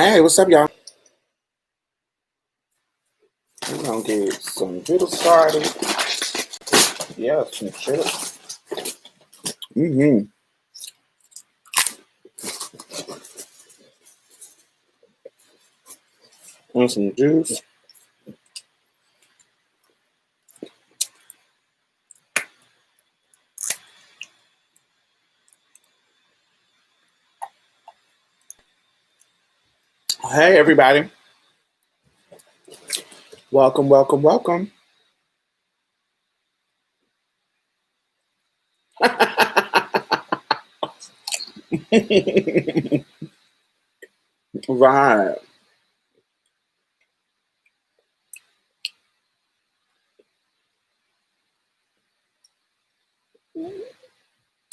Hey, what's up, y'all? We're gonna get some chips started. Yeah, some chips. Mm-hmm. And some juice. Hey, everybody. Welcome, welcome, welcome. Right.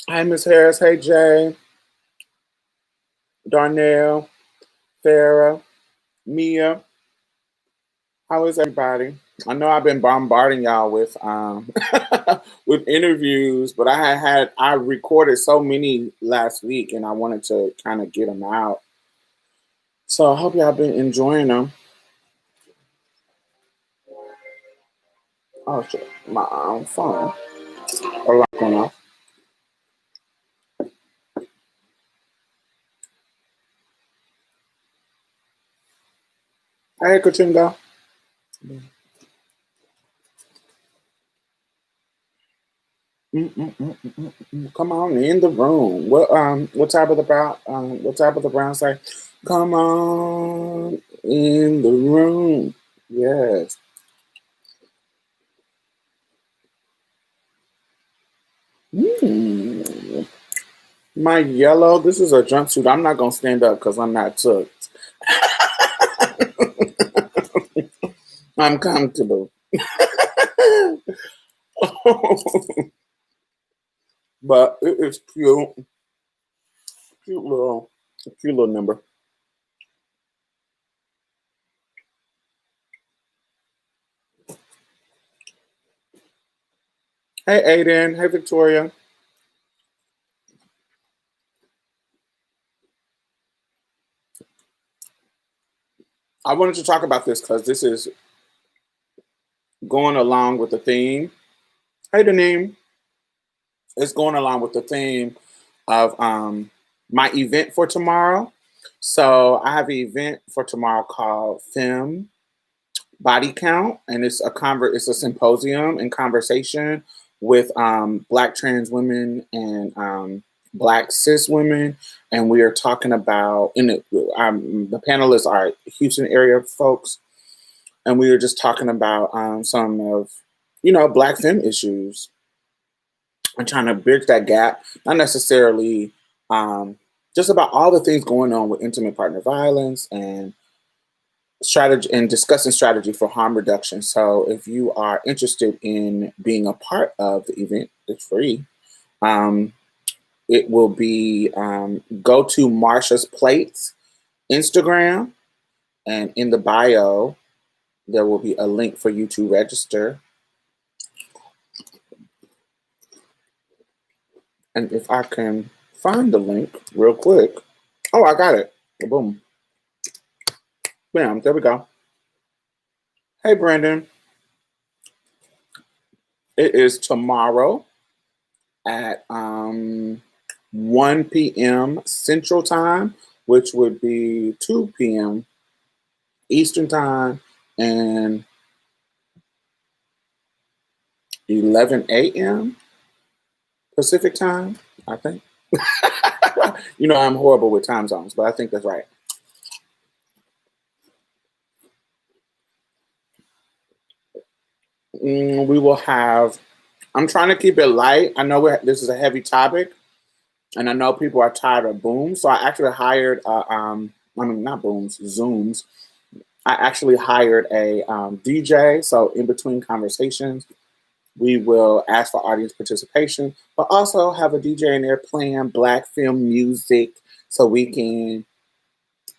Hey, Miss Harris. Hey, Jay, Darnell, Farah, Mia. How is everybody? I know I've been bombarding y'all with with interviews, but I recorded so many last week, and I wanted to kind of get them out. So I hope y'all been enjoying them. Oh shit, my phone. A lot going on. Hey, Katinga. Come on in the room. What type of the brown? What type of the brown say? Come on in the room. Yes. Mm. My yellow. This is a jumpsuit. I'm not gonna stand up because I'm not tucked. I'm comfortable. But it is cute. Cute little number. Hey, Aiden. Hey, Victoria. I wanted to talk about this because this is going along with the theme. Hey, Deneen. It's going along with the theme of my event for tomorrow. So I have an event for tomorrow called Fem Body Count, and it's a symposium and conversation with Black trans women and Black cis women, and we are talking about the panelists are Houston area folks, and we were just talking about some of Black femme issues and trying to bridge that gap, not necessarily just about all the things going on with intimate partner violence and strategy and discussing strategy for harm reduction. So if you are interested in being a part of the event, it's free. Um, it will be go to Marsha's Plates Instagram, and in the bio there will be a link for you to register. And if I can find the link real quick. Oh, I got it. Boom. Bam. There we go. Hey, Brandon. It is tomorrow at 1 p.m. Central Time, which would be 2 p.m. Eastern Time and 11 a.m. Pacific Time, I think. I'm horrible with time zones, but I think that's right. We will have, I'm trying to keep it light. I know this is a heavy topic, and I know people are tired of booms. So I actually hired, not booms, Zooms. I actually hired a DJ. So in between conversations, we will ask for audience participation, but also have a DJ in there playing Black film music so we can,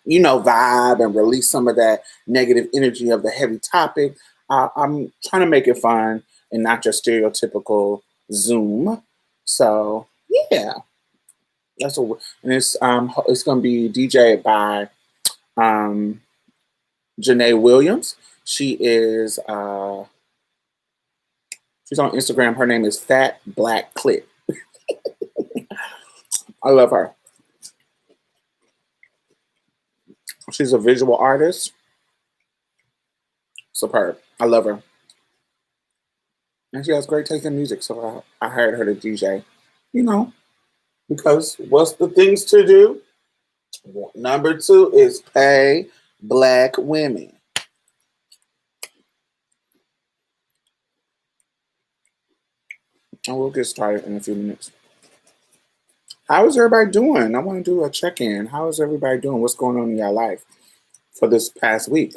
vibe and release some of that negative energy of the heavy topic. I'm trying to make it fun and not just stereotypical Zoom. So yeah, and it's going to be DJ by Janae Williams. She's on Instagram. Her name is Fat Black Clit. I love her. She's a visual artist. Superb. I love her. And she has great taste in music, so I hired her to DJ. You know, because what's the things to do? Number 2 is pay Black women. And we'll get started in a few minutes. How is everybody doing? I want to do a check-in. How is everybody doing? What's going on in your life for this past week?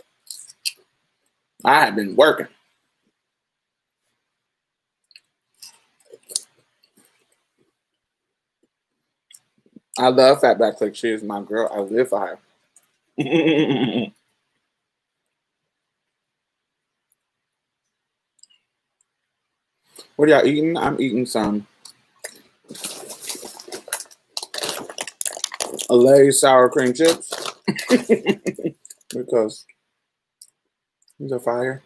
I have been working. I love Fat Black Click. She is my girl. I live for her. What are y'all eating? I'm eating some Lay's sour cream chips because these are fire.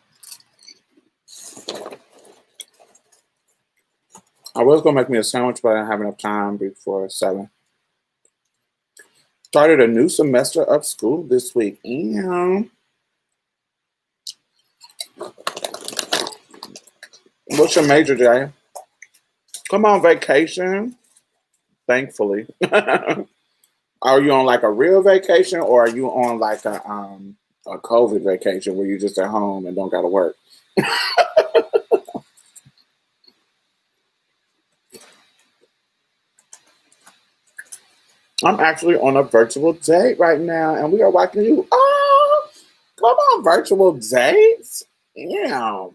I was going to make me a sandwich, but I didn't have enough time before 7. Started a new semester of school this week. And what's your major, Jay? Come on vacation. Thankfully. Are you on like a real vacation, or are you on like a COVID vacation where you're just at home and don't got to work? I'm actually on a virtual date right now, and we are watching you. Oh, come on, virtual dates. Yeah.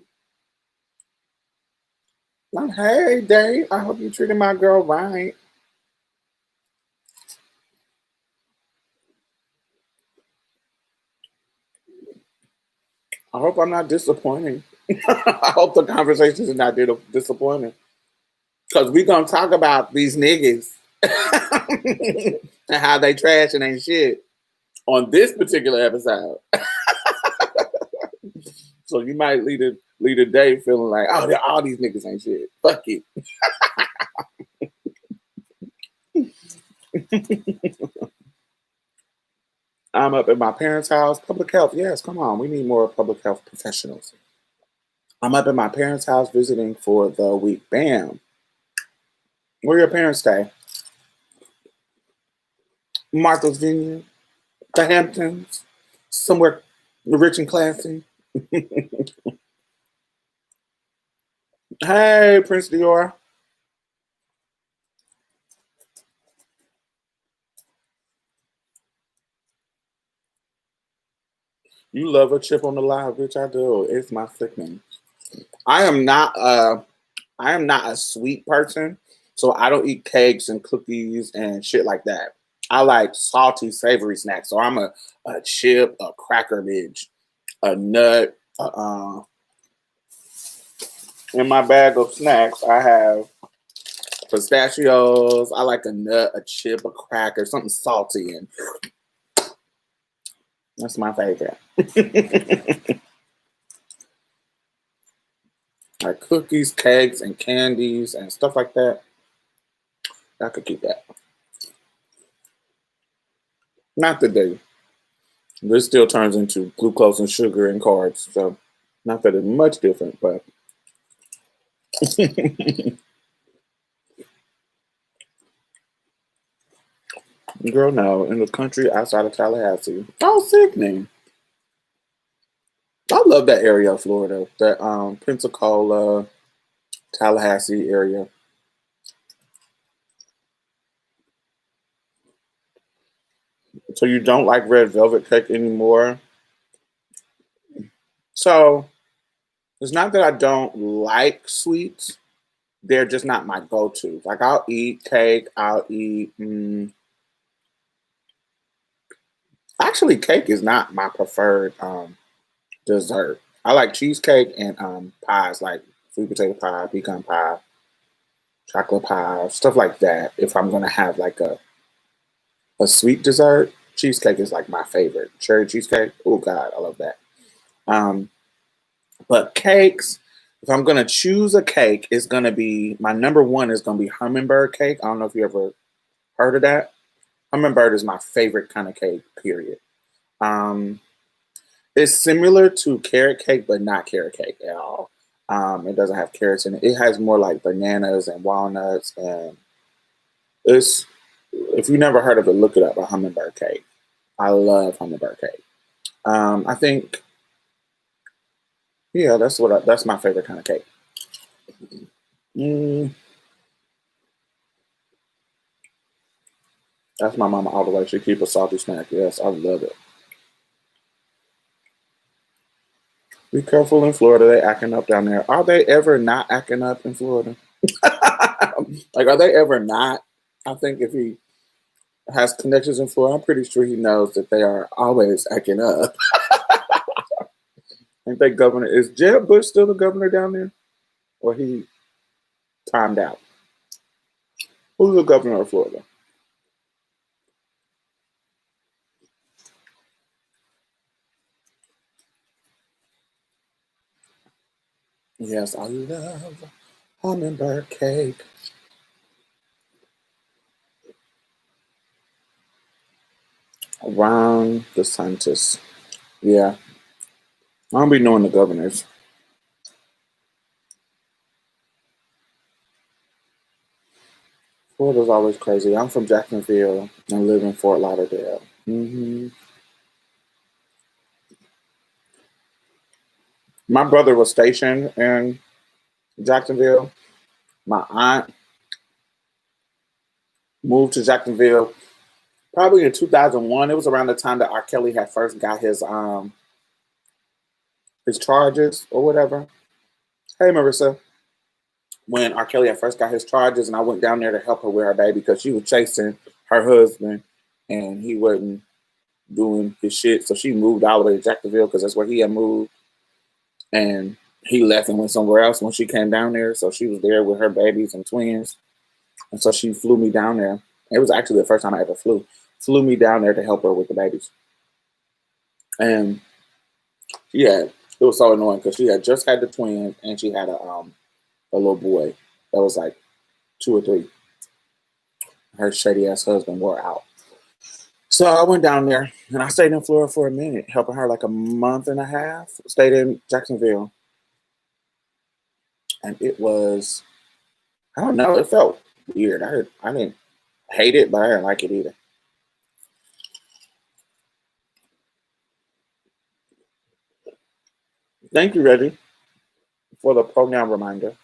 Hey, Dave. I hope you treated my girl right. I hope I'm not disappointing. I hope the conversations are not disappointing. Because we're going to talk about these niggas and how they trash and ain't shit on this particular episode. So you might lead a day feeling like, oh, all these niggas ain't shit. Fuck it. I'm up at my parents' house. Public health. Yes, come on. We need more public health professionals. I'm up at my parents' house visiting for the week. Bam. Where your parents stay? Martha's Vineyard, the Hamptons, somewhere rich and classy. Hey, Prince Dior. You love a chip on the live, bitch. I do. It's my sickening. I am not a sweet person, so I don't eat cakes and cookies and shit like that. I like salty, savory snacks. So I'm a chip, a cracker bitch, a nut. In my bag of snacks, I have pistachios. I like a nut, a chip, a cracker, something salty, and that's my favorite. Like cookies, cakes, and candies and stuff like that. I could keep that. Not today. This still turns into glucose and sugar and carbs. So not that it's much different, but girl, no. In the country outside of Tallahassee. Oh, sickening. I love that area of Florida. That Pensacola, Tallahassee area. So you don't like red velvet cake anymore? So it's not that I don't like sweets. They're just not my go-to. Like I'll eat cake. I'll eat. Actually, cake is not my preferred dessert. I like cheesecake and pies, like sweet potato pie, pecan pie, chocolate pie, stuff like that. If I'm gonna have like a sweet dessert, cheesecake is like my favorite. Cherry cheesecake. Oh God, I love that. But cakes, if I'm gonna choose a cake, it's gonna be my number one is gonna be hummingbird cake. I don't know if you ever heard of that. Hummingbird is my favorite kind of cake, period. Um, it's similar to carrot cake, but not carrot cake at all. It doesn't have carrots in it. It has more like bananas and walnuts, and it's if you never heard of it, look it up. A hummingbird cake. I love hummingbird cake. I think yeah, that's my favorite kind of cake. Mm, that's my mama all the way. She keep a salty snack. Yes, I love it. Be careful in Florida. They acting up down there. Are they ever not acting up in Florida? Like, are they ever not? I think if he has connections in Florida, I'm pretty sure he knows that they are always acting up. I think governor is Jeb Bush still the governor down there, or he timed out? Who's the governor of Florida? Yes, I love hummingbird cake. Ron DeSantis. Yeah, I don't be knowing the governors. Florida's always crazy. I'm from Jacksonville and live in Fort Lauderdale. My brother was stationed in Jacksonville. My aunt moved to Jacksonville probably in 2001. It was around the time that R. Kelly had first got his charges or whatever. Hey, Marissa. When R. Kelly had first got his charges, and I went down there to help her with her baby because she was chasing her husband, and he wasn't doing his shit. So she moved all the way to Jacksonville because that's where he had moved, and he left and went somewhere else when she came down there. So she was there with her babies and twins, and so she flew me down there. It was actually the first time I ever flew me down there to help her with the babies. And yeah, it was so annoying because she had just had the twins and she had a little boy that was like 2 or 3. Her shady ass husband wore out. So I went down there and I stayed in Florida for a minute, helping her like a month and a half. Stayed in Jacksonville. And it was, I don't know, it felt weird. I didn't hate it, but I didn't like it either. Thank you, Reggie, for the pronoun reminder.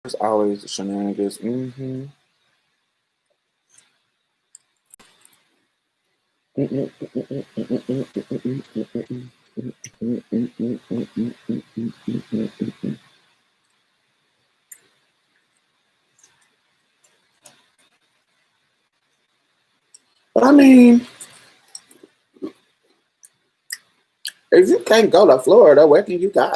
There's always the shenanigans. But I mean, if you can't go to Florida, where can you go?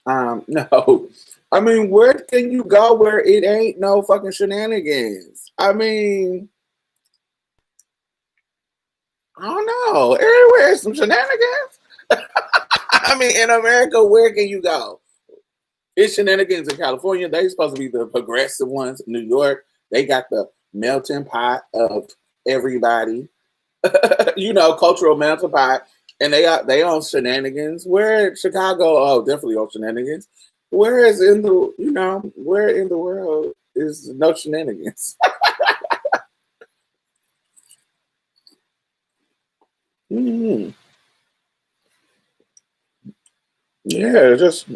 No. I mean, where can you go where it ain't no fucking shenanigans? I mean, I don't know. Everywhere is some shenanigans. I mean, in America, where can you go? It's shenanigans in California. They supposed to be the progressive ones. New York, they got the melting pot of everybody. Cultural melting pot. And they on shenanigans. Where Chicago? Oh, definitely on shenanigans. Whereas where in the world is no shenanigans? Hmm. Yeah, just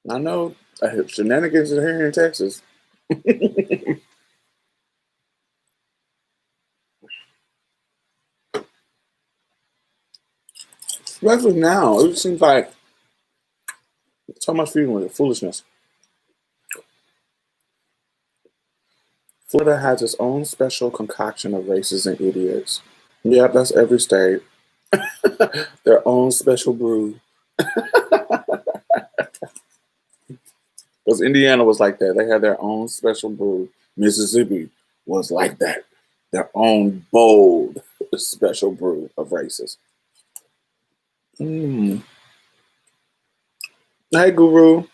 I know shenanigans are here in Texas. Especially now, it seems like so much freedom with foolishness. Florida has its own special concoction of races and idiots. Yep, that's every state. Their own special brew. Because Indiana was like that. They had their own special brew. Mississippi was like that. Their own bold special brew of races. Hey, Guru.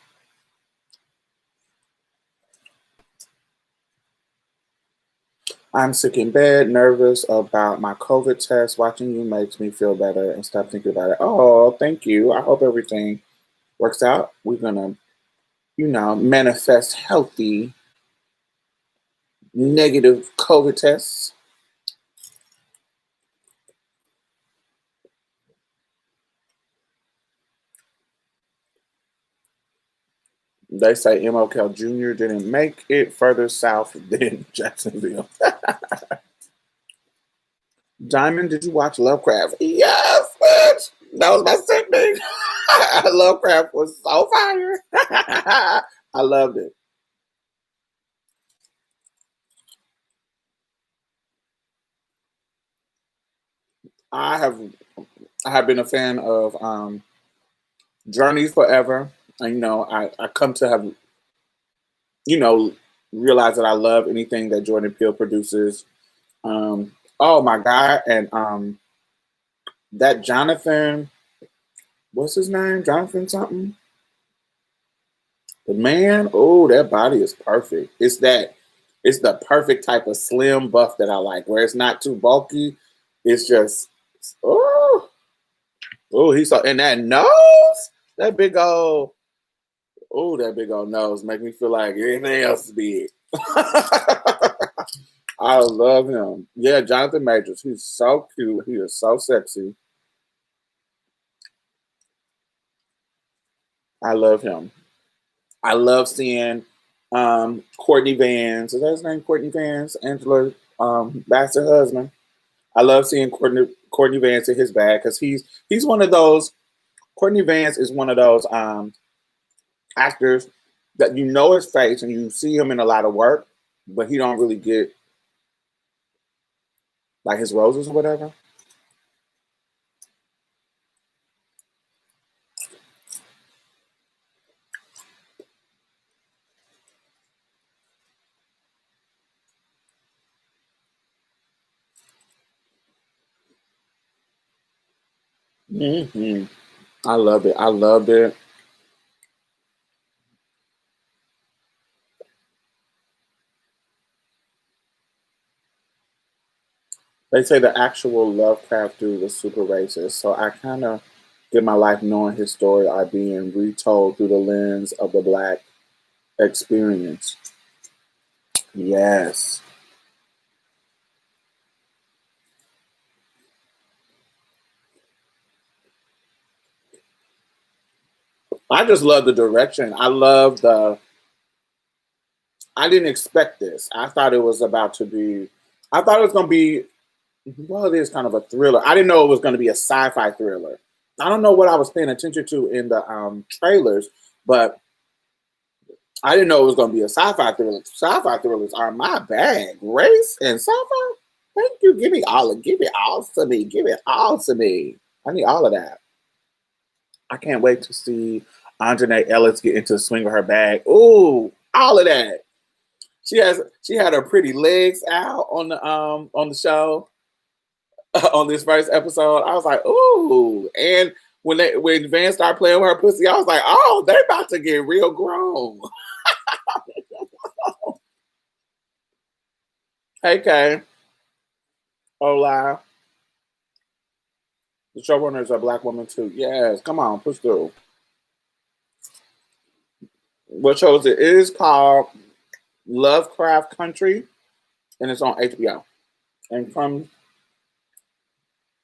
I'm sick in bed, nervous about my COVID test. Watching you makes me feel better and stop thinking about it. Oh, thank you. I hope everything works out. We're going to, manifest healthy, negative COVID tests. They say MLK Jr. didn't make it further south than Jacksonville. Diamond, did you watch Lovecraft? Yes, bitch. That was my segment. Lovecraft was so fire. I loved it. I have been a fan of Journeys forever. And I come to have realize that I love anything that Jordan Peele produces. Oh my God. And that Jonathan, what's his name? Jonathan something? The man, oh, that body is perfect. It's the perfect type of slim buff that I like, where it's not too bulky. It's just, he's so, and that nose, that big old nose make me feel like anything else is big. I love him. Yeah, Jonathan Majors. He's so cute. He is so sexy. I love him. I love seeing Courtney Vance. Is that his name? Courtney Vance? Angela Bassett husband. I love seeing Courtney Vance in his bag because he's one of those. Courtney Vance is one of those actors that you know his face and you see him in a lot of work, but he don't really get like his roses or whatever. Hmm. I love it. I loved it. They say the actual Lovecraft dude was super racist, so I kind of get my life knowing his story are being retold through the lens of the Black experience. Yes. I just love the direction. I didn't expect this. I thought it was about to be, I thought it was going to be, well, it is kind of a thriller. I didn't know it was going to be a sci-fi thriller. I don't know what I was paying attention to in the trailers, but I didn't know it was going to be a sci-fi thriller. Sci-fi thrillers are my bag. Race and sci-fi? Thank you. Give it all to me. Give it all to me. I need all of that. I can't wait to see Andre Ellis get into the swing of her bag. Ooh, all of that. She had her pretty legs out on the show on this first episode. I was like, ooh. And when Van started playing with her pussy, I was like, oh, they're about to get real grown. Hey Kay. Hola. The showrunner is a black woman too. Yes, come on, push through. What shows it is called Lovecraft Country, and it's on HBO and comes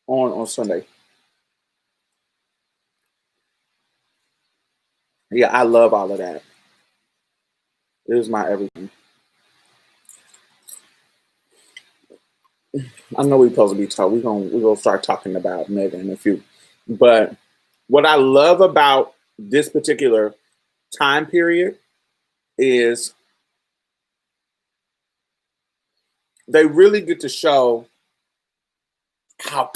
on Sunday. Yeah, I love all of that. It is my everything. I know we're supposed to be talking. We're gonna start talking about Megan in a few. But what I love about this particular time period is they really get to show how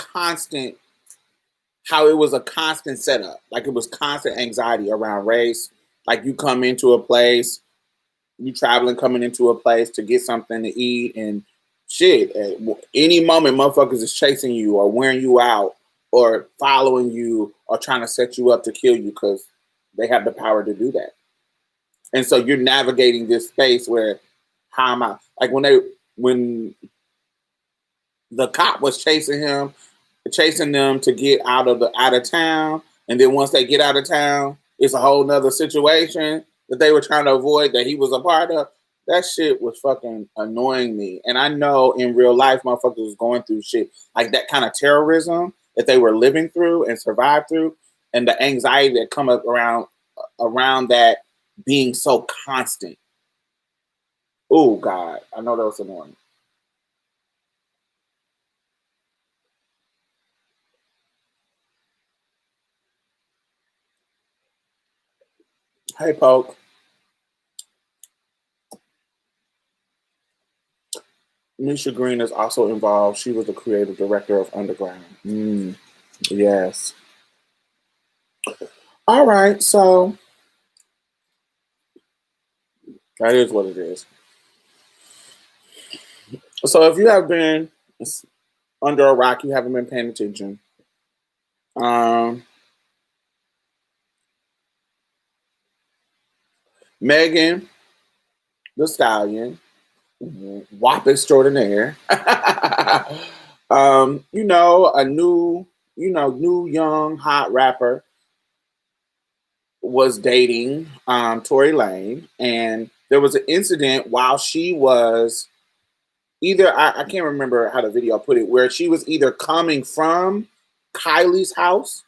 it was a constant setup. Like it was constant anxiety around race. Like you come into a place, you traveling, coming into a place to get something to eat, and shit, at any moment, motherfuckers is chasing you or wearing you out or following you or trying to set you up to kill you because they have the power to do that. And so you're navigating this space where, how am I? Like when the cop was chasing them to get out of town, and then once they get out of town, it's a whole nother situation that they were trying to avoid that he was a part of. That shit was fucking annoying me. And I know in real life, motherfuckers was going through shit like that kind of terrorism that they were living through and survived through, and the anxiety that come up around that being so constant. Oh God, I know that was annoying. Hey, Poke. Misha Green is also involved. She was the creative director of Underground. Yes. All right, so that is what it is. So if you have been under a rock, you haven't been paying attention. Megan the Stallion, WAP extraordinaire. A new young hot rapper was dating Tory Lane, and there was an incident while she was either I can't remember how the video put it, where she was either coming from Kylie's house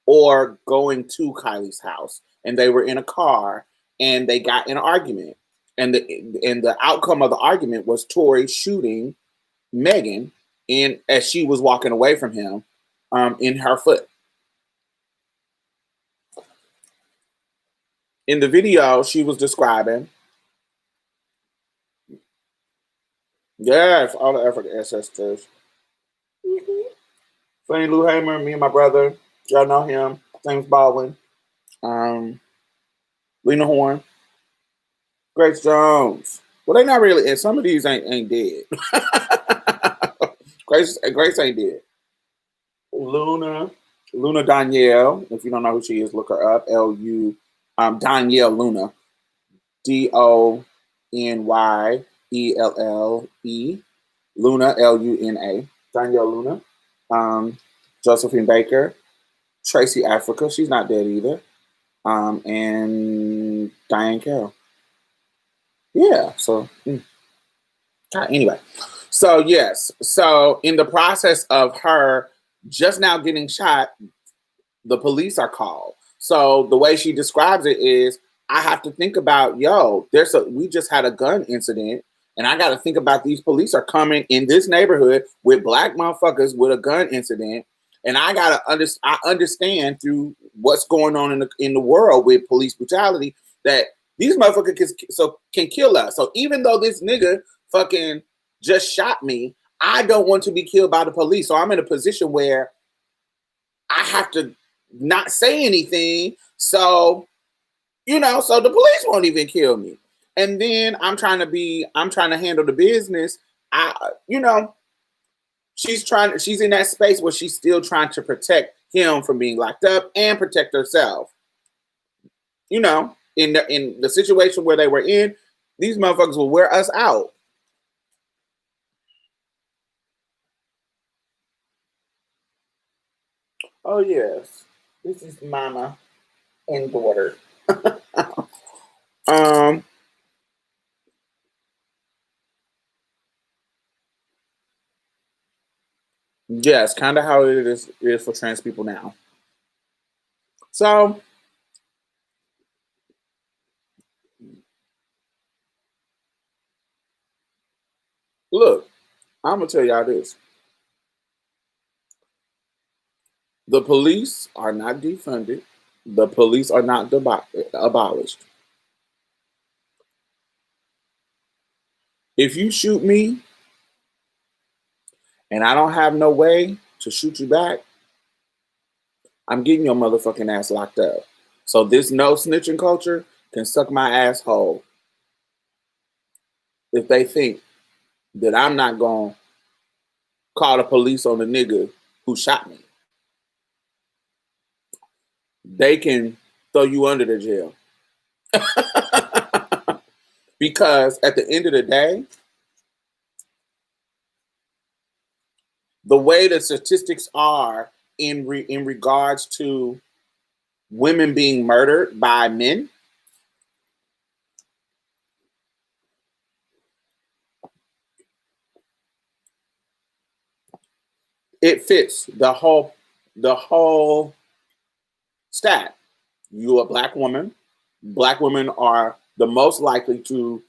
or going to Kylie's house, and they were in a car and they got in an argument, and the outcome of the argument was Tory shooting Megan in as she was walking away from him in her foot. In the video, she was describing, yes, all the African ancestors. Fannie Lou Hamer, me and my brother, y'all know him, James Baldwin, Lena Horne, Grace Jones. Well, they not really, and some of these ain't dead. Grace ain't dead. Luna Danielle. If you don't know who she is, look her up. Danielle Luna, DONYELLE, Luna LUNA, Danielle Luna. Josephine Baker, Tracy Africa. She's not dead either. And Diane Carroll. Yeah. So anyway, so yes. So in the process of her just now getting shot, the police are called. So the way she describes it is, I have to think about, we just had a gun incident, and I got to think about these police are coming in this neighborhood with black motherfuckers with a gun incident, and I understand through what's going on in the world with police brutality that these motherfuckers can kill us. So even though this nigga fucking just shot me, I don't want to be killed by the police. So I'm in a position where I have to not say anything, so so the police won't even kill me. And then I'm trying to handle the business. She's in that space where she's still trying to protect him from being locked up and protect herself. In the situation where they were in, these motherfuckers will wear us out. Oh yes, this is mama and daughter. Yes, kind of how it is for trans people now. So, look, I'm gonna tell y'all this: the police are not defunded. The police are not abolished. If you shoot me, and I don't have no way to shoot you back, I'm getting your motherfucking ass locked up. So this no snitching culture can suck my asshole if they think that I'm not going to call the police on the nigga who shot me. They can throw you under the jail. Because at the end of the day, the way the statistics are in regards to women being murdered by men, it fits the whole stat. You're a black woman. Black women are the most likely to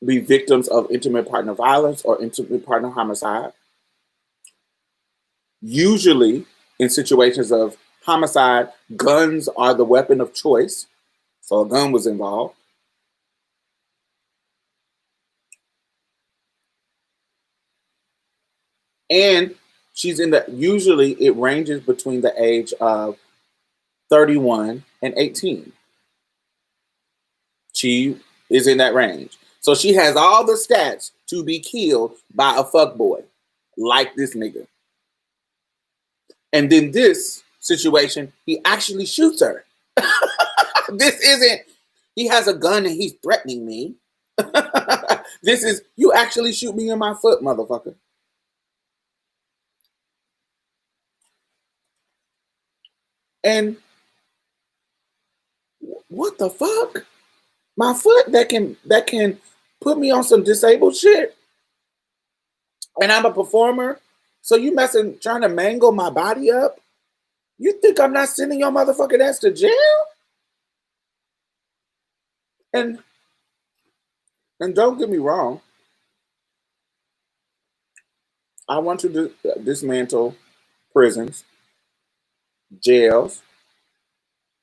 be victims of intimate partner violence or intimate partner homicide. Usually, in situations of homicide, guns are the weapon of choice. So a gun was involved. And she's usually it ranges between the age of 31 and 18. She is in that range. So she has all the stats to be killed by a fuckboy like this nigga. And then this situation, he actually shoots her. This isn't, he has a gun and he's threatening me. This is, you actually shoot me in my foot, motherfucker. And what the fuck? My foot that can put me on some disabled shit. And I'm a performer. So you trying to mangle my body up? You think I'm not sending your motherfucking ass to jail? And don't get me wrong. I want to dismantle prisons, jails.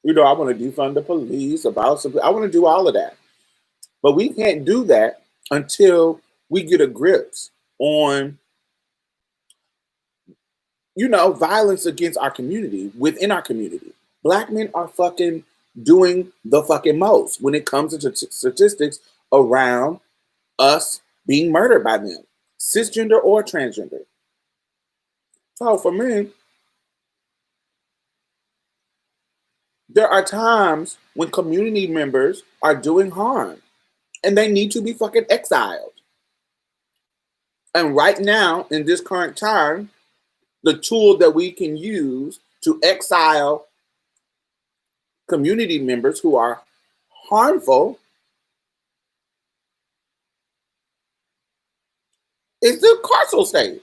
You know, I want to defund the police. I want to do all of that. But we can't do that until we get a grip on, violence against our community, within our community. Black men are fucking doing the fucking most when it comes to statistics around us being murdered by them, cisgender or transgender. So for me, there are times when community members are doing harm and they need to be fucking exiled. And right now, in this current time, the tool that we can use to exile community members who are harmful is the carceral state.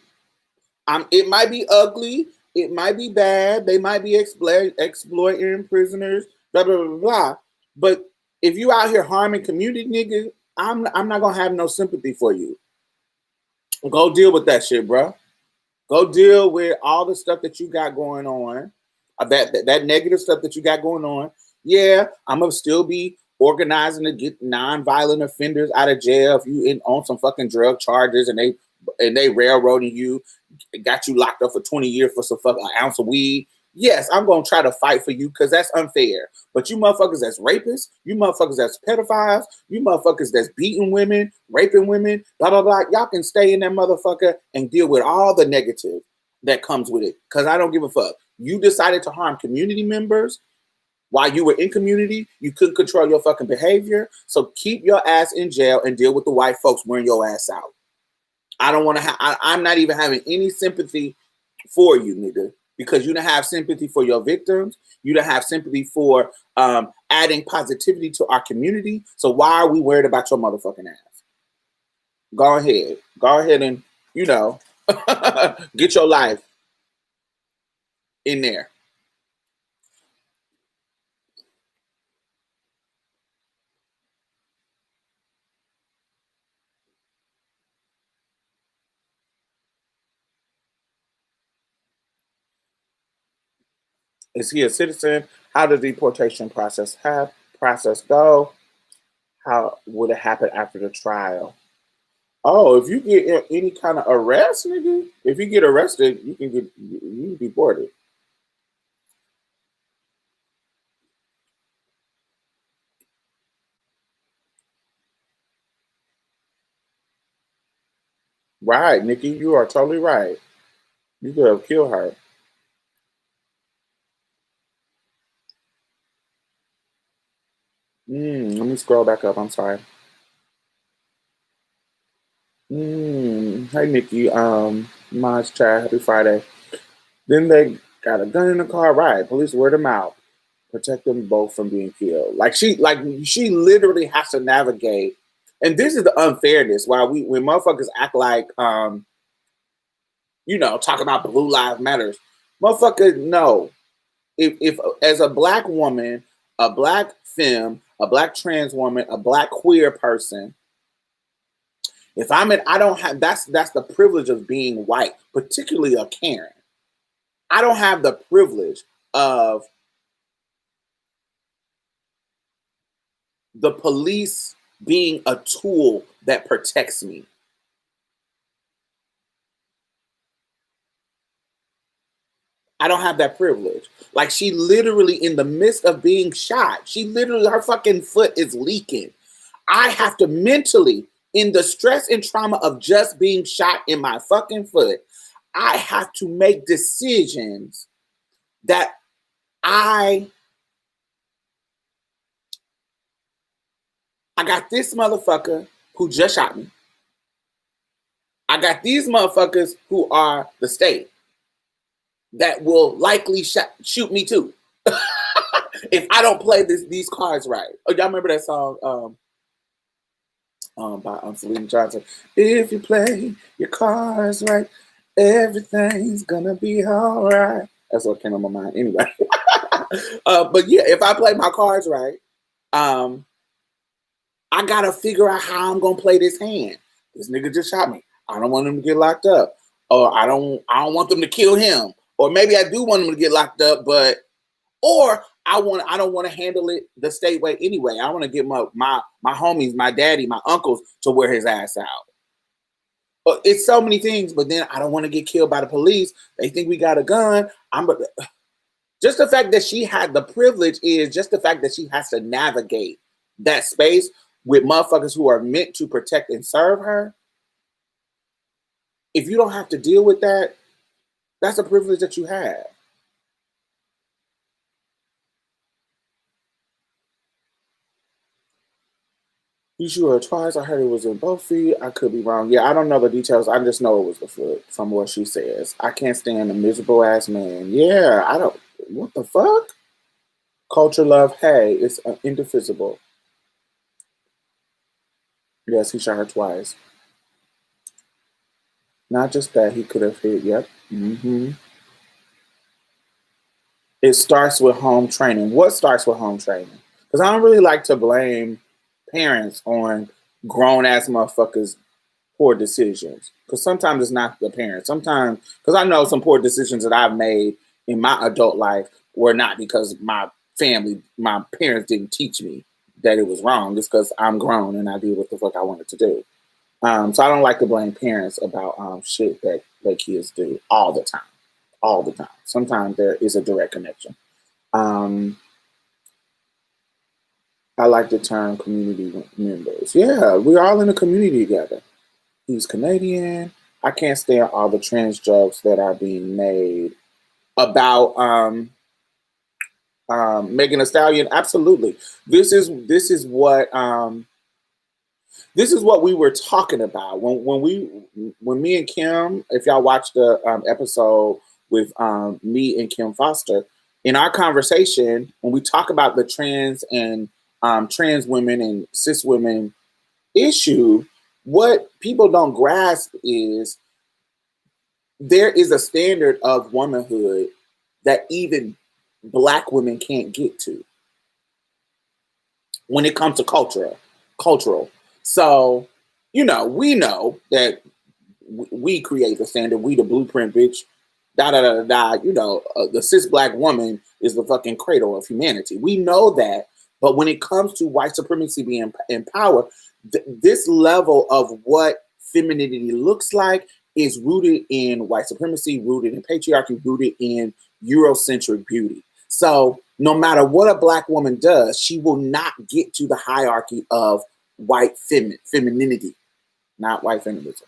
It might be ugly, it might be bad, they might be exploiting prisoners, blah, blah, blah, blah. But if you out here harming community niggas, I'm not gonna have no sympathy for you. Go deal with that shit, bro. Go deal with all the stuff that you got going on, that negative stuff that you got going on. Yeah, I'm gonna still be organizing to get non-violent offenders out of jail if you on some fucking drug charges and they railroading you, got you locked up for 20 years for some fucking ounce of weed. Yes, I'm gonna try to fight for you because that's unfair. But you motherfuckers that's rapists, you motherfuckers that's pedophiles, you motherfuckers that's beating women, raping women, blah, blah, blah. Y'all can stay in that motherfucker and deal with all the negative that comes with it. Because I don't give a fuck. You decided to harm community members while you were in community. You couldn't control your fucking behavior. So keep your ass in jail and deal with the white folks wearing your ass out. I don't want to I'm not even having any sympathy for you, nigga. Because you don't have sympathy for your victims. You don't have sympathy for adding positivity to our community. So why are we worried about your motherfucking ass? Go ahead. Go ahead and, get your life in there. Is he a citizen? How does the deportation process go? How would it happen after the trial? Oh, if you get any kind of arrest, nigga, if you get arrested, you can be deported. Right, Nikki, you are totally right. You could have killed her. Let me scroll back up. I'm sorry. Hey, Nikki. Mine's Chad. Happy Friday. Then they got a gun in the car. Right. Police word them out. Protect them both from being killed. She literally has to navigate. And this is the unfairness. Why when motherfuckers act like talk about blue lives matters. Motherfucker, no. If as a black woman, a black femme, a black trans woman, a black queer person, if I don't have that's the privilege of being white, particularly a Karen. I don't have the privilege of the police being a tool that protects me. I don't have that privilege. Like she literally in the midst of being shot, her fucking foot is leaking. I have to mentally, in the stress and trauma of just being shot in my fucking foot, I have to make decisions that I got this motherfucker who just shot me. I got these motherfuckers who are the state that will likely shoot me too if I don't play these cards right. Oh, y'all remember that song by Selena Johnson? If you play your cards right, everything's gonna be all right. That's what came on my mind anyway. But yeah, if I play my cards right, I gotta figure out how I'm gonna play this hand. This nigga just shot me. I don't want him to get locked up, or I don't want them to kill him, or maybe I do want him to get locked up, or I don't want to handle it the state way anyway. I want to get my homies, my daddy, my uncles to wear his ass out. But it's so many things. But then I don't want to get killed by the police. They think we got a gun. Just the fact that she had the privilege is just the fact that she has to navigate that space with motherfuckers who are meant to protect and serve her. If you don't have to deal with that, that's a privilege that you have. You sure twice? I heard it was in both feet. I could be wrong. Yeah, I don't know the details. I just know it was the foot from what she says. I can't stand a miserable ass man. Yeah, I don't. What the fuck? Culture love. Hey, it's indefensible. Yes, he shot her twice. Not just that, he could have hit. Yep. It starts with home training. What starts with home training? Because I don't really like to blame parents on grown ass motherfuckers poor decisions, because sometimes it's not the parents. Sometimes, because I know some poor decisions that I've made in my adult life were not because my parents didn't teach me that it was wrong. It's because I'm grown and I did what the fuck I wanted to do. So I don't like to blame parents about shit that kids do all the time. All the time. Sometimes there is a direct connection. Um, I like the term community members. Yeah, we're all in a community together. He's Canadian. I can't stand all the trans jokes that are being made about Megan the Stallion. Absolutely, this is what we were talking about when me and Kim. If y'all watched the episode with me and Kim Foster, in our conversation when we talk about the trans and trans women and cis women issue, what people don't grasp is there is a standard of womanhood that even black women can't get to when it comes to cultural. So, we know that we create the standard, we the blueprint, bitch. Da da da da. The cis black woman is the fucking cradle of humanity. We know that, but when it comes to white supremacy being in power, this level of what femininity looks like is rooted in white supremacy, rooted in patriarchy, rooted in Eurocentric beauty. So no matter what a Black woman does, she will not get to the hierarchy of white femininity, not white feminism,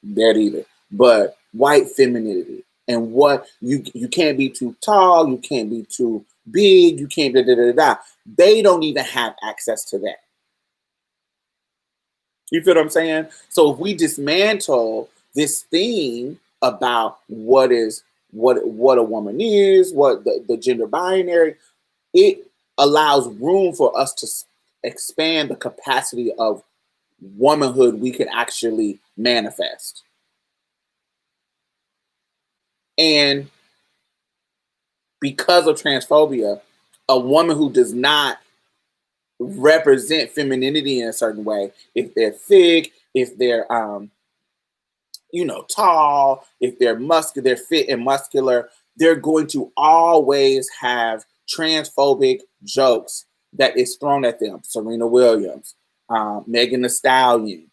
that either, but white femininity. And what you can't be too tall, you can't be too big, you can't da da da da. They don't even have access to that. You feel what I'm saying? So if we dismantle this thing about what a woman is, what the gender binary, it allows room for us to expand the capacity of womanhood we can actually manifest. And because of transphobia, a woman who does not represent femininity in a certain way, if they're thick, if they're tall, if they're fit and muscular, they're going to always have transphobic jokes that is thrown at them. Serena Williams, Megan the Stallion,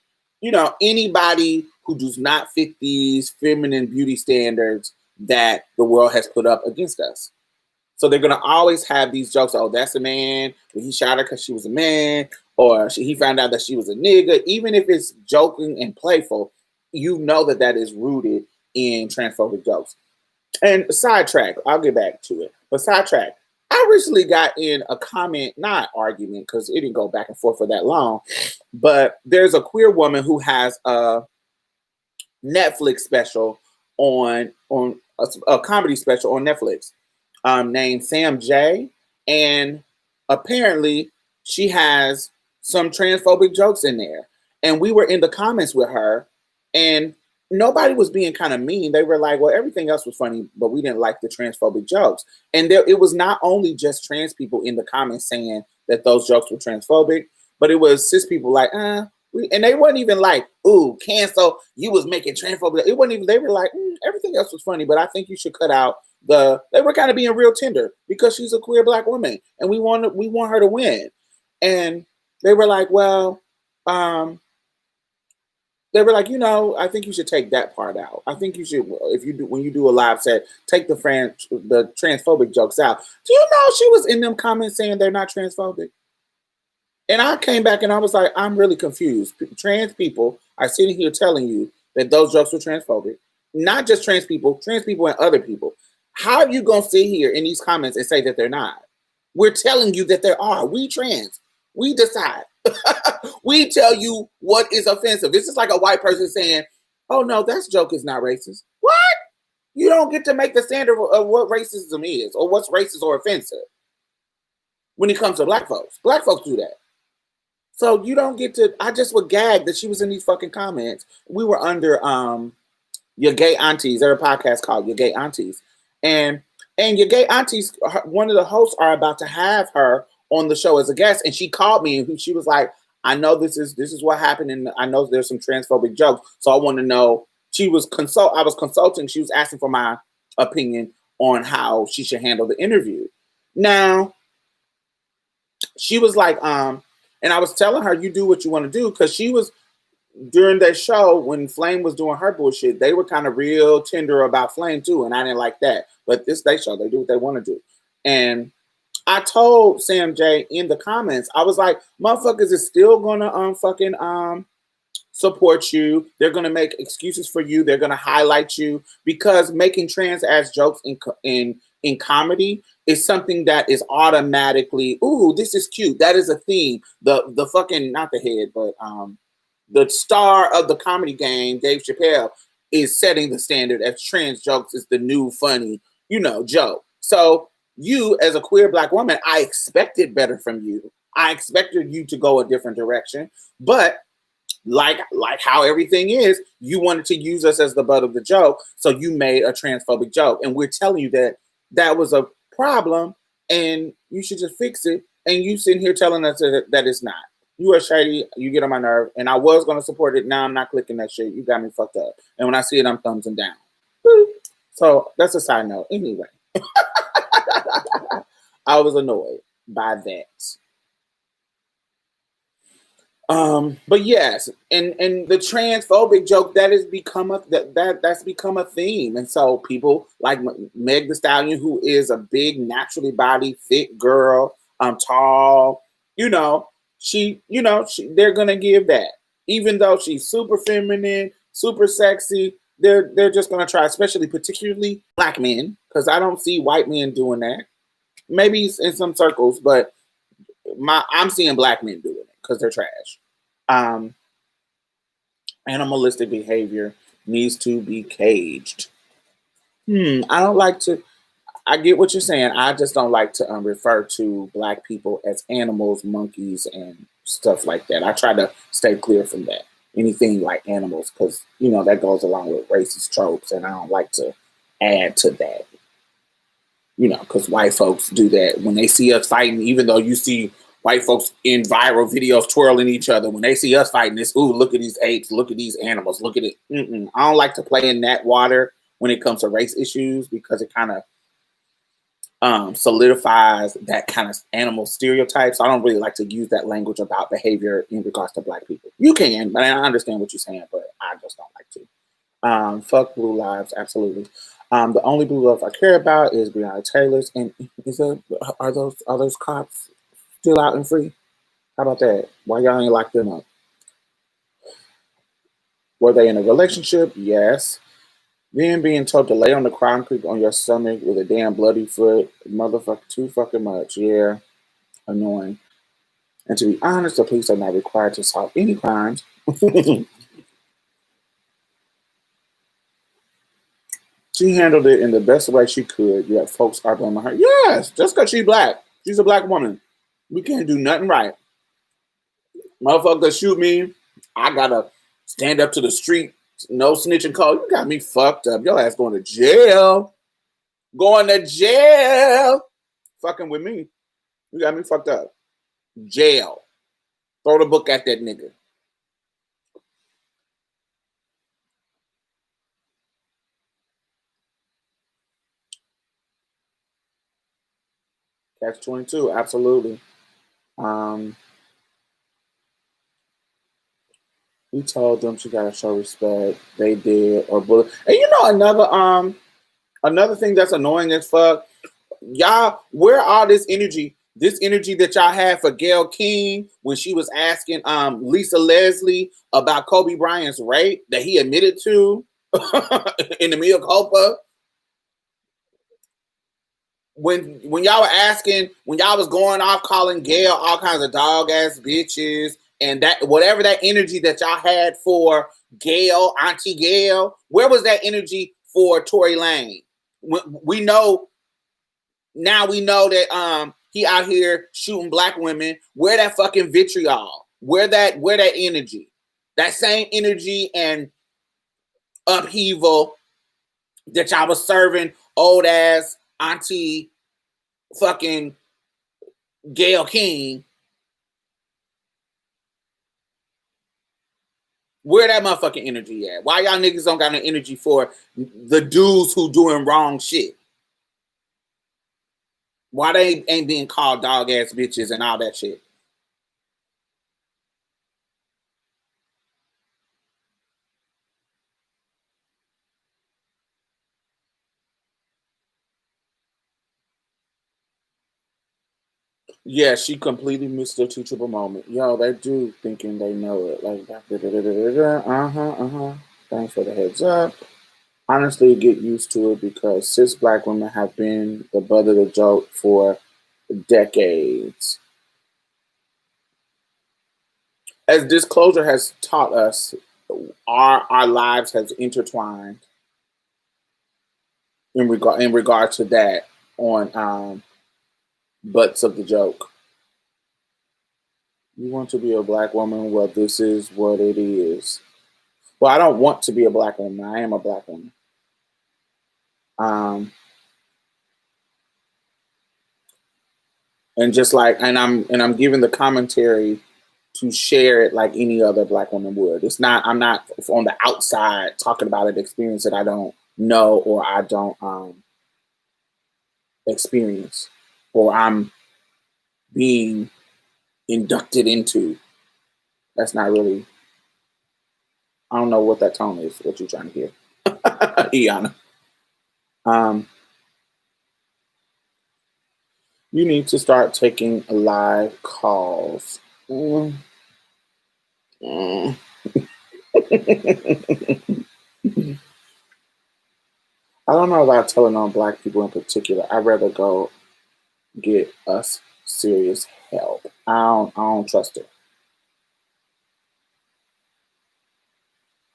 anybody who does not fit these feminine beauty standards that the world has put up against us. So they're going to always have these jokes. Oh, that's a man. He shot her because she was a man. Or he found out that she was a nigga. Even if it's joking and playful, you know that is rooted in transphobic jokes. And sidetrack, I'll get back to it. But sidetrack, I recently got in a comment, not argument, because it didn't go back and forth for that long. But there's a queer woman who has a Netflix special on a comedy special on Netflix. Named Sam J, and apparently she has some transphobic jokes in there. And we were in the comments with her, and nobody was being kind of mean. They were like, well, everything else was funny, but we didn't like the transphobic jokes. And it was not only just trans people in the comments saying that those jokes were transphobic, but it was cis people like, and they weren't even like, ooh, cancel, you was making transphobic. It wasn't even, they were like, everything else was funny, but I think you should cut out they were kind of being real tender because she's a queer Black woman and we want her to win. And they were like, well, they were like, I think you should take that part out. I think you should, when you do a live set, take the transphobic jokes out. Do you know she was in them comments saying they're not transphobic? And I came back and I was like, I'm really confused. Trans people are sitting here telling you that those jokes were transphobic. Not just trans people and other people. How are you going to sit here in these comments and say that they're not? We're telling you that there are. We trans. We decide. We tell you what is offensive. This is like a white person saying, oh, no, that joke is not racist. What? You don't get to make the standard of what racism is or what's racist or offensive when it comes to Black folks. Black folks do that. So you don't get to, I just would gag that she was in these fucking comments. We were under Your Gay Aunties. There's a podcast called Your Gay Aunties. And Your Gay Aunties, one of the hosts are about to have her on the show as a guest. And she called me and she was like, I know this is what happened. And I know there's some transphobic jokes. So I want to know, I was consulting. She was asking for my opinion on how she should handle the interview. Now, she was like, and I was telling her, you do what you want to do. Cause she was, during that show, when Flame was doing her bullshit, they were kind of real tender about Flame too, and I didn't like that. But this day show, they do what they want to do. And I told Sam J in the comments, I was like, motherfuckers is still gonna fucking support you. They're gonna make excuses for you. They're gonna highlight you because making trans ass jokes in comedy is something that is automatically, ooh, this is cute. That is a theme. The fucking, not the head, but the star of the comedy game, Dave Chappelle, is setting the standard as trans jokes is the new funny, joke. So you, as a queer Black woman, I expected better from you. I expected you to go a different direction. But like how everything is, you wanted to use us as the butt of the joke. So you made a transphobic joke. And we're telling you that was a problem and you should just fix it. And you sitting here telling us that it's not. You are shady. You get on my nerve. And I was going to support it. Now I'm not clicking that shit. You got me fucked up. And when I see it, I'm thumbsing down. So that's a side note. Anyway, I was annoyed by that. But yes, and the transphobic joke that has become that's become a theme, and so people like Meg the Stallion, who is a big, naturally bodied, fit girl, tall, you know, they're gonna give that, even though she's super feminine, super sexy. They're just gonna try, especially particularly black men, because I don't see white men doing that. Maybe in some circles, but I'm seeing black men doing it because they're trash. Um, Animalistic behavior needs to be caged. I don't like to. I get what you're saying. I just don't like to refer to black people as animals, monkeys, and stuff like that. I try to stay clear from that. Anything like animals, because that goes along with racist tropes, and I don't like to add to that. Because white folks do that when they see us fighting. Even though you see white folks in viral videos twirling each other, when they see us fighting, it's, ooh, look at these apes, look at these animals, look at it. I don't like to play in that water when it comes to race issues, because it kind of solidifies that kind of animal stereotypes. I don't really like to use that language about behavior in regards to black people. You can, but I understand what you're saying, but I just don't like to. Fuck blue lives, absolutely. The only blue love I care about is Breonna Taylor's, and are those cops still out and free? How about that? Why y'all ain't locked them up? Were they in a relationship? Yes. Then being told to lay on the concrete on your stomach with a damn bloody foot, motherfucker, too fucking much. Yeah, annoying. And to be honest, the police are not required to solve any crimes. She handled it in the best way she could, yet folks are blaming her. Yes, just because she's black. She's a black woman. We can't do nothing right. Motherfucker shoot me, I gotta stand up to the street. No snitching call. You got me fucked up. Your ass going to jail. Going to jail. Fucking with me. You got me fucked up. Jail. Throw the book at that nigga. Catch 22. Absolutely. We told them she gotta show respect. They did. Or bullet. And another thing that's annoying as fuck. Y'all, where all this energy? This energy that y'all had for Gayle King when she was asking Lisa Leslie about Kobe Bryant's rape that he admitted to in the mea culpa. When y'all were asking, when y'all was going off calling Gayle all kinds of dog ass bitches, and that whatever that energy that y'all had for Gayle, Auntie Gayle, where was that energy for Tory Lane? We know now, we know that he out here shooting black women. Where that fucking vitriol? Where that energy? That same energy and upheaval that y'all was serving old ass Auntie fucking Gayle King. Where that motherfucking energy at? Why y'all niggas don't got no energy for the dudes who doing wrong shit? Why they ain't being called dog ass bitches and all that shit? Yeah, she completely missed a teachable moment. Yo, that dude thinking they know it. Like, uh-huh. Thanks for the heads up. Honestly, get used to it, because cis black women have been the butt of the joke for decades. As disclosure has taught us, our lives has intertwined in regard to that on butts of the joke. You want to be a black woman? Well, this is what it is. Well, I don't want to be a black woman. I am a black woman. Um, and just like, and I'm giving the commentary to share it like any other black woman would. It's not. I'm not on the outside talking about an experience that I don't know or I don't experience, or I'm being inducted into. That's not really. I don't know what that tone is. What you trying to hear, Iana? Um, you need to start taking live calls. Mm. Mm. I don't know about telling on Black people in particular. I'd rather go get us serious help. I don't trust it.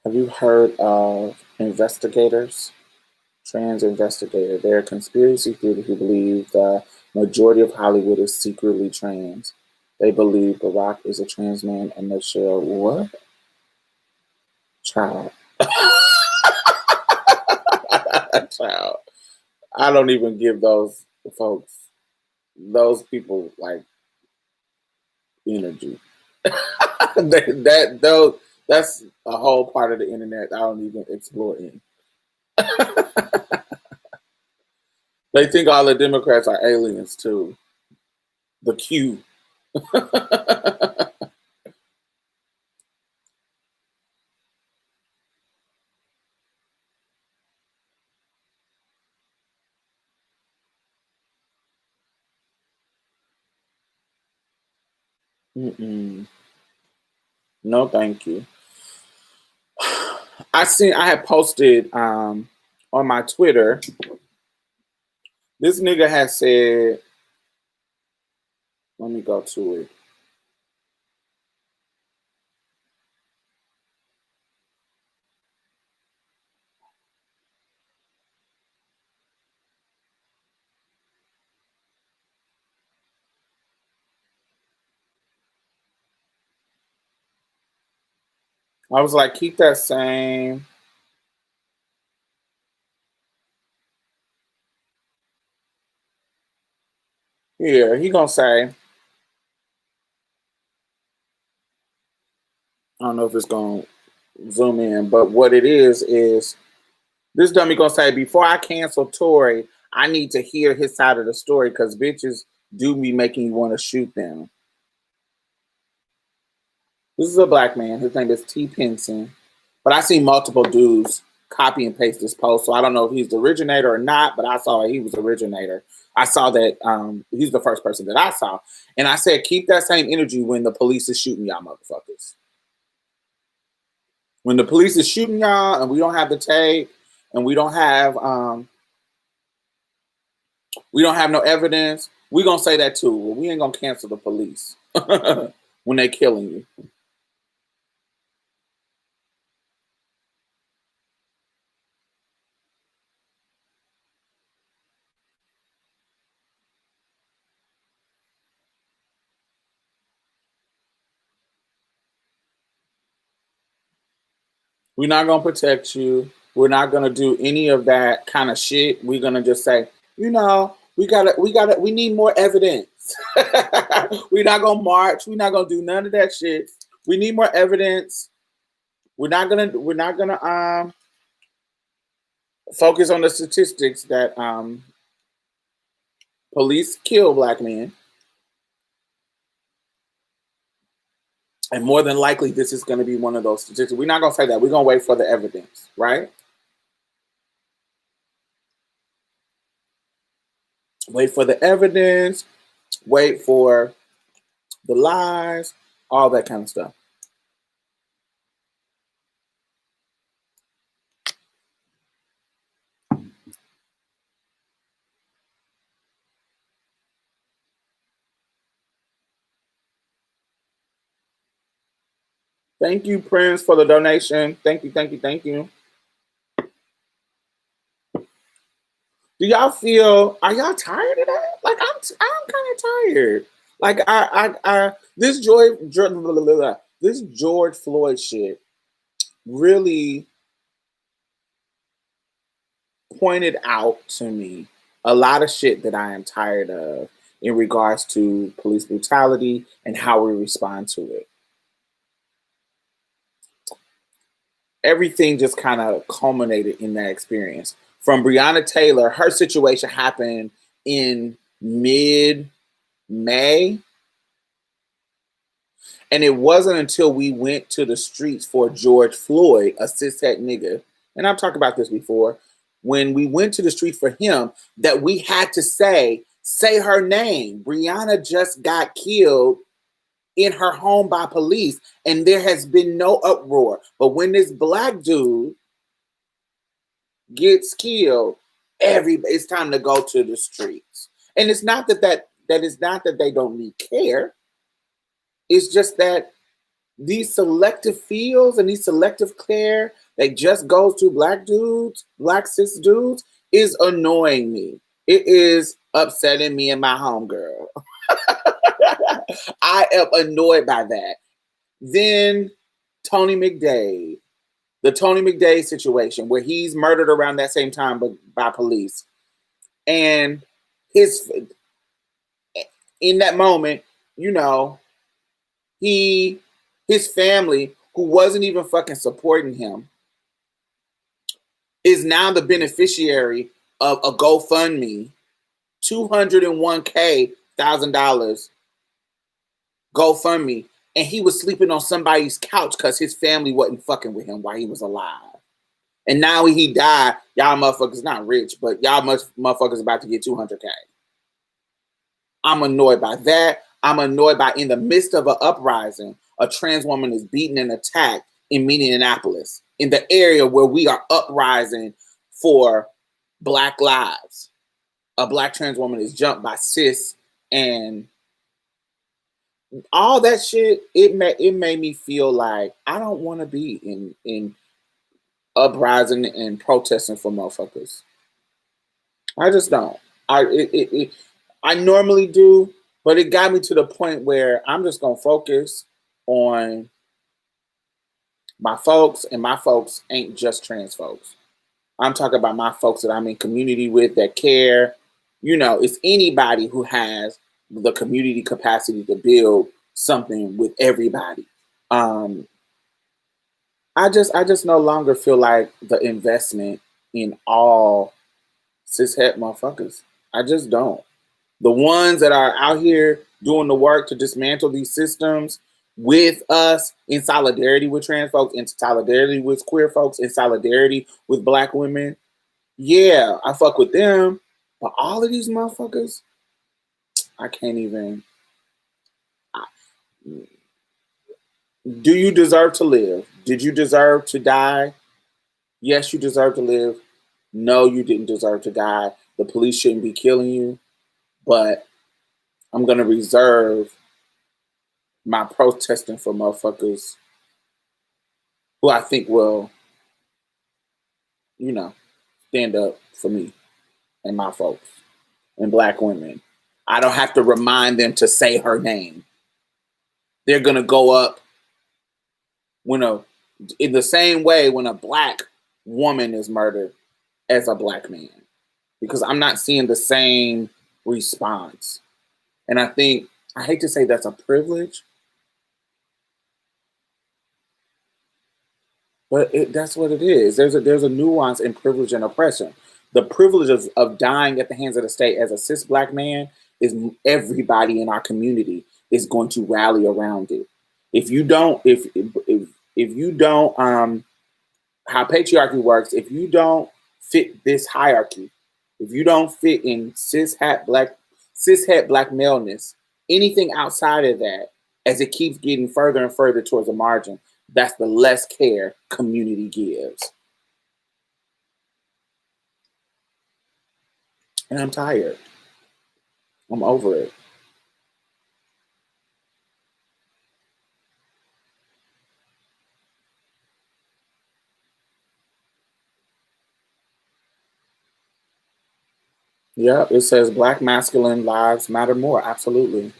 Have you heard of investigators? Trans investigator. They're a conspiracy theory who believe the majority of Hollywood is secretly trans. They believe Barack is a trans man and Michelle what? Child. Child. I don't even give those folks, those people like energy. That's a whole part of the internet I don't even explore in. They think all the Democrats are aliens too. The Q. Mm-mm. No, thank you. I had posted on my Twitter. This nigga has said, let me go to it. I was like, keep that same. Here, he gonna say, I don't know if it's gonna zoom in, but what it is this dummy gonna say, before I cancel Tory, I need to hear his side of the story because bitches do be making you want to shoot them. This is a Black man. His name is T. Pinson. But I see multiple dudes copy and paste this post, so I don't know if he's the originator or not, but I saw he was the originator. I saw that he's the first person that I saw. And I said, keep that same energy when the police is shooting y'all motherfuckers. When the police is shooting y'all and we don't have the tape and we don't have no evidence, we gonna say that too. Well, we ain't gonna cancel the police when they killing you. We're not gonna protect you. We're not gonna do any of that kind of shit. We're gonna just say, we need more evidence. We're not gonna march. We're not gonna do none of that shit. We need more evidence. We're not gonna focus on the statistics that police kill Black men. And more than likely, this is going to be one of those statistics. We're not going to say that. We're going to wait for the evidence, right? Wait for the evidence. Wait for the lies. All that kind of stuff. Thank you, Prince, for the donation. Thank you, thank you, thank you. Do y'all feel? Are y'all tired of that? Like I'm kind of tired. Like this George Floyd shit really pointed out to me a lot of shit that I am tired of in regards to police brutality and how we respond to it. Everything just kind of culminated in that experience. From Breonna Taylor, her situation happened in mid-May. And it wasn't until we went to the streets for George Floyd, a cishet nigga, and I've talked about this before, when we went to the street for him, that we had to say her name. Breonna just got killed in her home by police, and there has been no uproar. But when this black dude gets killed, it's time to go to the streets. And it's not that is not that they don't need care. It's just that these selective fields and these selective care that just goes to black dudes, black cis dudes, is annoying me. It is upsetting me and my homegirl. I am annoyed by that. Then Tony McDade, the Tony McDade situation where he's murdered around that same time by police. And in that moment, you know, his family, who wasn't even fucking supporting him, is now the beneficiary of a GoFundMe, $201,000 GoFundMe, and he was sleeping on somebody's couch because his family wasn't fucking with him while he was alive. And now he died. Y'all motherfuckers not rich, but y'all motherfuckers about to get 200K. I'm annoyed by that. I'm annoyed by, in the midst of an uprising, a trans woman is beaten and attacked in Minneapolis, in the area where we are uprising for Black lives. A Black trans woman is jumped by cis, and all that shit. It made me feel like I don't want to be in uprising and protesting for motherfuckers. I just don't. I normally do, but it got me to the point where I'm just gonna focus on my folks, and my folks ain't just trans folks. I'm talking about my folks that I'm in community with that care. You know, it's anybody who has the community capacity to build something with everybody. I just no longer feel like the investment in all cishet motherfuckers. I just don't. The ones that are out here doing the work to dismantle these systems with us, in solidarity with trans folks, in solidarity with queer folks, in solidarity with Black women, yeah, I fuck with them. But all of these motherfuckers, I can't even. Do you deserve to live? Did you deserve to die? Yes, you deserve to live. No, you didn't deserve to die. The police shouldn't be killing you. But I'm going to reserve my protesting for motherfuckers who I think will, you know, stand up for me and my folks and Black women. I don't have to remind them to say her name. They're going to go up in the same way when a Black woman is murdered as a Black man, because I'm not seeing the same response. And I hate to say that's a privilege, but that's what it is. There's a nuance in privilege and oppression. The privilege of dying at the hands of the state as a cis Black man is everybody in our community is going to rally around it. If you don't, how patriarchy works, if you don't fit this hierarchy, if you don't fit in cishet Black maleness, anything outside of that, as it keeps getting further and further towards the margin, that's the less care community gives. And I'm tired. I'm over it. Yeah, it says Black masculine lives matter more. Absolutely.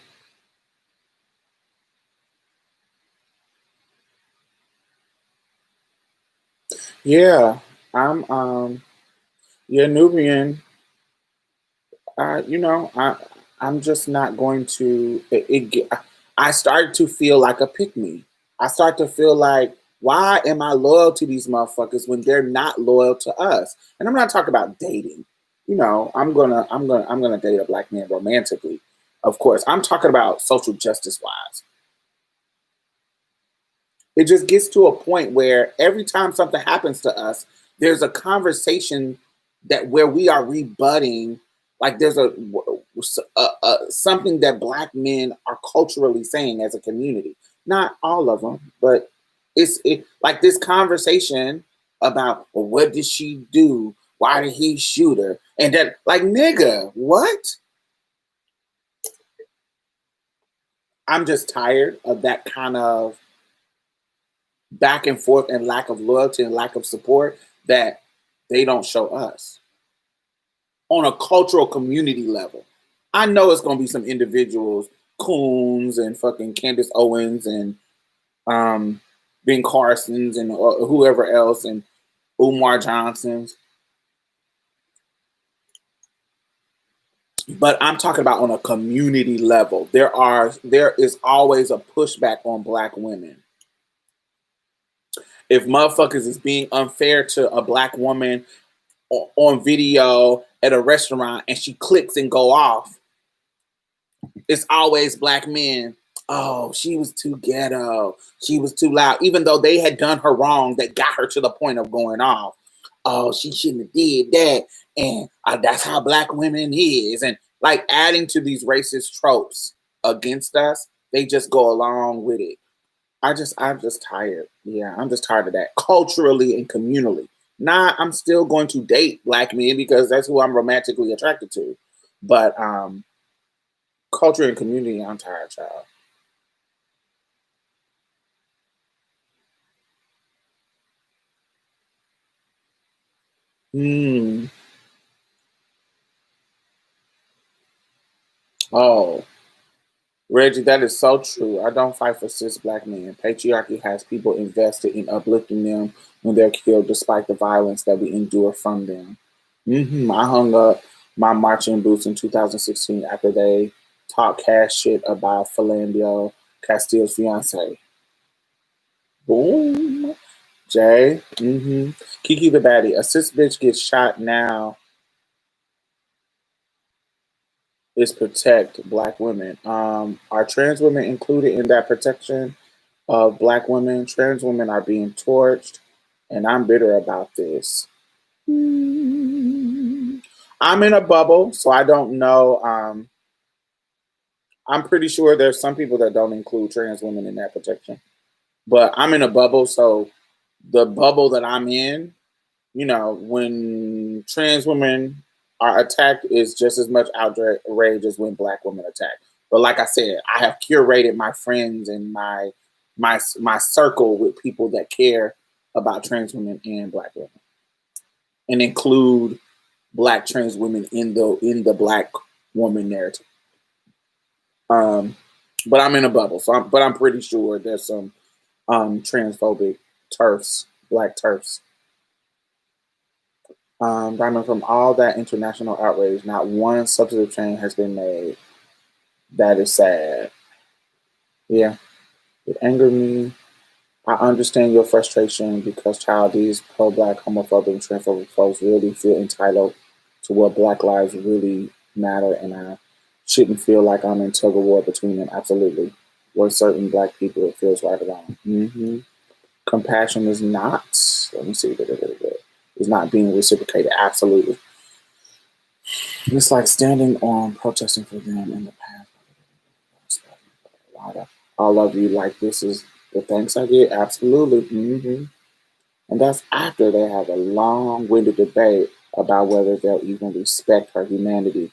Yeah, Nubian. I'm just not going to. I start to feel like a pick me. I start to feel like, why am I loyal to these motherfuckers when they're not loyal to us? And I'm not talking about dating. I'm gonna date a Black man romantically, of course. I'm talking about social justice wise. It just gets to a point where every time something happens to us, there's a conversation that where we are rebutting, like there's something that Black men are culturally saying as a community. Not all of them, but like this conversation about, well, what did she do? Why did he shoot her? And then, like, nigga, what? I'm just tired of that kind of back and forth and lack of loyalty and lack of support that they don't show us on a cultural community level. I know it's going to be some individuals, Coons and fucking Candace Owens and Ben Carsons and whoever else and Umar Johnsons. But I'm talking about on a community level. There is always a pushback on Black women. If motherfuckers is being unfair to a Black woman on video at a restaurant and she clicks and go off, it's always Black men. Oh, she was too ghetto. She was too loud. Even though they had done her wrong that got her to the point of going off. Oh, she shouldn't have did that. And that's how Black women is. And like adding to these racist tropes against us, they just go along with it. I'm just tired. Yeah, I'm just tired of that. Culturally and communally. I'm still going to date Black men because that's who I'm romantically attracted to. But culture and community, I'm tired, child. Hmm. Oh, Reggie, that is so true. I don't fight for cis Black men. Patriarchy has people invested in uplifting them when they're killed, despite the violence that we endure from them. I hung up my marching boots in 2016 after they talked cash shit about Philando Castile's fiance. Boom. Jay. Kiki the baddie. A cis bitch gets shot now is protect Black women. Are trans women included in that protection of Black women? Trans women are being torched, and I'm bitter about this. I'm in a bubble, so I don't know. I'm pretty sure there's some people that don't include trans women in that protection, but I'm in a bubble, so the bubble that I'm in, when trans women are attacked is just as much outrage as when Black women attack. But like I said, I have curated my friends and my circle with people that care about trans women and Black women, and include Black trans women in the Black woman narrative. But I'm in a bubble, but I'm pretty sure there's some transphobic turfs, Black turfs. Diamond, from all that international outrage, not one substantive change has been made. That is sad. Yeah, it angered me. I understand your frustration because, child, these pro-Black, homophobic, and transphobic folks really feel entitled to what Black lives really matter, and I shouldn't feel like I'm in tug of war between them. Absolutely. With certain Black people, it feels right around. Compassion is not. Let me see. Is not being reciprocated. Absolutely. It's like standing on protesting for them in the past. All of you, like, this is the thanks I get. Absolutely. And that's after they have a long-winded debate about whether they'll even respect her humanity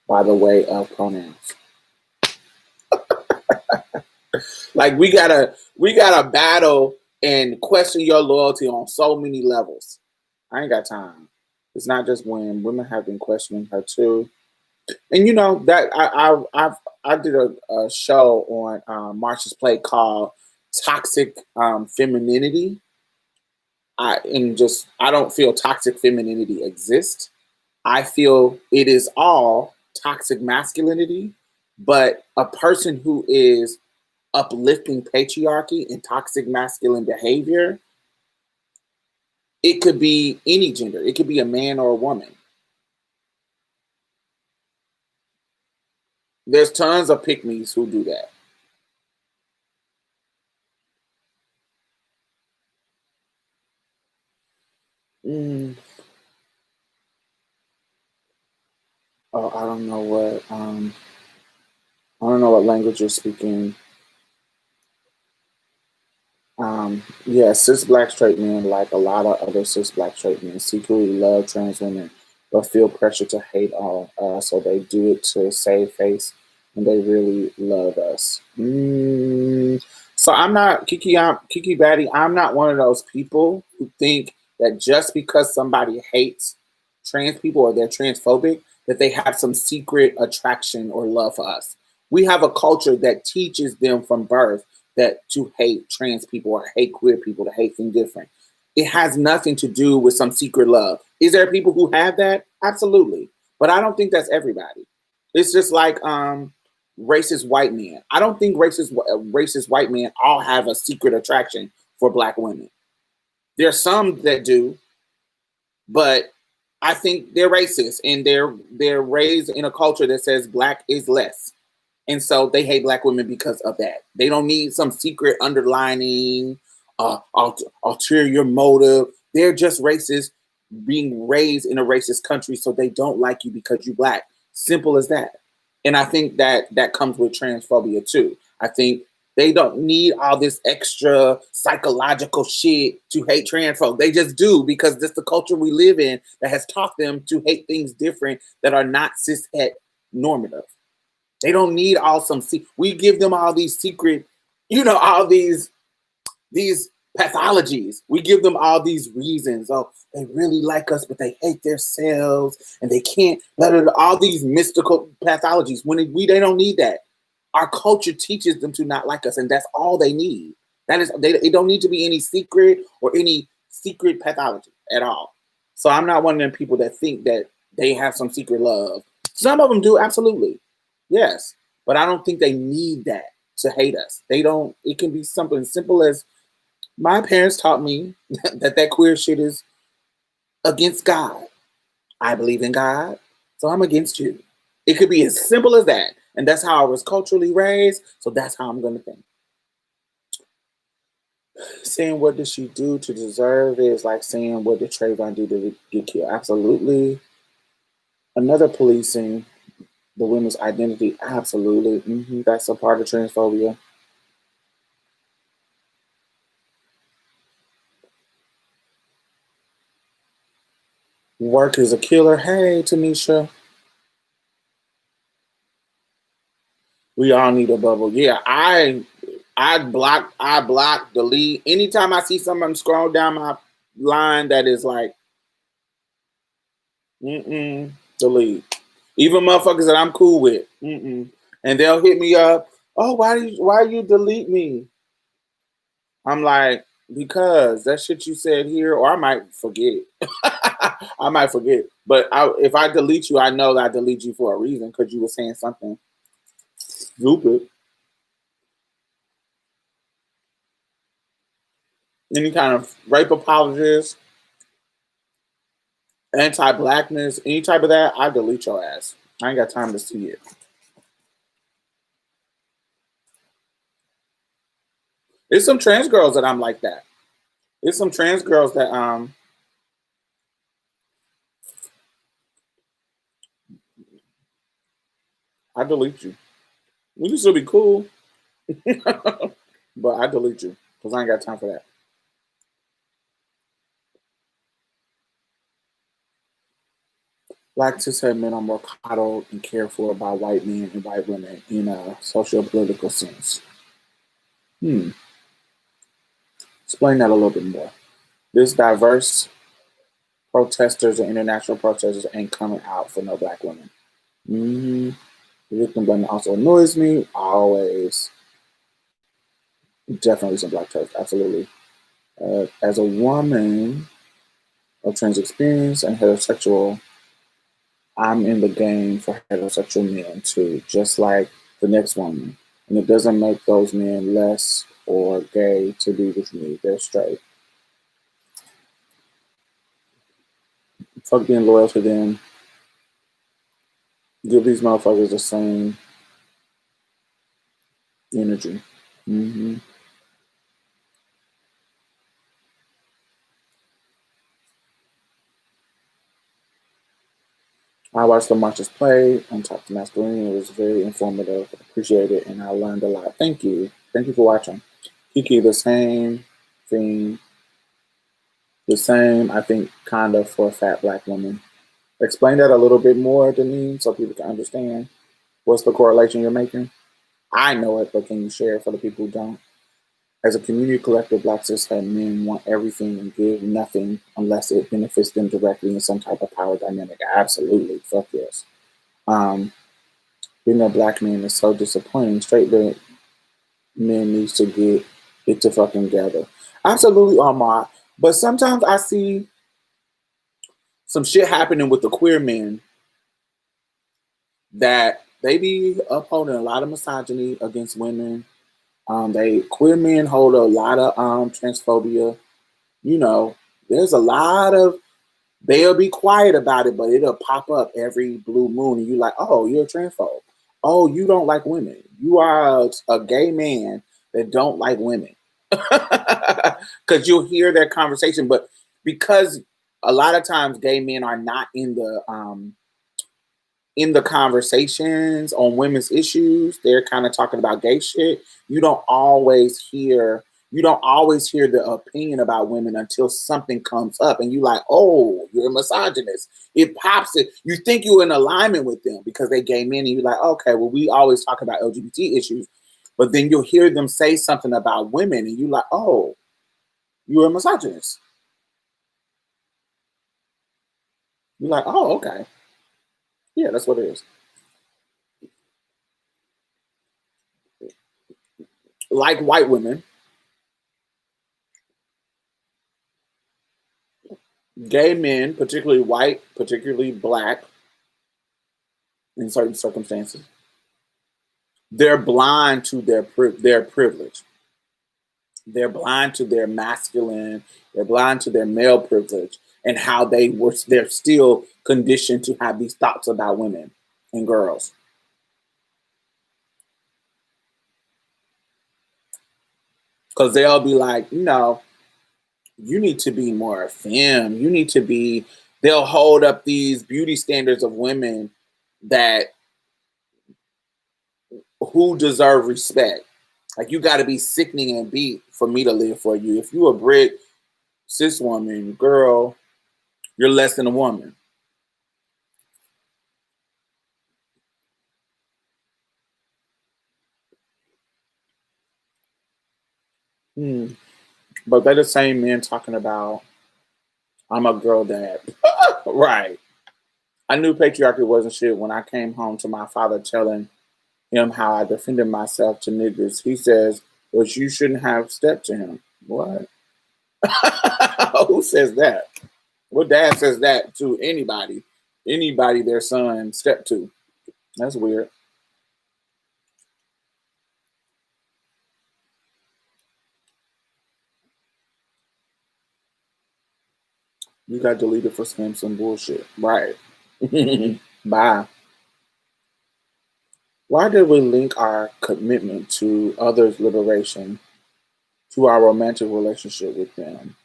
by the way of pronouns. Like, we gotta battle and question your loyalty on so many levels. I ain't got time. It's not just when women have been questioning her too. And that I did a show on Marsha's Play called Toxic Femininity. I don't feel toxic femininity exists. I feel it is all toxic masculinity, but a person who is uplifting patriarchy and toxic masculine behavior, it could be any gender. It could be a man or a woman. There's tons of pick-me's who do that. Mm, oh, I don't know what language you're speaking. Yeah, cis black straight men, like a lot of other cis black straight men, secretly love trans women, but feel pressure to hate on us, so they do it to save face, and they really love us. So I'm not Kiki Batty. I'm not one of those people who think that just because somebody hates trans people or they're transphobic, that they have some secret attraction or love for us. We have a culture that teaches them from birth that to hate trans people or hate queer people, to hate things different. It has nothing to do with some secret love. Is there people who have that? Absolutely. But I don't think that's everybody. It's just like racist white men. I don't think racist white men all have a secret attraction for black women. There's some that do, but I think they're racist and they're raised in a culture that says black is less. And so they hate black women because of that. They don't need some secret underlining, ulterior motive. They're just racist, being raised in a racist country, so they don't like you because you black. Simple as that. And I think that comes with transphobia too. I think they don't need all this extra psychological shit to hate trans folk. They just do because this the culture we live in that has taught them to hate things different that are not cis het normative. They don't need all some. We give them all these secret, all these pathologies. We give them all these reasons. Oh, they really like us, but they hate themselves, and they can't let it. All these mystical pathologies. They don't need that. Our culture teaches them to not like us, and that's all they need. That is, they don't need to be any secret or any secret pathology at all. So I'm not one of them people that think that they have some secret love. Some of them do, absolutely, yes, but I don't think they need that to hate us. They don't. It can be something simple as my parents taught me that queer shit is against God. I believe in God, so I'm against you. It could be as simple as that. And that's how I was culturally raised, so that's how I'm going to think. Saying what did she do to deserve it is like saying what did Trayvon do to get killed. Absolutely. Another policing the women's identity. Absolutely. That's a part of transphobia. Work is a killer. Hey, Tanisha. We all need a bubble. Yeah, I block, delete. Anytime I see something scroll down my line that is like, delete. Even motherfuckers that I'm cool with, and they'll hit me up. Oh, why you delete me? I'm like, because that shit you said here, or I might forget. I might forget. But if I delete you, I know that I delete you for a reason because you were saying something stupid. Any kind of rape apologies, anti-blackness, any type of that, I delete your ass. I ain't got time to see it. There's some trans girls that I'm like that. There's some trans girls that I delete you. We can still be cool, but I delete you because I ain't got time for that. Black cishet men are more coddled and cared for by white men and white women in a social political sense. Hmm. Explain that a little bit more. This diverse protesters and international protesters ain't coming out for no black women. Mm-hmm. The victim blaming also annoys me. Always. Definitely some black toast. Absolutely. As a woman of trans experience and heterosexual, I'm in the game for heterosexual men too, just like the next woman. And it doesn't make those men less or gay to be with me. They're straight. Fuck being loyal to them. Give these motherfuckers the same energy. hmm I watched the Marches play on Top to Masculine. It was very informative. Appreciate it, and I learned a lot. Thank you. Thank you for watching. Kiki, the same thing. The same, I think, kind of for a fat black woman. Explain that a little bit more, Deneen, so people can understand what's the correlation you're making. I know it, but can you share it for the people who don't? As a community collective, black cishet men want everything and give nothing unless it benefits them directly in some type of power dynamic. Absolutely. Fuck yes. Being a black man is so disappointing. Straight men needs to get it to fucking together. Absolutely, Omar. But sometimes I see some shit happening with the queer men that they be upholding a lot of misogyny against women. They queer men hold a lot of transphobia. You know, there's a lot of they'll be quiet about it, but it'll pop up every blue moon, and you're like, oh, you're a transphobe. Oh, you don't like women. You are a gay man that don't like women. Because you'll hear that conversation, but because a lot of times gay men are not in the conversations on women's issues, they're kind of talking about gay shit. You don't always hear the opinion about women until something comes up and you're like, oh, you're a misogynist. It pops it. You think you're in alignment with them because they gay men and you're like, okay, well, we always talk about LGBT issues. But then you'll hear them say something about women and you're like, oh, you're a misogynist. You're like, oh, okay. Yeah, that's what it is. Like white women, gay men, particularly white, particularly black, in certain circumstances, they're blind to their privilege. They're blind to their masculine. They're blind to their male privilege and how they're still conditioned to have these thoughts about women and girls. Because they'll be like, you need to be more femme. You need to be. They'll hold up these beauty standards of women that who deserve respect. Like you got to be sickening and beat for me to live for you. If you a brick cis woman, girl, you're less than a woman. But they're the same men talking about I'm a girl dad. Right. I knew patriarchy wasn't shit when I came home to my father telling him how I defended myself to niggas. He says, but you shouldn't have stepped to him. What? Who says that? What dad says that to anybody? Anybody their son step to. That's weird. You got deleted for saying some bullshit. Right. Bye. Why did we link our commitment to others' liberation to our romantic relationship with them?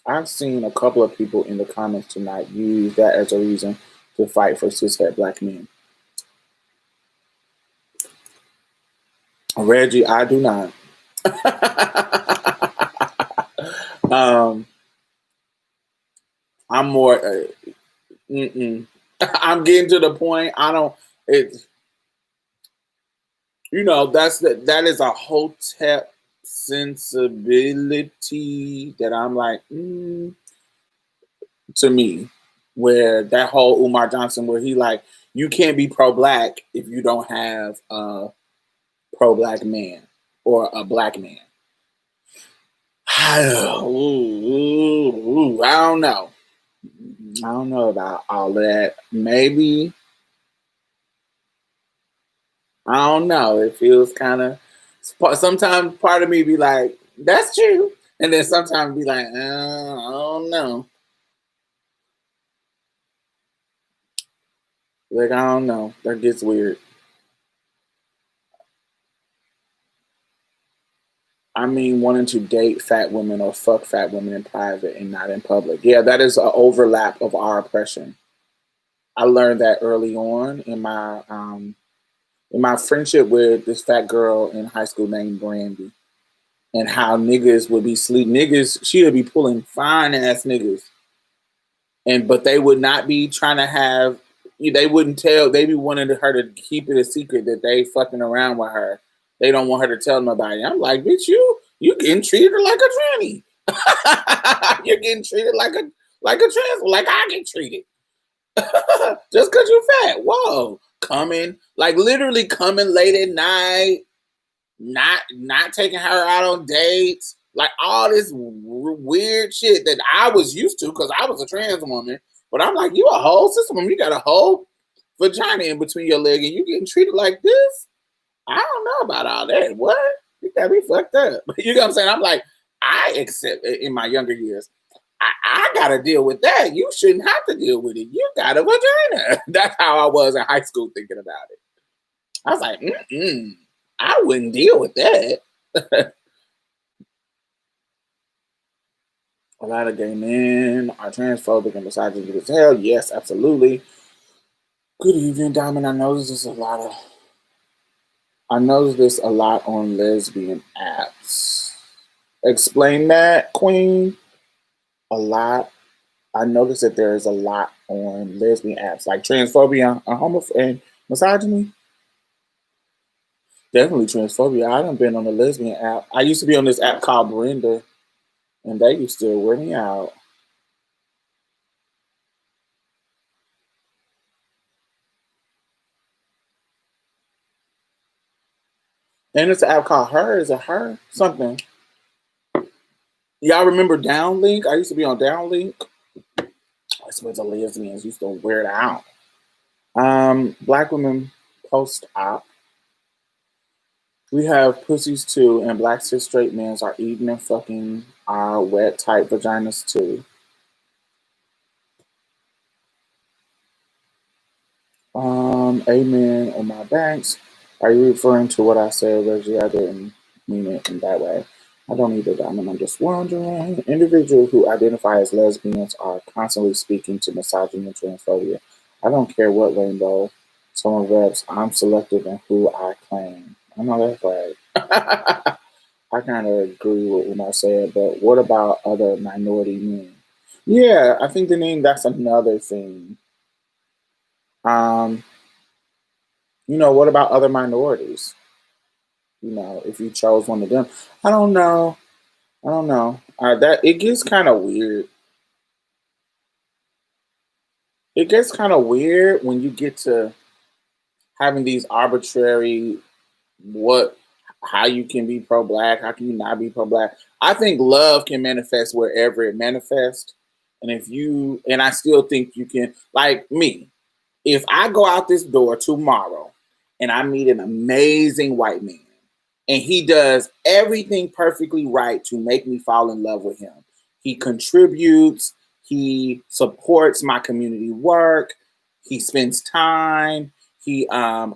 I've seen a couple of people in the comments tonight use that as a reason to fight for cishet black men. Reggie, I do not. I'm more. I'm getting to the point. I don't. It. That is a hotep sensibility that I'm like to me, where that whole Umar Johnson, where he like you can't be pro black if you don't have a pro black man or a black man. I don't know. I don't know about all that. Maybe I don't know. It feels kind of. Sometimes part of me be like, "That's true," and then sometimes be like, "I don't know." Like I don't know. That gets weird. I mean, wanting to date fat women or fuck fat women in private and not in public. Yeah, that is an overlap of our oppression. I learned that early on in my friendship with this fat girl in high school named Brandy, and how niggas would be sleep niggas. She would be pulling fine ass niggas, but they would not be trying to have. They wouldn't tell. They be wanting her to keep it a secret that they fucking around with her. They don't want her to tell nobody. I'm like, bitch, you getting treated like a tranny. You're getting treated like a trans, like I get treated. Just because you're fat. Whoa, coming like literally coming late at night, not taking her out on dates, like all this weird shit that I was used to because I was a trans woman. But I'm like, you a whole system. You got a whole vagina in between your leg, and you getting treated like this. I don't know about all that. What? You got me fucked up. You know what I'm saying? I'm like, I accept it in my younger years. I got to deal with that. You shouldn't have to deal with it. You got a vagina. That's how I was in high school thinking about it. I was like, I wouldn't deal with that. A lot of gay men are transphobic and misogynist as hell. Yes, absolutely. Good evening, Diamond. I noticed this a lot on lesbian apps. Explain that, Queen. A lot. I noticed that there is a lot on lesbian apps, like transphobia and homophobia and misogyny. Definitely transphobia. I done been on a lesbian app. I used to be on this app called Brenda, and they used to wear me out. And it's an app called Her. Is it Her? Something. Y'all remember Downlink? I used to be on Downlink. I swear the lesbians used to wear it out. Black women post-op. We have pussies too, and black cis straight men are eating and fucking our wet tight vaginas too. Amen on my banks. Are you referring to what I said, Reggie? I didn't mean it in that way. I don't either, Diamond. I'm just wondering. Individuals who identify as lesbians are constantly speaking to misogyny and transphobia. I don't care what rainbow someone reps. I'm selective in who I claim. I know that's right. I kind of agree with what I said, but what about other minority men? Yeah, I think the name that's another thing. Um, what about other minorities? If you chose one of them, I don't know. I don't know. That it gets kind of weird. It gets kind of weird when you get to having these arbitrary what how you can be pro black, how can you not be pro black. I think love can manifest wherever it manifests. And I still think you can, like me, if I go out this door tomorrow and I meet an amazing white man and he does everything perfectly right to make me fall in love with him. He contributes, he supports my community work, he spends time, he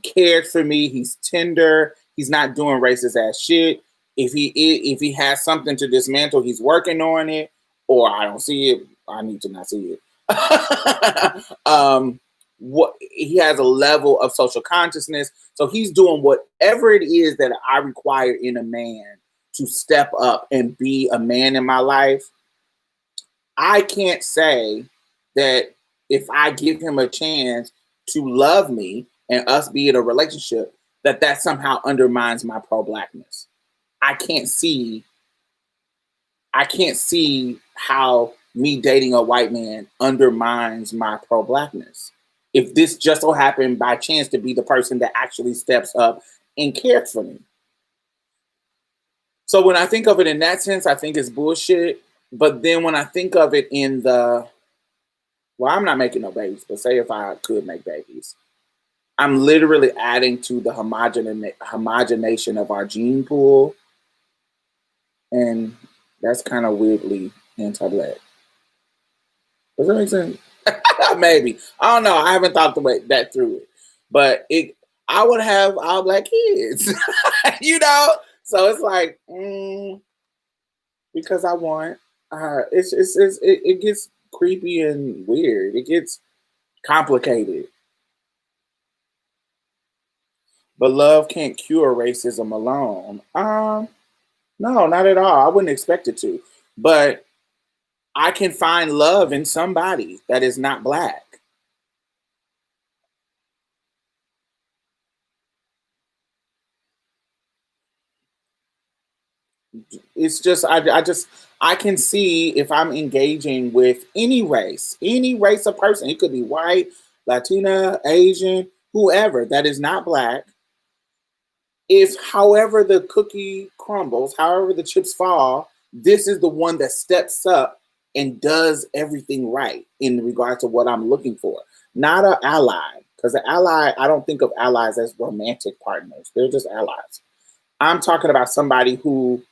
cares for me, he's tender, he's not doing racist ass shit. If he has something to dismantle, he's working on it, or I don't see it, I need to not see it. What he has a level of social consciousness, so he's doing whatever it is that I require in a man to step up and be a man in my life. I can't say that if I give him a chance to love me and us be in a relationship, that somehow undermines my pro-blackness. I can't see how me dating a white man undermines my pro-blackness. If this just so happened by chance to be the person that actually steps up and cares for me. So when I think of it in that sense, I think it's bullshit. But then when I think of it in well, I'm not making no babies, but say if I could make babies, I'm literally adding to the homogenation of our gene pool. And that's kind of weirdly anti-black. Does that make sense? Maybe. I don't know. I haven't thought that through it. But I would have all black kids. So it's like, because I want, it gets creepy and weird. complicated. But love can't cure racism alone. No, not at all. I wouldn't expect it to. But I can find love in somebody that is not black. It's just I can see if I'm engaging with any race of person. It could be white, Latina, Asian, whoever that is not black. If however the cookie crumbles, however the chips fall, this is the one that steps up and does everything right in regard to what I'm looking for. Not an ally, because an ally, I don't think of allies as romantic partners. They're just allies. I'm talking about somebody who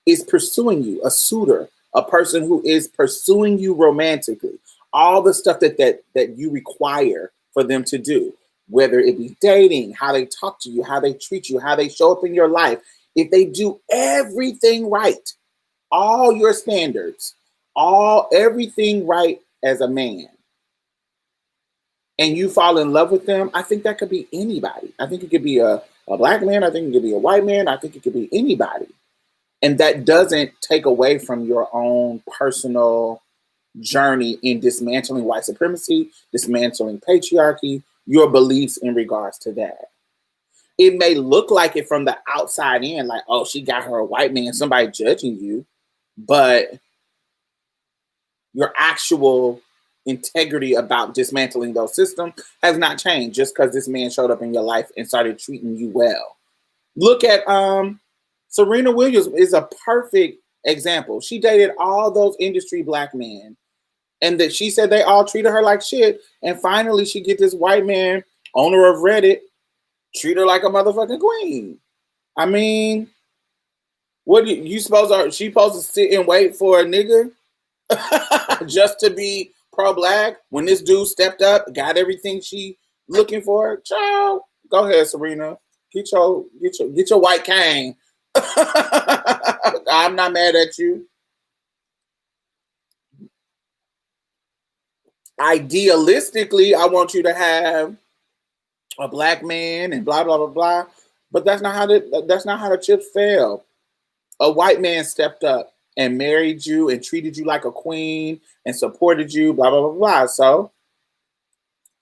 is pursuing you, a suitor, a person who is pursuing you romantically. All the stuff that you require for them to do, whether it be dating, how they talk to you, how they treat you, how they show up in your life. If they do everything right, all your standards, all everything right as a man, and you fall in love with them, I think that could be anybody. I think it could be a black man. I think it could be a white man. I think it could be anybody. And that doesn't take away from your own personal journey in dismantling white supremacy, dismantling patriarchy, your beliefs in regards to that. It may look like it from the outside in, like, oh, she got her a white man, somebody judging you, but your actual integrity about dismantling those systems has not changed just because this man showed up in your life and started treating you well. Look at Serena Williams is a perfect example. She dated all those industry black men, and that she said they all treated her like shit. And finally, she get this white man, owner of Reddit, treat her like a motherfucking queen. I mean, what you supposed to? She supposed to sit and wait for a nigga just to be pro-black when this dude stepped up, got everything she looking for? Child, go ahead, Serena. Get your white cane. I'm not mad at you. Idealistically, I want you to have a black man and blah blah blah blah. But that's not how the chips fell. A white man stepped up and married you and treated you like a queen and supported you, blah blah blah blah. So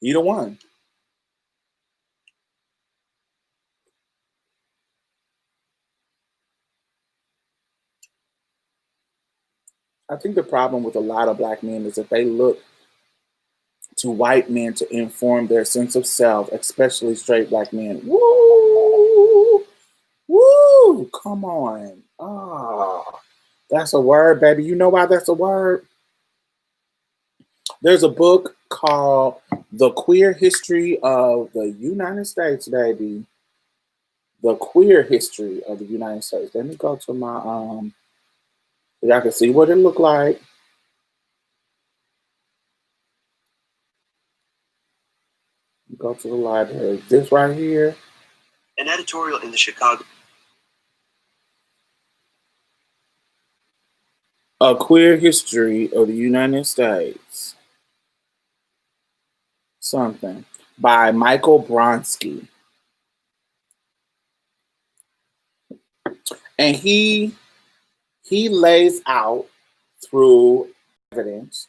you the one. I think the problem with a lot of black men is that they look to white men to inform their sense of self, especially straight black men. Woo! Woo! Come on. Oh, that's a word, baby. You know why that's a word? There's a book called The Queer History of the United States, baby. The Queer History of the United States. Let me go to my so y'all can see what it looked like. Go to the library. This right here. An editorial in the Chicago. A Queer History of the United States. Something. By Michael Bronsky. And he lays out through evidence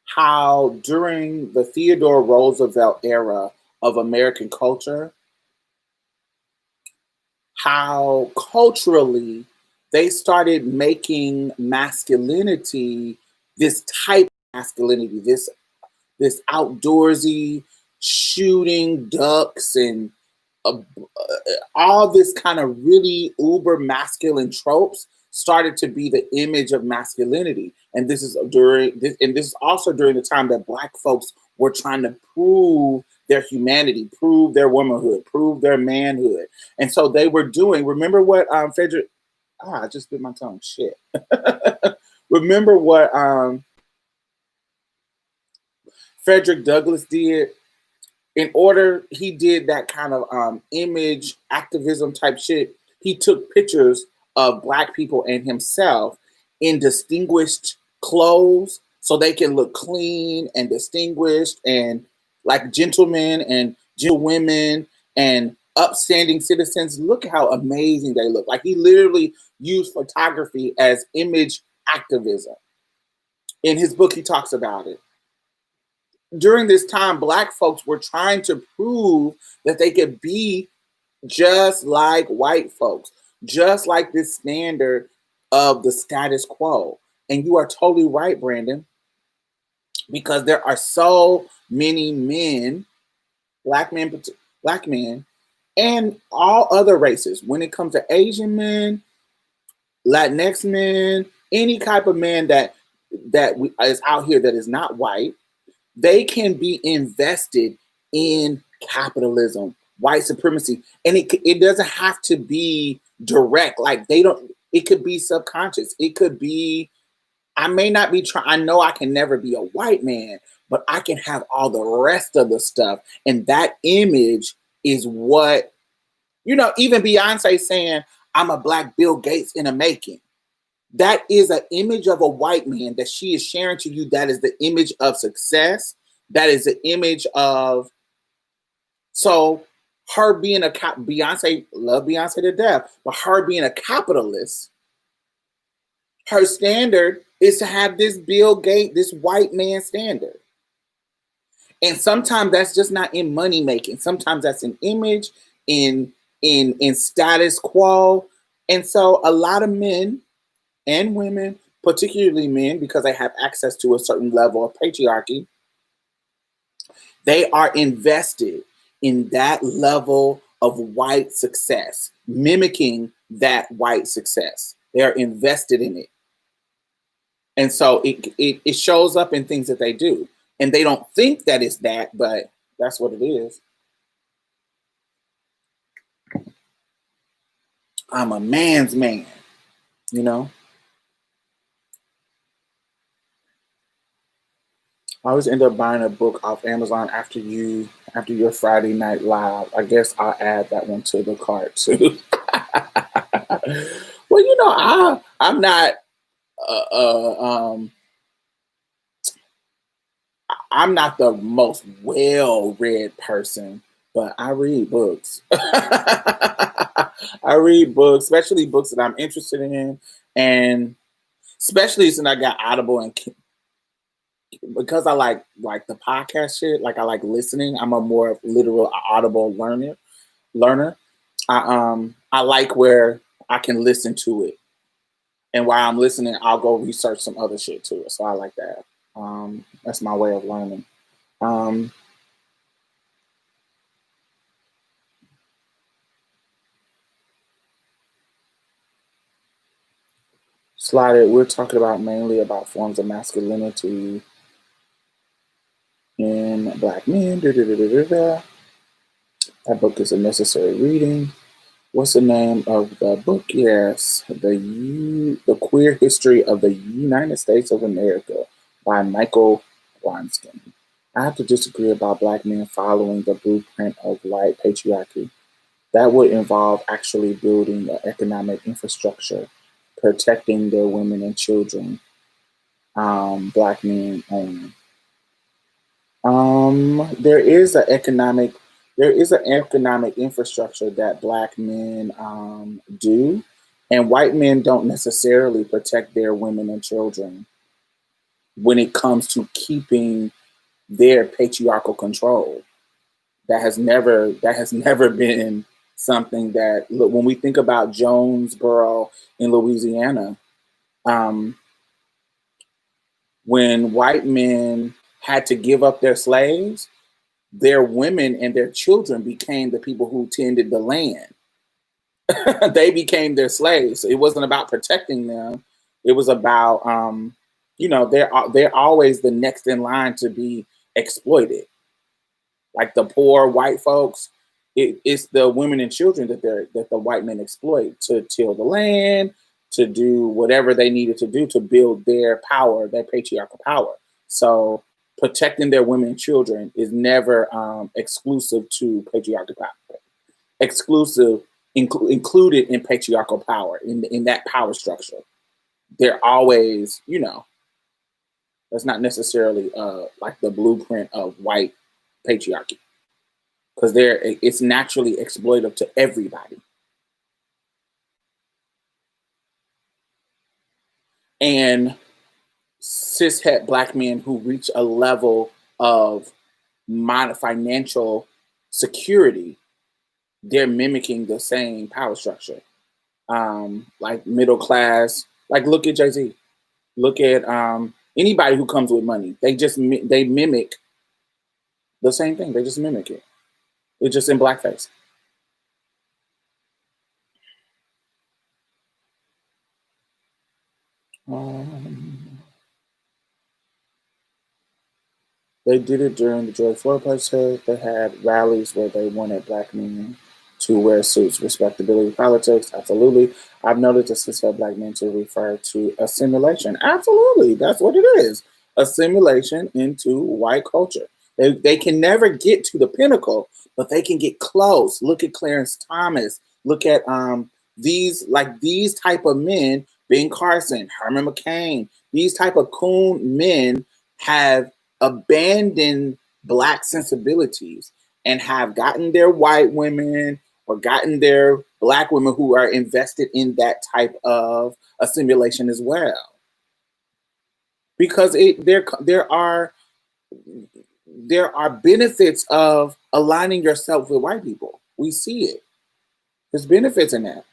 how during the Theodore Roosevelt era of American culture, how culturally they started making masculinity this type of masculinity, this outdoorsy shooting ducks and all this kind of really uber masculine tropes started to be the image of masculinity. And this is also during the time that black folks were trying to prove their humanity, prove their womanhood, prove their manhood. And so they were doing, remember what Frederick, I just bit my tongue, shit. Remember what Frederick Douglass did? He did that kind of image activism type shit. He took pictures of black people and himself in distinguished clothes so they can look clean and distinguished and like gentlemen and gentlewomen and upstanding citizens. Look how amazing they look. Like he literally used photography as image activism. In his book, he talks about it. During this time, Black folks were trying to prove that they could be just like white folks, just like this standard of the status quo. And you are totally right, Brandon, because there are so many men, black men, black men, and all other races. When it comes to Asian men, Latinx men, any type of man that is out here that is not white, they can be invested in capitalism, white supremacy, and it doesn't have to be direct. Like they don't. It could be subconscious. It could be. I may not be trying. I know I can never be a white man, but I can have all the rest of the stuff, and that image is what Even Beyonce saying, "I'm a Black Bill Gates in a making." That is an image of a white man that she is sharing to you. That is the image of success. That is the image of, so her being Beyonce, love Beyonce to death, but her being a capitalist, her standard is to have this Bill Gates, this white man standard. And sometimes that's just not in money making. Sometimes that's in image, in status quo. And so a lot of men and women, particularly men, because they have access to a certain level of patriarchy, they are invested in that level of white success, mimicking that white success. They are invested in it. And so it shows up in things that they do. And they don't think that it's that, but that's what it is. I'm a man's man, you know? I always end up buying a book off Amazon after your Friday night live. I guess I'll add that one to the cart too. Well, I'm not I'm not the most well-read person, but I read books. I read books, especially books that I'm interested in, and especially since I got Audible and because I like the podcast shit, like I like listening. I'm a more literal Audible learner. I like where I can listen to it, and while I'm listening, I'll go research some other shit to it. So I like that. That's my way of learning. Slotted, we're talking about mainly about forms of masculinity in Black men. That book is a necessary reading. What's the name of the book? Yes, the Queer History of the United States of America by Michael Weinstein. I have to disagree about Black men following the blueprint of white patriarchy. That would involve actually building an economic infrastructure, protecting their women and children, Black men only. There is an economic infrastructure that Black men do, and white men don't necessarily protect their women and children when it comes to keeping their patriarchal control. That has never been something that, look, when we think about Jonesboro in Louisiana, when white men had to give up their slaves, their women and their children became the people who tended the land. They became their slaves. It wasn't about protecting them. It was about, they're always the next in line to be exploited. Like the poor white folks, it's the women and children that the white men exploit to till the land, to do whatever they needed to do to build their power, their patriarchal power. So protecting their women and children is never exclusive to patriarchal power. Included in patriarchal power, in that power structure. They're always, that's not necessarily like the blueprint of white patriarchy, because it's naturally exploitive to everybody. And cishet Black men who reach a level of financial security, they're mimicking the same power structure. Like middle class, like look at Jay-Z, look at anybody who comes with money. They mimic the same thing. They just mimic it. It's just in blackface. They did it during the George Floyd protest. They had rallies where they wanted Black men to wear suits. Respectability politics, absolutely. I've noticed the cishet Black men to refer to assimilation. Absolutely, that's what it is. Assimilation into white culture. They can never get to the pinnacle, but they can get close. Look at Clarence Thomas. Look at these type of men, Ben Carson, Herman McCain. These type of coon men have abandoned Black sensibilities and have gotten their white women or gotten their Black women who are invested in that type of assimilation as well. Because there are benefits of aligning yourself with white people. We see it. There's benefits in that.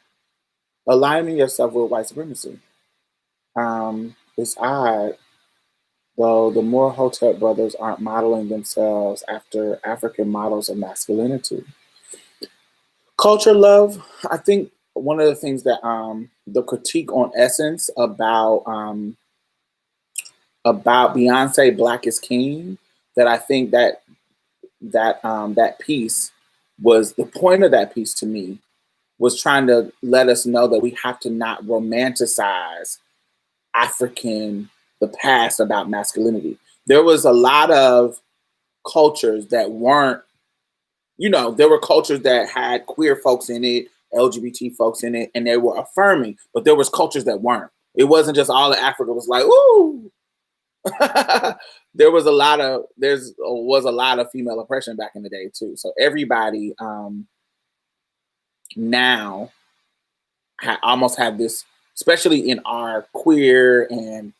Aligning yourself with white supremacy. It's odd, though, the more Hotep brothers aren't modeling themselves after African models of masculinity. Culture love, I think one of the things that the critique on Essence about Beyonce Black is King, that I think that piece was the point of that piece to me, was trying to let us know that we have to not romanticize the past about masculinity. There was a lot of cultures that weren't, there were cultures that had queer folks in it, LGBT folks in it, and they were affirming, but there was cultures that weren't. It wasn't just all of Africa was like, ooh. There was a lot of female oppression back in the day too. So everybody now almost have this, especially in our queer and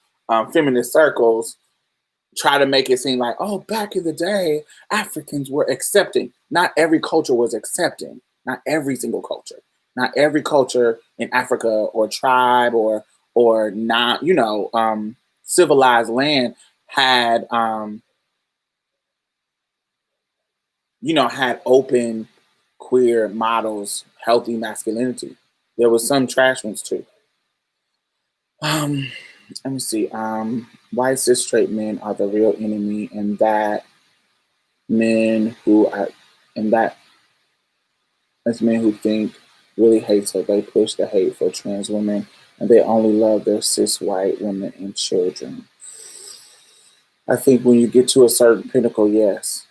feminist circles, try to make it seem like, oh, back in the day, Africans were accepting. Not every culture was accepting. Not every single culture. Not every culture in Africa or tribe or not, civilized land had, had open queer models, healthy masculinity. There was some trash ones too. Let me see. White cis straight men are the real enemy, and that men who think really hate, so they push the hate for trans women, and they only love their cis white women and children. I think when you get to a certain pinnacle, yes.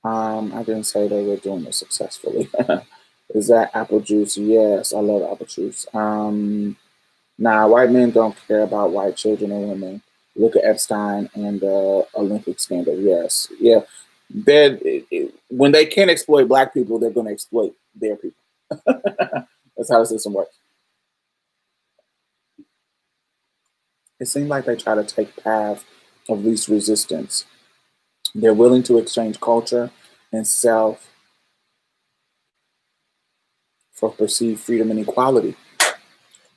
I didn't say they were doing it successfully. Is that apple juice? Yes, I love apple juice. Nah, white men don't care about white children and women. Look at Epstein and the Olympic scandal. Yes, yeah. When they can't exploit Black people, they're going to exploit their people. That's how the system works. It seems like they try to take path of least resistance. They're willing to exchange culture and self for perceived freedom and equality.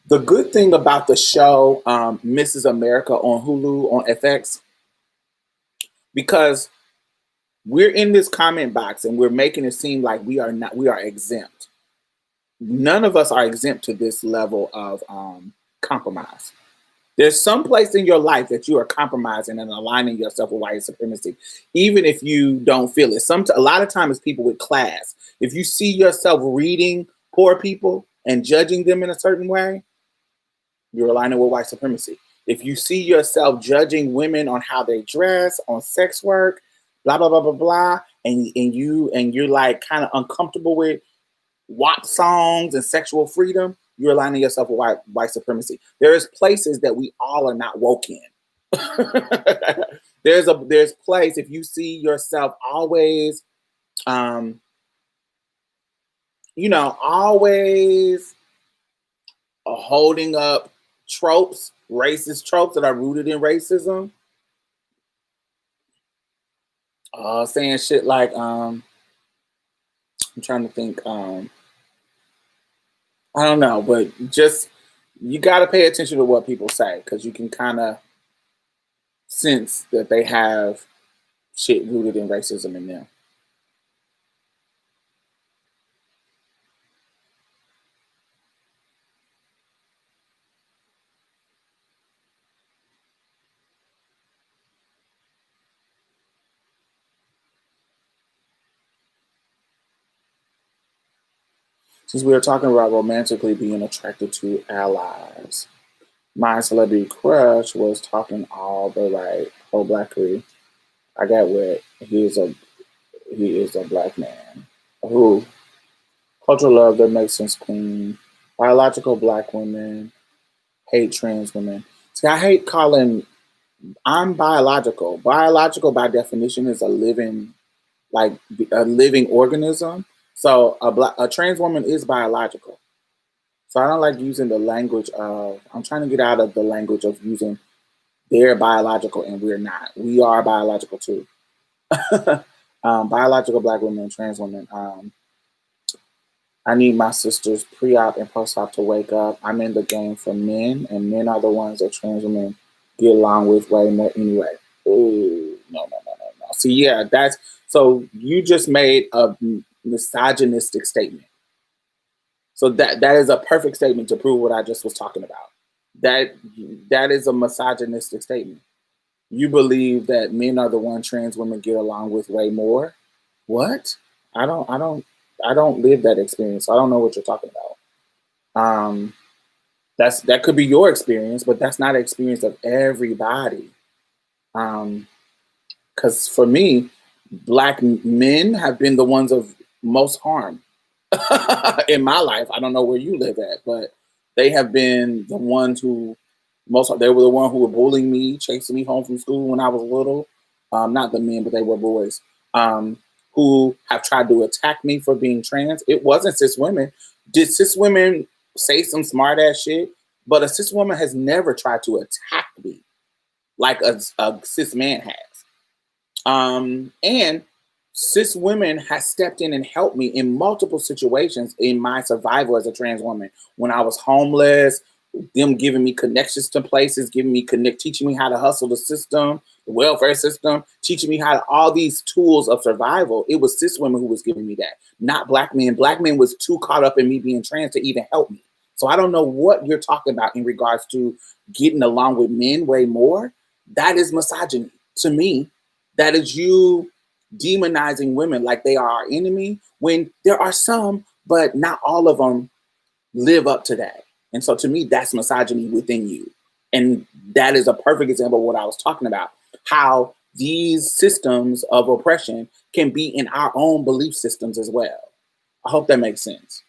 The good thing about the show Mrs. America on Hulu, on FX, because we're in this comment box and we're making it seem like we are exempt. None of us are exempt to this level of compromise. There's some place in your life that you are compromising and aligning yourself with white supremacy, even if you don't feel it. A lot of times it's people with class. If you see yourself reading poor people and judging them in a certain way, you're aligning with white supremacy. If you see yourself judging women on how they dress, on sex work, blah, blah, blah, blah, blah, and you're like kind of uncomfortable with WAP songs and sexual freedom, you're aligning yourself with white supremacy. There is places that we all are not woke in. there's place if you see yourself always, um, always holding up tropes, racist tropes that are rooted in racism. Saying shit like, I'm trying to think, I don't know, but just you got to pay attention to what people say because you can kind of sense that they have shit rooted in racism in them. Since we were talking about romantically being attracted to allies, my celebrity crush was talking all the right pro blackery. I got wet. He is a black man. Who? Cultural love that makes sense queen. Biological black women. Hate trans women. See, I hate calling I'm biological. Biological by definition is like a living organism. So a trans woman is biological. So I don't like using the language of, I'm trying to get out of the language of using they're biological and we're not. We are biological too. Biological black women, trans women. I need my sisters pre-op and post-op to wake up. I'm in the game for men, and men are the ones that trans women get along with way more anyway. Oh, no, no, no, no, no. See, yeah, so you just made a misogynistic statement. So that is a perfect statement to prove what I just was talking about. That that is a misogynistic statement. You believe that men are the one trans women get along with way more. What? I don't I don't I don't live that experience. So I don't know what you're talking about. That could be your experience, but that's not an experience of everybody. Because for me, black men have been the ones of most harm in my life. I don't know where you live at, but they have been the ones who they were the one who were bullying me, chasing me home from school when I was little. Not the men, but they were boys who have tried to attack me for being trans. It wasn't cis women. Did cis women say some smart ass shit? But a cis woman has never tried to attack me like a cis man has. And cis women has stepped in and helped me in multiple situations in my survival as a trans woman. When I was homeless, them giving me connections to places, teaching me how to hustle the system, the welfare system, teaching me how to all these tools of survival. It was cis women who was giving me that, not black men. Black men was too caught up in me being trans to even help me. So I don't know what you're talking about in regards to getting along with men way more. That is misogyny to me. That is you demonizing women like they are our enemy when there are some, but not all of them live up to that. And so to me, that's misogyny within you. And that is a perfect example of what I was talking about, how these systems of oppression can be in our own belief systems as well. I hope that makes sense.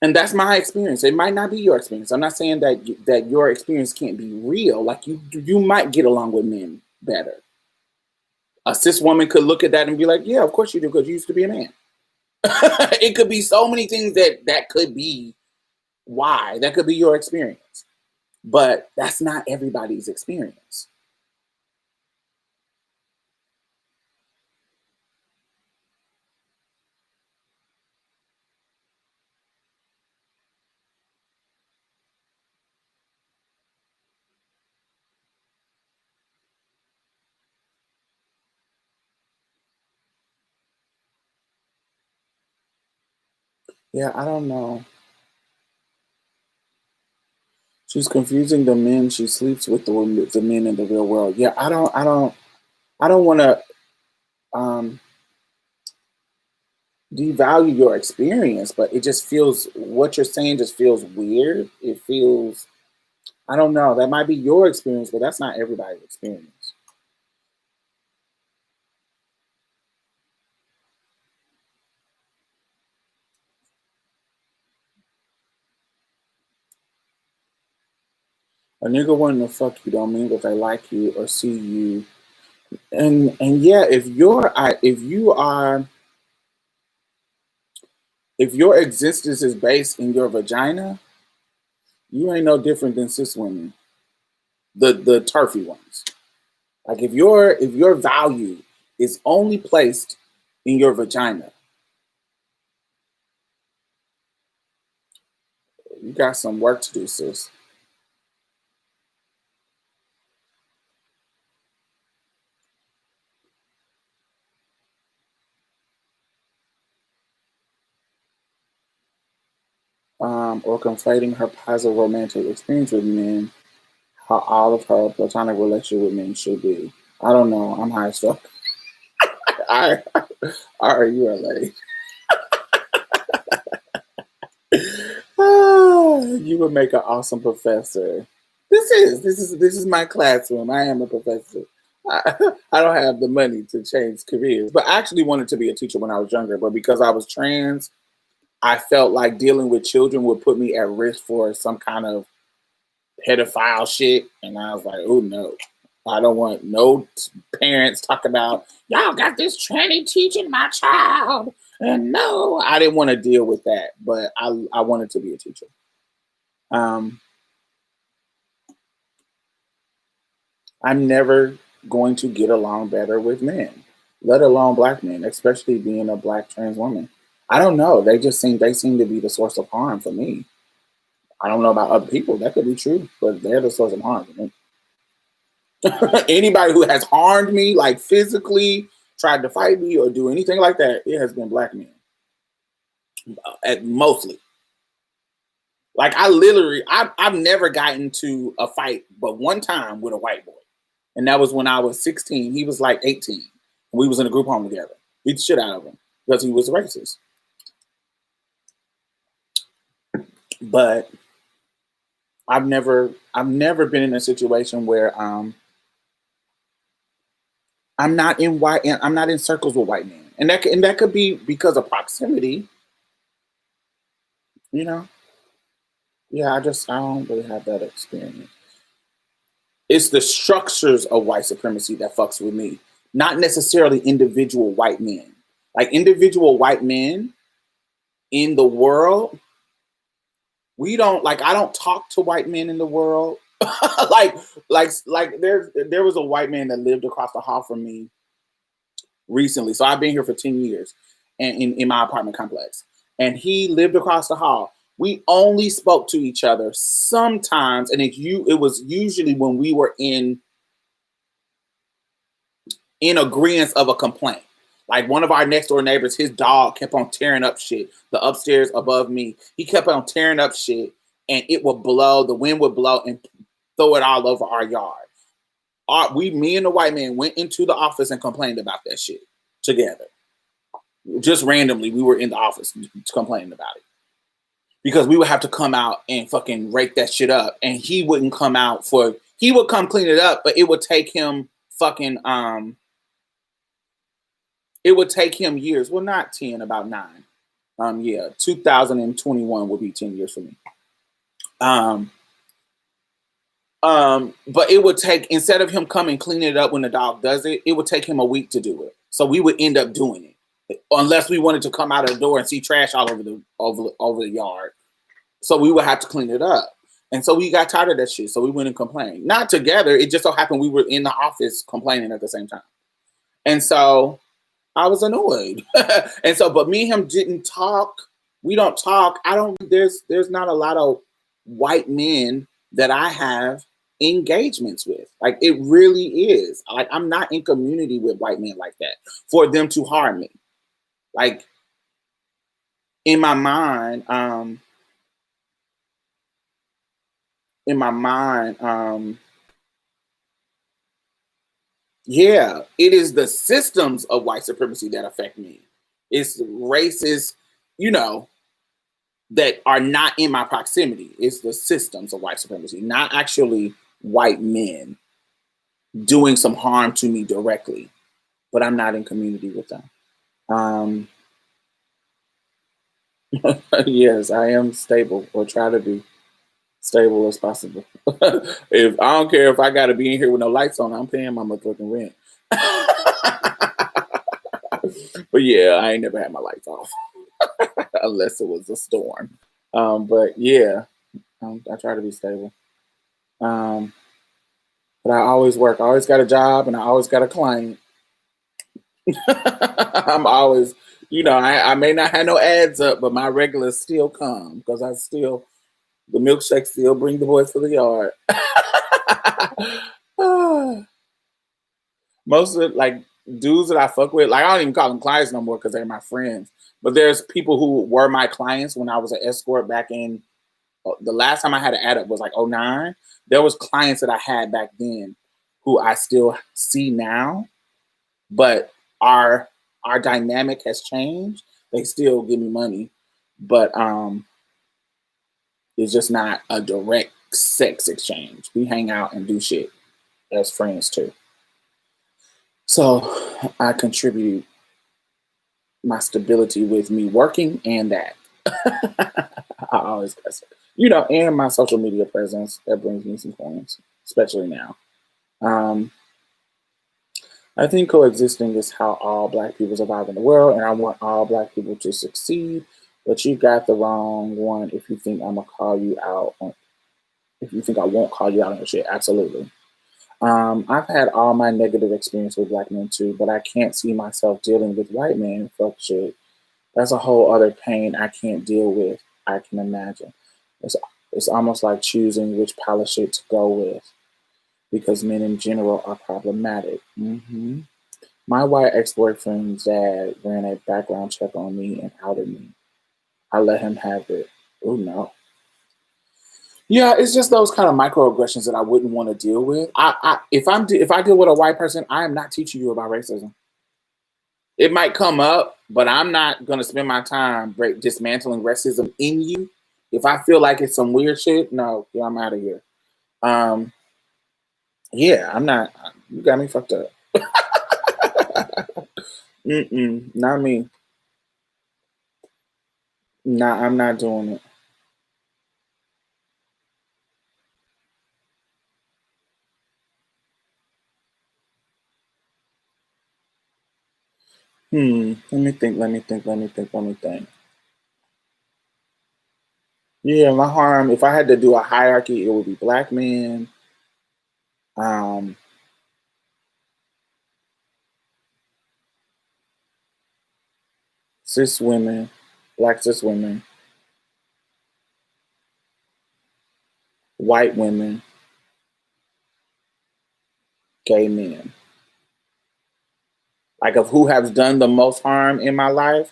And that's my experience. It might not be your experience. I'm not saying that your experience can't be real. Like you might get along with men better. A cis woman could look at that and be like, "Yeah, of course you do, because you used to be a man." It could be so many things that could be why. That could be your experience, but that's not everybody's experience. Yeah, I don't know. She's confusing the men she sleeps with the men in the real world. Yeah, I don't want to um, devalue your experience, but it just feels what you're saying just feels weird. It feels I don't know. That might be your experience, but that's not everybody's experience. A nigga wanting to fuck you don't mean that they like you or see you. And yeah, if your existence is based in your vagina, you ain't no different than cis women, the turfy ones. Like if your value is only placed in your vagina, you got some work to do, sis. Or conflating her positive romantic experience with men, how all of her platonic relationship with men should be. I don't know. I'm high as fuck. I are you LA? You would make an awesome professor. This is my classroom. I am a professor. I don't have the money to change careers, but I actually wanted to be a teacher when I was younger. But because I was trans, I felt like dealing with children would put me at risk for some kind of pedophile shit, and I was like, oh no, I don't want no parents talking about y'all got this tranny teaching my child, and no, I didn't want to deal with that, but I wanted to be a teacher. I'm never going to get along better with men, let alone black men, especially being a black trans woman. I don't know. They seem to be the source of harm for me. I don't know about other people. That could be true, but they're the source of harm for me. Anybody who has harmed me, like physically, tried to fight me or do anything like that, it has been black men. At mostly. Like I've never gotten to a fight but one time with a white boy. And that was when I was 16. He was like 18. And we was in a group home together. Beat the shit out of him because he was racist. But I've never been in a situation where I'm not in circles with white men. And that could be because of proximity, you know. Yeah, I don't really have that experience. It's the structures of white supremacy that fucks with me, not necessarily individual white men. Like individual white men in the world, we don't like. I don't talk to white men in the world. like there was a white man that lived across the hall from me recently. So I've been here for 10 years, and in my apartment complex, and he lived across the hall. We only spoke to each other sometimes, and it was usually when we were in agreement of a complaint. Like one of our next door neighbors, his dog kept on tearing up shit. The upstairs above me, he kept on tearing up shit, and it would blow. The wind would blow and throw it all over our yard. Me and the white man went into the office and complained about that shit together. Just randomly, we were in the office complaining about it because we would have to come out and fucking rake that shit up, and he wouldn't come out he would come clean it up, but it would take him fucking it would take him years. Well, not 10, about 9. Yeah, 2021 would be 10 years for me. But it would take, instead of him coming cleaning it up when the dog does it, it would take him a week to do it. So we would end up doing it, unless we wanted to come out of the door and see trash all over the yard. So we would have to clean it up. And so we got tired of that shit. So we went and complained. Not together. It just so happened we were in the office complaining at the same time. And so I was annoyed. And so, but me and him didn't talk. We don't talk. There's not a lot of white men that I have engagements with. Like it really is. Like I'm not in community with white men like that for them to harm me. Like in my mind, yeah, it is the systems of white supremacy that affect me. It's racist, that are not in my proximity. It's the systems of white supremacy, not actually white men doing some harm to me directly, but I'm not in community with them. Yes, I am stable, or try to be. stable as possible. If I don't care if I got to be in here with no lights on, I'm paying my motherfucking rent. But yeah, I ain't never had my lights off unless it was a storm. But yeah, I try to be stable. But I always work. I always got a job, and I always got a client. I'm always, I may not have no ads up, but my regulars still come because the milkshake still bring the boys to the yard. Most of it, like dudes that I fuck with, like I don't even call them clients no more because they're my friends. But there's people who were my clients when I was an escort back in. The last time I had an ad up was like '09. There was clients that I had back then who I still see now, but our dynamic has changed. They still give me money, but it's just not a direct sex exchange. We hang out and do shit as friends too. So I contribute my stability with me working and that. I always guess it. And my social media presence that brings me some coins, especially now. I think coexisting is how all Black people survive in the world, and I want all Black people to succeed. But you got the wrong one if you think I'm gonna call you out on. If you think I won't call you out on your shit, absolutely. I've had all my negative experience with Black men too, but I can't see myself dealing with white men. Fuck shit. That's a whole other pain I can't deal with. I can imagine. It's almost like choosing which pile of shit to go with because men in general are problematic. My white ex-boyfriend's dad ran a background check on me and outed me. I let him have it. Oh no. Yeah, it's just those kind of microaggressions that I wouldn't want to deal with. If I deal with a white person, I am not teaching you about racism. It might come up, but I'm not gonna spend my time dismantling racism in you. If I feel like it's some weird shit, no, yeah, I'm out of here. Yeah, I'm not. You got me fucked up. Not me. Nah, I'm not doing it. Let me think. Yeah, my harm, if I had to do a hierarchy, it would be Black men, um, cis women, Black cis women, white women, gay men. Like of who has done the most harm in my life,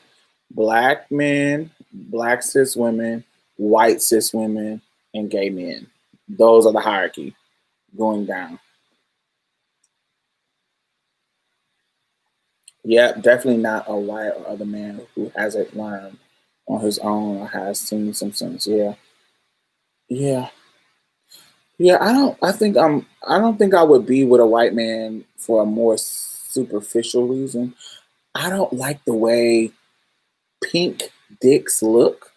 Black men, Black cis women, white cis women, and gay men. Those are the hierarchy going down. Yeah, definitely not a white or other man who hasn't learned on his own or has seen some sense. Yeah. Yeah. Yeah, I don't think I would be with a white man for a more superficial reason. I don't like the way pink dicks look.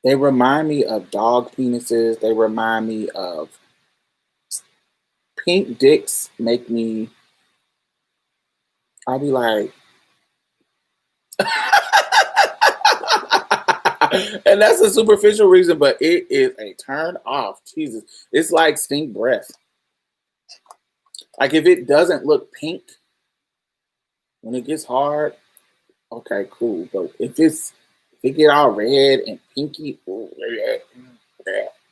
They remind me of dog penises. They remind me of pink dicks make me I'll be like and that's a superficial reason, but it is a turn off. Jesus. It's like stink breath. Like if it doesn't look pink when it gets hard, okay, cool. But if it get all red and pinky, I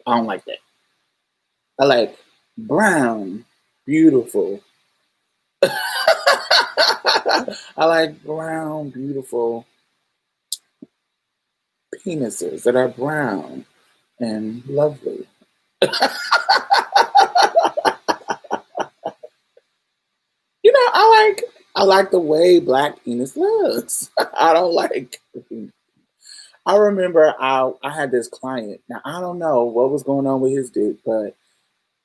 don't like that. I like brown, beautiful. I like brown, beautiful penises that are brown and lovely. I like the way Black penis looks. I don't like. I remember I had this client. Now I don't know what was going on with his dick, but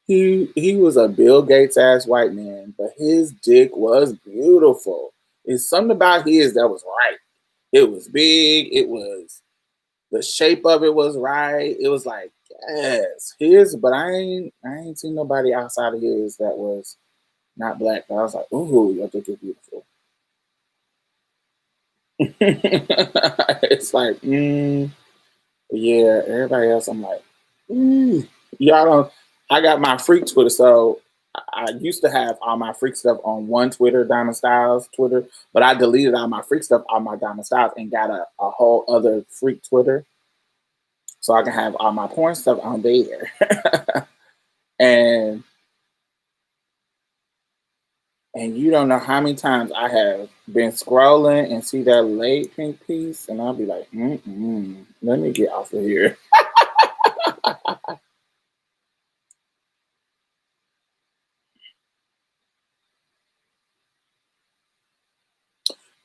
he was a Bill Gates ass white man, but his dick was beautiful. It's something about his that was right. It was big. It was The shape of it was right. It was like, yes, his, but I ain't seen nobody outside of his that was not black. But I was like, ooh, I think it's beautiful. It's like, yeah, everybody else, I'm like, y'all don't. I got my freak Twitter, so I used to have all my freak stuff on one Twitter, Diamond Styles Twitter, but I deleted all my freak stuff on my Diamond Styles and got a whole other freak Twitter, so I can have all my porn stuff on there. and and you don't know how many times I have been scrolling and see that late pink piece, and I'll be like, let me get off of here.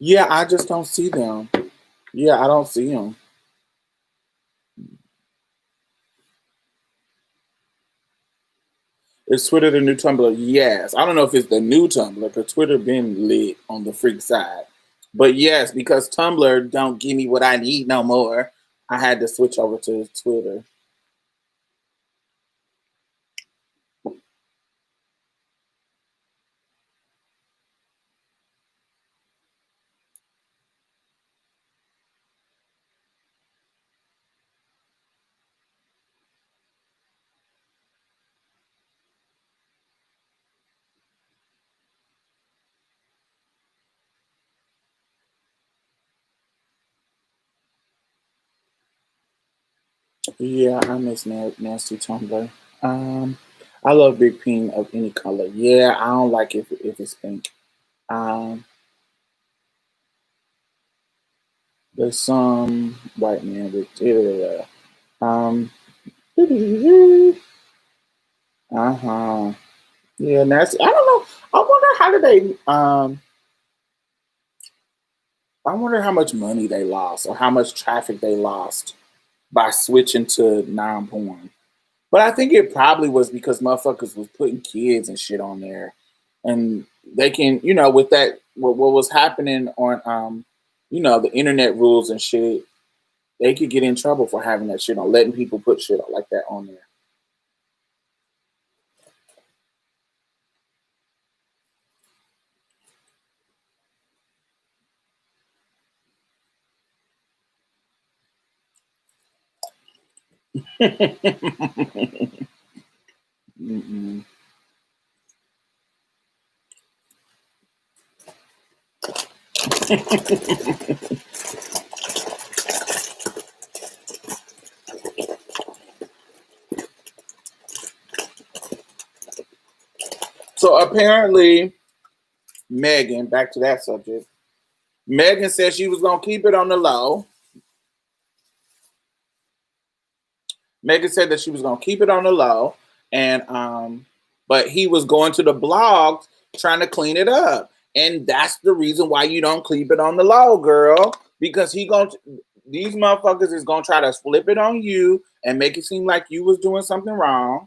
Yeah, I just don't see them. Yeah, I don't see them. Is Twitter the new Tumblr? Yes. I don't know if it's the new Tumblr because Twitter been lit on the freak side. But yes, because Tumblr don't give me what I need no more, I had to switch over to Twitter. Yeah, I miss nasty Tumblr. Um, I love big pink of any color. Yeah, I don't like if it's pink. Um, there's some white man with uh-huh. Yeah, nasty. I don't know. I wonder how did they I wonder how much money they lost or how much traffic they lost by switching to non-porn. But I think it probably was because motherfuckers was putting kids and shit on there, and they can, with that, what was happening on, the internet rules and shit, they could get in trouble for having that shit on, letting people put shit like that on there. Mm-mm. So apparently, Megan, back to that subject. Megan said she was gonna keep it on the low. Megan said that she was gonna keep it on the low, and but he was going to the blogs trying to clean it up, and that's the reason why you don't keep it on the low, girl, because these motherfuckers is gonna try to flip it on you and make it seem like you was doing something wrong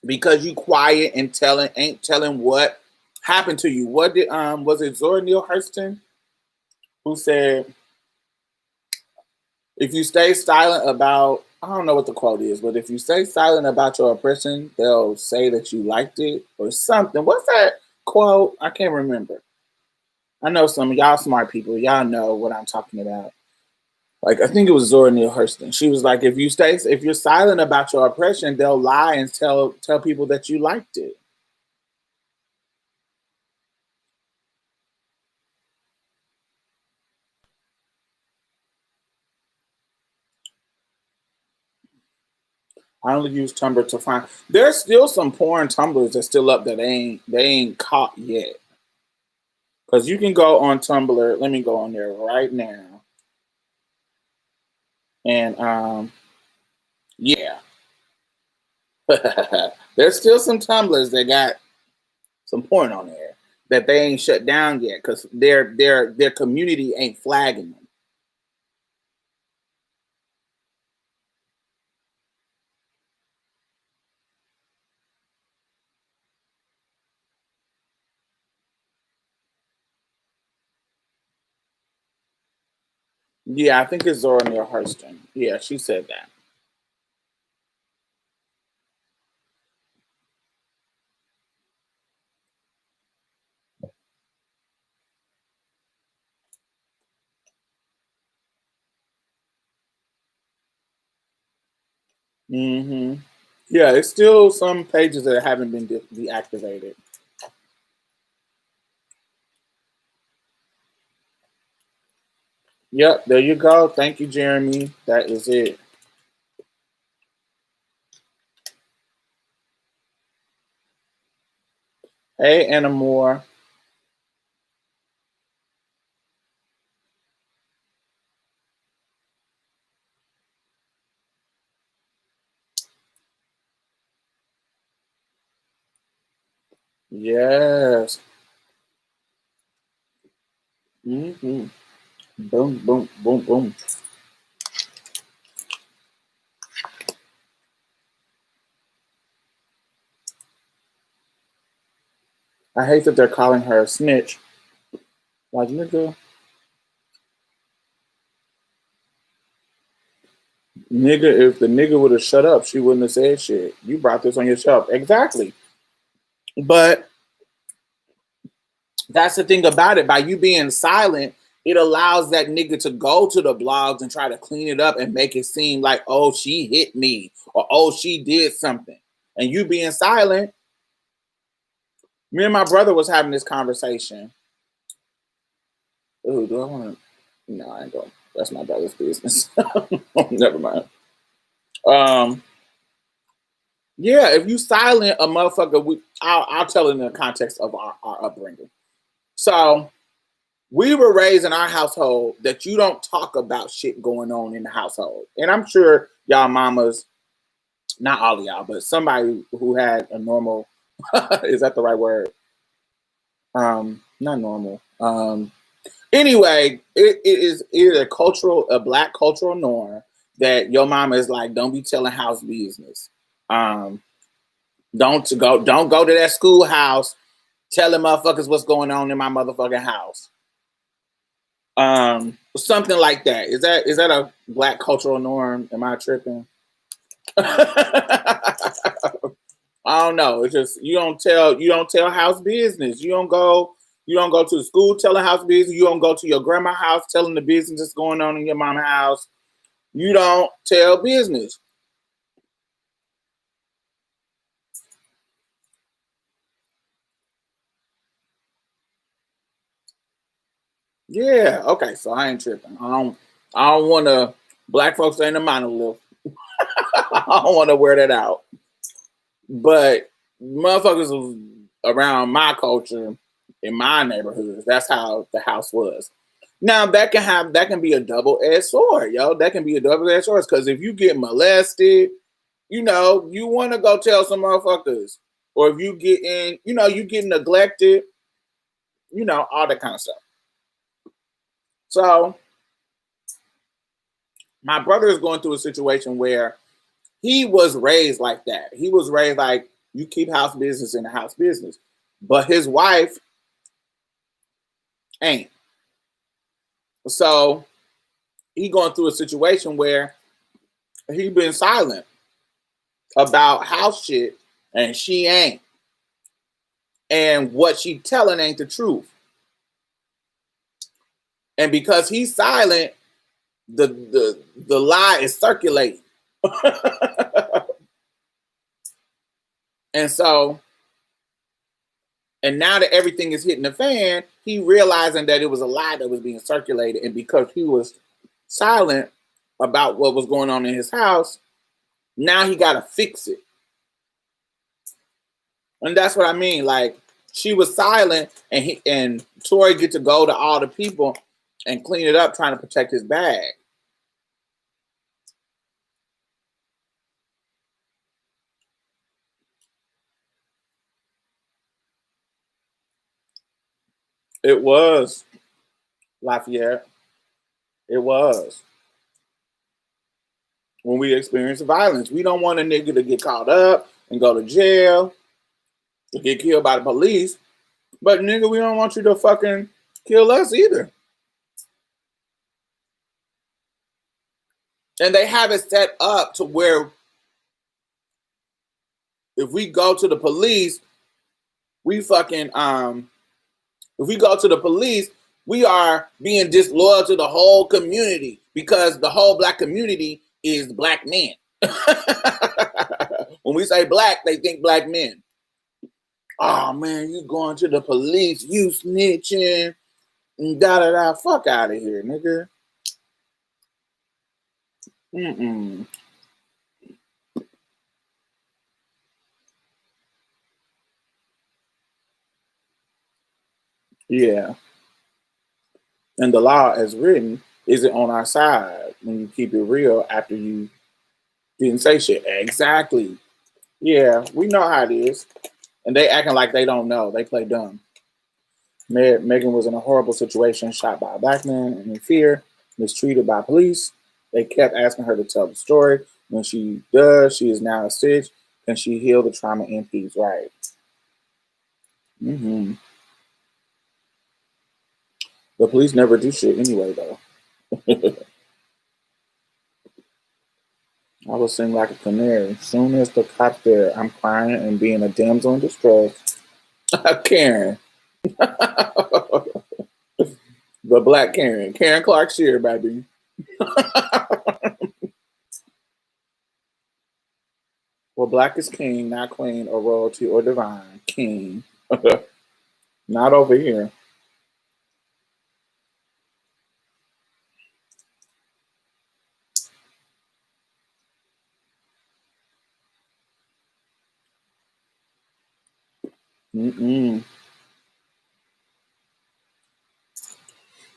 because you quiet and ain't telling what happened to you. What did was it Zora Neale Hurston who said, if you stay silent about, I don't know what the quote is, but if you stay silent about your oppression, they'll say that you liked it or something. What's that quote? I can't remember. I know some of y'all smart people. Y'all know what I'm talking about. Like, I think it was Zora Neale Hurston. She was like, if you're silent about your oppression, they'll lie and tell people that you liked it. I only use Tumblr to find. There's still some porn Tumblrs that's still up that they ain't caught yet. Because you can go on Tumblr. Let me go on there right now. And yeah, there's still some Tumblrs that got some porn on there that they ain't shut down yet because their community ain't flagging them. Yeah, I think it's Zora Neale Hurston. Yeah, she said that. Hmm. Yeah, it's still some pages that haven't been deactivated. Yep, there you go. Thank you, Jeremy. That is it. Hey, Anna Moore. Yes. Hmm. Boom, boom, boom, boom. I hate that they're calling her a snitch. Like, nigga, if the nigga would have shut up, she wouldn't have said shit. You brought this on yourself. Exactly. But that's the thing about it. By you being silent, it allows that nigga to go to the blogs and try to clean it up and make it seem like, oh, she hit me or oh, she did something. And you being silent, me and my brother was having this conversation. Ooh, do I want to? No, I ain't going. That's my brother's business. Never mind. Um, yeah, if you silent a motherfucker, I'll tell it in the context of our upbringing. So we were raised in our household that you don't talk about shit going on in the household. And I'm sure y'all mamas, not all of y'all, but somebody who had a normal, is that the right word? Not normal. Anyway, it is a black cultural norm that your mama is like, don't be telling house business. Um, don't go to that schoolhouse telling motherfuckers what's going on in my motherfucking house. Something like that. Is that a black cultural norm? Am I tripping? I don't know. It's just you don't tell house business. You don't go to the school telling house business. You don't go to your grandma's house telling the business that's going on in your mama's house. You don't tell business. Yeah. Okay. So I ain't tripping. I don't want to. Black folks ain't a monolith. I don't want to wear that out. But motherfuckers was around my culture in my neighborhoods. That's how the house was. Now that can be a double-edged sword, yo. That can be a double-edged sword because if you get molested, you want to go tell some motherfuckers, or if you get neglected, all that kind of stuff. So my brother is going through a situation where he was raised like that. He was raised like you keep house business in the house business, but his wife ain't. So he going through a situation where he been silent about house shit, and she ain't. And what she telling ain't the truth. And because he's silent, the lie is circulating. And so, and now that everything is hitting the fan, he realizing that it was a lie that was being circulated. And because he was silent about what was going on in his house, now he got to fix it. And that's what I mean. Like, she was silent, and Tory get to go to all the people and clean it up, trying to protect his bag. It was Lafayette. It was when we experienced violence. We don't want a nigga to get caught up and go to jail, to get killed by the police. But nigga, we don't want you to fucking kill us either. And they have it set up to where if we go to the police, we fucking if we go to the police, we are being disloyal to the whole community because the whole black community is black men. When we say black, they think black men. Oh man, you going to the police, you snitching, da da da. Fuck out of here, nigga. Mm-mm. Yeah. And the law as written isn't on our side when you keep it real after you didn't say shit. Exactly. Yeah, we know how it is. And they acting like they don't know. They play dumb. Megan was in a horrible situation, shot by a black man and in fear, mistreated by police. They kept asking her to tell the story. When she does, she is now a stitch. Can she heal the trauma in peace? Right. Mm-hmm. The police never do shit anyway, though. I was sing like a canary. Soon as the cop's there, I'm crying and being a damsel in distress. Karen. The black Karen. Karen Clark Shear, baby. Well, black is king, not queen or royalty or divine. King. Not over here. Mm-mm.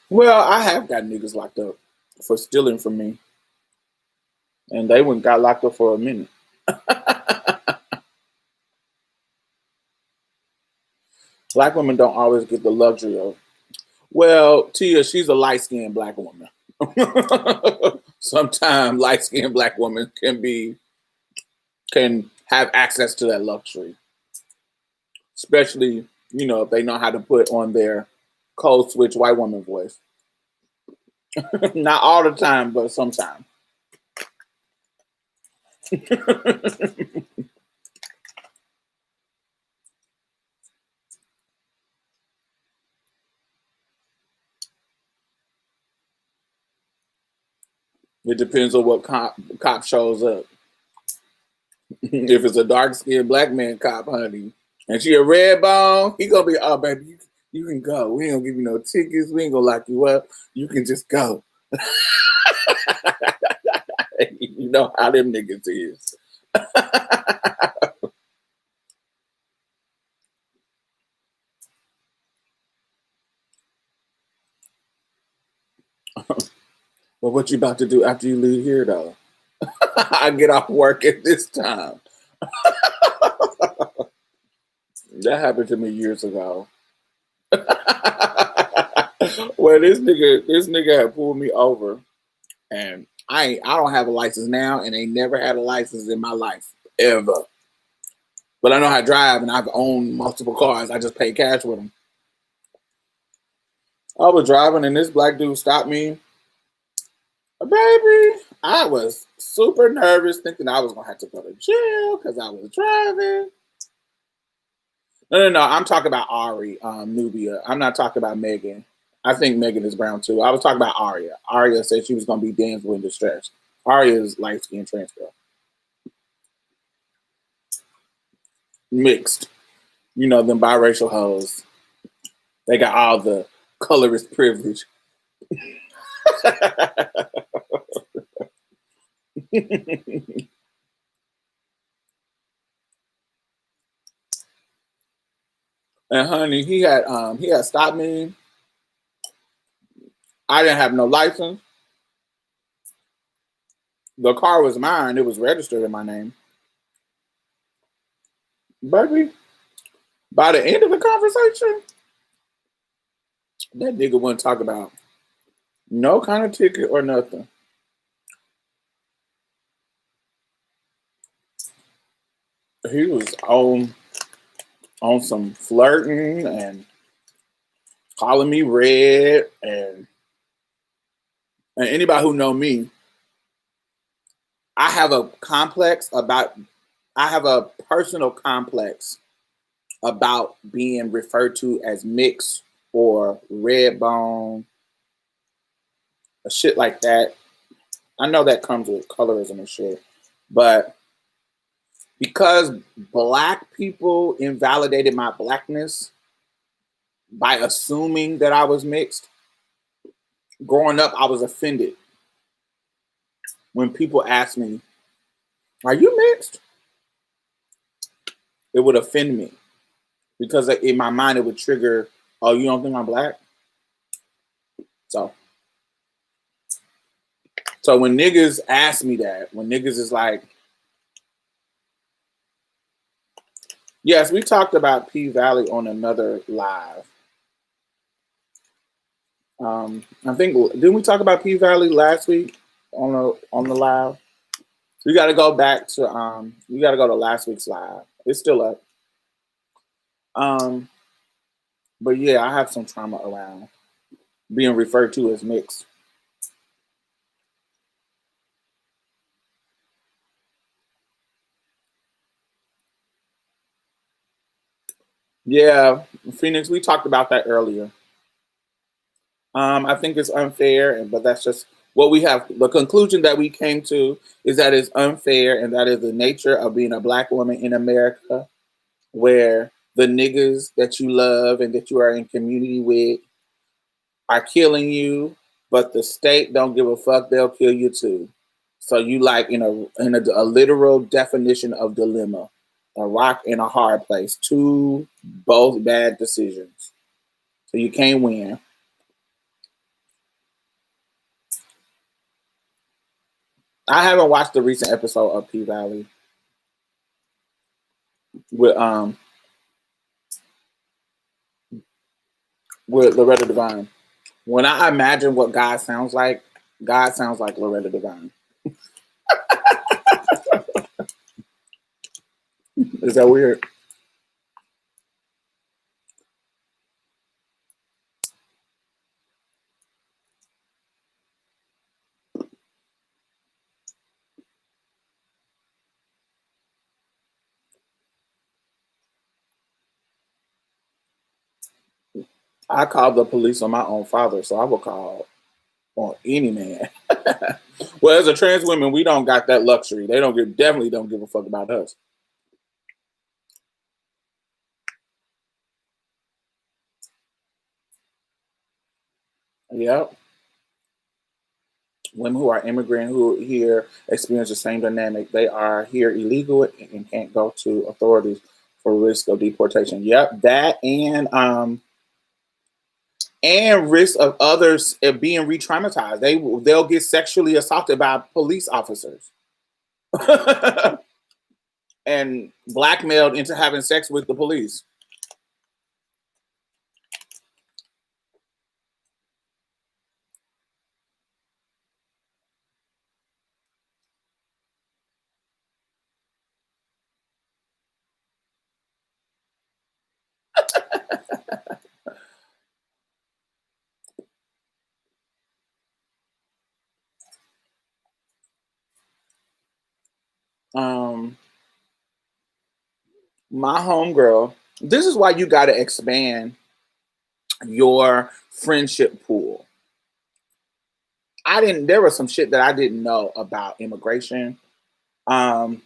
Well, I have got niggas locked up for stealing from me. And they went got locked up for a minute. Black women don't always get the luxury of. Well, Tia, she's a light-skinned black woman. Sometimes light-skinned black women can have access to that luxury, especially if they know how to put on their code switch white woman voice. Not all the time, but sometimes. It depends on what cop shows up. If it's a dark-skinned black man cop, honey, and she a red bone, he gonna be, oh baby, you can go. We ain't gonna give you no tickets. We ain't gonna lock you up. You can just go. You know how them niggas is. But what you about to do after you leave here, though? I get off work at this time. That happened to me years ago. Well, this nigga had pulled me over, and I don't have a license now, and ain't never had a license in my life ever. But I know how to drive, and I've owned multiple cars. I just pay cash with them. I was driving, and this black dude stopped me. Baby, I was super nervous, thinking I was gonna have to go to jail because I was driving. No. I'm talking about Ari, Nubia. I'm not talking about Megan. I think Megan is brown too. I was talking about Aria. Aria said she was gonna be damsel in distress. Aria is light skinned trans girl. Mixed. Them biracial hoes. They got all the colorist privilege. And honey, he had stopped me. I didn't have no license. The car was mine. It was registered in my name. Baby, by the end of the conversation, that nigga wouldn't talk about no kind of ticket or nothing. He was on some flirting and calling me red, and anybody who know me I have a complex about. I have a personal complex about being referred to as mixed or red bone, shit like that. I know that comes with colorism and shit, but because black people invalidated my blackness by assuming that I was mixed, growing up, I was offended when people asked me, "Are you mixed?" It would offend me because in my mind it would trigger, "Oh, you don't think I'm black?" So, so when niggas ask me that, when niggas is like, yes, we talked about P Valley on another live. I think didn't we talk about P Valley last week on the live? You got to go back to you got to go to last week's live. It's still up. But yeah, I have some trauma around being referred to as mixed. Yeah, Phoenix, we talked about that earlier. I think it's unfair, but that's just what we have. The conclusion that we came to is that it's unfair, and that is the nature of being a black woman in America, where the niggas that you love and that you are in community with are killing you, but the state don't give a fuck. They'll kill you too. So you like a literal definition of dilemma, a rock and a hard place, two both bad decisions. So you can't win. I haven't watched the recent episode of P Valley with um with Loretta Devine. When I imagine what God sounds like Loretta Devine. Is that weird? I called the police on my own father, so I will call on any man. Well, as a trans woman, we don't got that luxury. They definitely don't give a fuck about us. Yep. Women who are immigrant who here experience the same dynamic. They are here illegal and can't go to authorities for risk of deportation. Yep, that and risk of others being re-traumatized. They'll get sexually assaulted by police officers and blackmailed into having sex with the police. Um, my homegirl. This is why you got to expand your friendship pool. There was some shit that I didn't know about immigration. Um,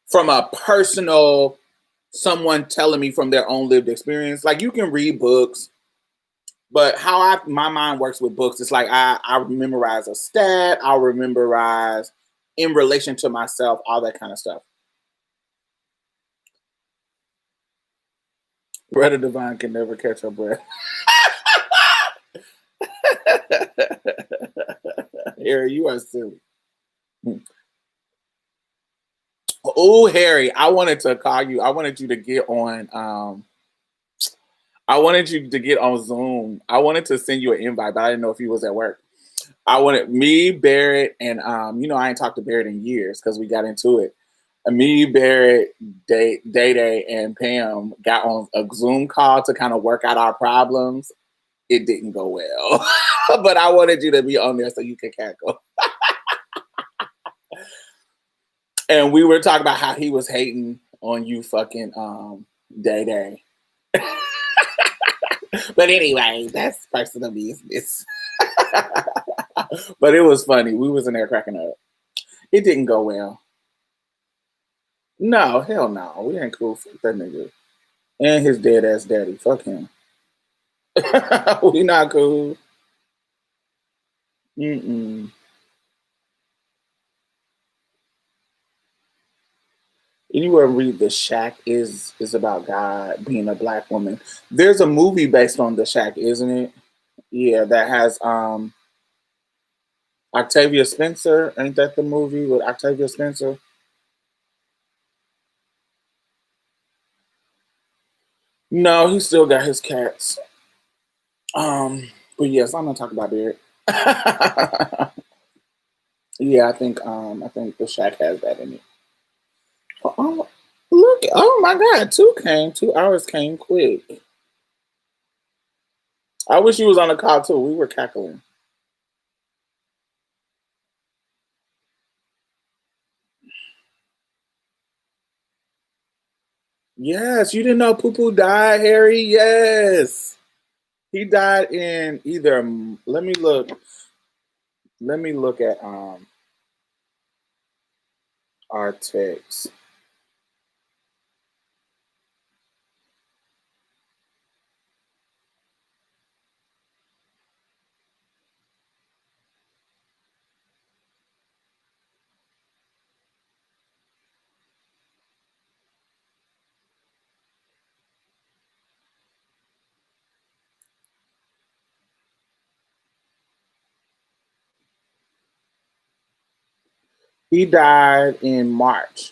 from a personal, someone telling me from their own lived experience. Like you can read books, but my mind works with books, it's like I memorize a stat, I'll memorize in relation to myself, all that kind of stuff. Greta Divine can never catch her breath. Harry, you are silly. Oh, Harry, I wanted to call you. I wanted you to get on. I wanted you to get on Zoom. I wanted to send you an invite, but I didn't know if you was at work. I wanted me, Barrett, and I ain't talked to Barrett in years because we got into it. Me, Barrett, Day Day, and Pam got on a Zoom call to kind of work out our problems. It didn't go well, but I wanted you to be on there so you could cackle. And we were talking about how he was hating on you fucking Day Day. But anyway, that's personal business. But it was funny. We was in there cracking up. It didn't go well. No, hell no. We ain't cool. Fuck that nigga. And his dead ass daddy. Fuck him. We not cool. Mm-mm. Anywhere read The Shack is about God being a black woman. There's a movie based on The Shack, isn't it? Yeah, that has Octavia Spencer. Ain't that the movie with Octavia Spencer? No, he still got his cats. But yes, I'm gonna talk about Derek. Yeah, I think The Shack has that in it. Oh, look! Oh my God, 2 hours came quick. I wish you was on the call too. We were cackling. Yes, you didn't know Poo Poo died, Harry. Yes, he died in either. Let me look. Let me look at our text. He died in March,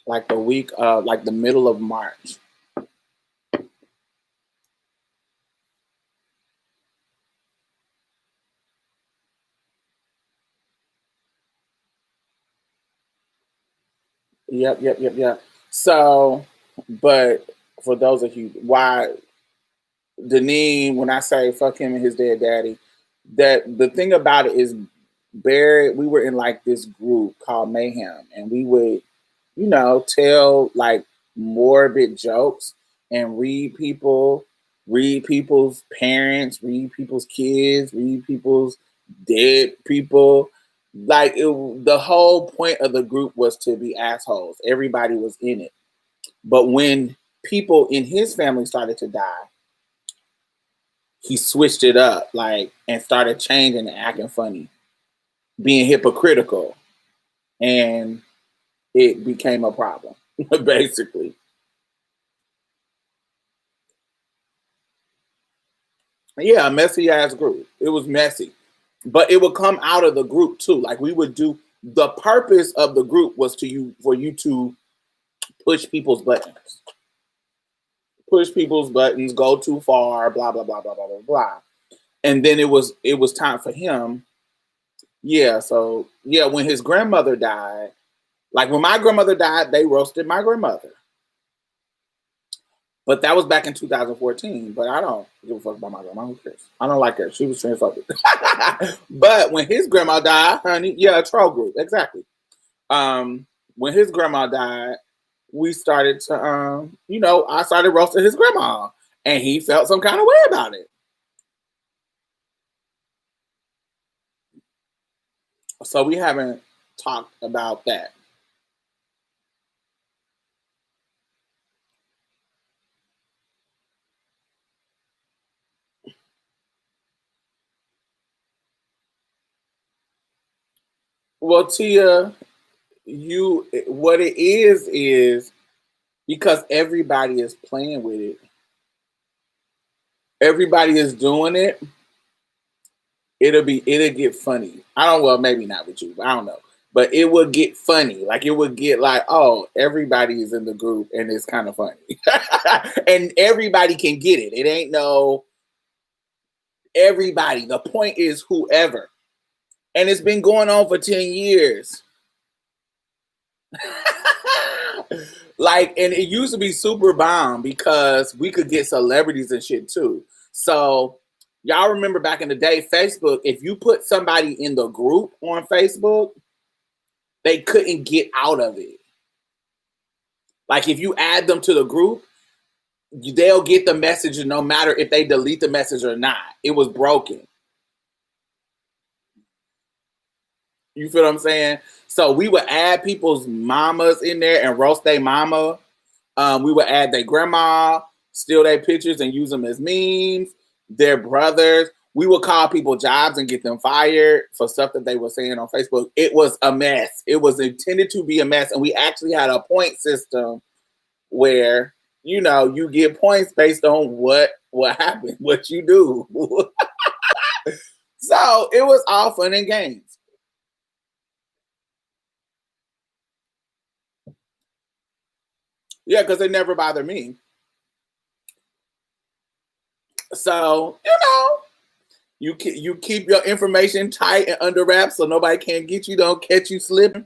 like the week of, like the middle of March. Yep. So, but for those of you, why Deneen, when I say fuck him and his dead daddy, that the thing about it is Barrett, we were in like this group called Mayhem, and we would, tell like morbid jokes and read people's parents, read people's kids, read people's dead people. Like the whole point of the group was to be assholes. Everybody was in it. But when people in his family started to die, he switched it up, like, and started changing and acting funny, being hypocritical, and it became a problem, basically. Yeah, a messy ass group. It was messy, but it would come out of the group too. Like we would do. The purpose of the group was for you to push people's buttons, go too far, blah blah blah blah blah blah blah. And then it was time for him. Yeah, so yeah, when his grandmother died, like when my grandmother died, they roasted my grandmother. But that was back in 2014. But I don't give a fuck about my grandma. Who cares? I don't like her. She was transphobic. But when his grandma died, honey, yeah, a troll group, exactly. When his grandma died, we started to, I started roasting his grandma, and he felt some kind of way about it. So we haven't talked about that. Well, Tia, what it is because everybody is playing with it. Everybody is doing it. It'll get funny. I don't well maybe not with you, but I don't know. But it would get funny. Like it would get like, oh, everybody is in the group and it's kind of funny. And everybody can get it. It ain't no everybody. The point is whoever. And it's been going on for 10 years. Like, and it used to be super bomb because we could get celebrities and shit too. So Y'all remember back in the day, Facebook, if you put somebody in the group on Facebook, they couldn't get out of it. Like if you add them to the group, they'll get the message no matter if they delete the message or not. It was broken. You feel what I'm saying? So we would add people's mamas in there and roast their mama. We would add their grandma, steal their pictures and use them as memes, their brothers. We would call people jobs and get them fired for stuff that they were saying on Facebook. It was a mess. It was intended to be a mess. And we actually had a point system where, you know, you get points based on what happened, what you do. So it was all fun and games. Yeah, because they never bother me. So, you know, you keep your information tight and under wraps so nobody can get you, don't catch you slipping.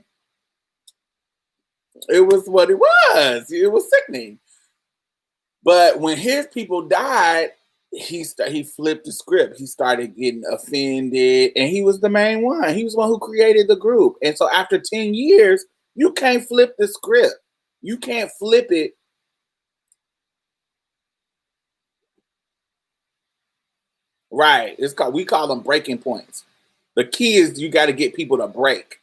It was what it was. It was sickening. But when his people died, he flipped the script. He started getting offended, and he was the main one. He was the one who created the group. And so after 10 years, you can't flip the script. You can't flip it. Right. We call them breaking points. The key is you got to get people to break.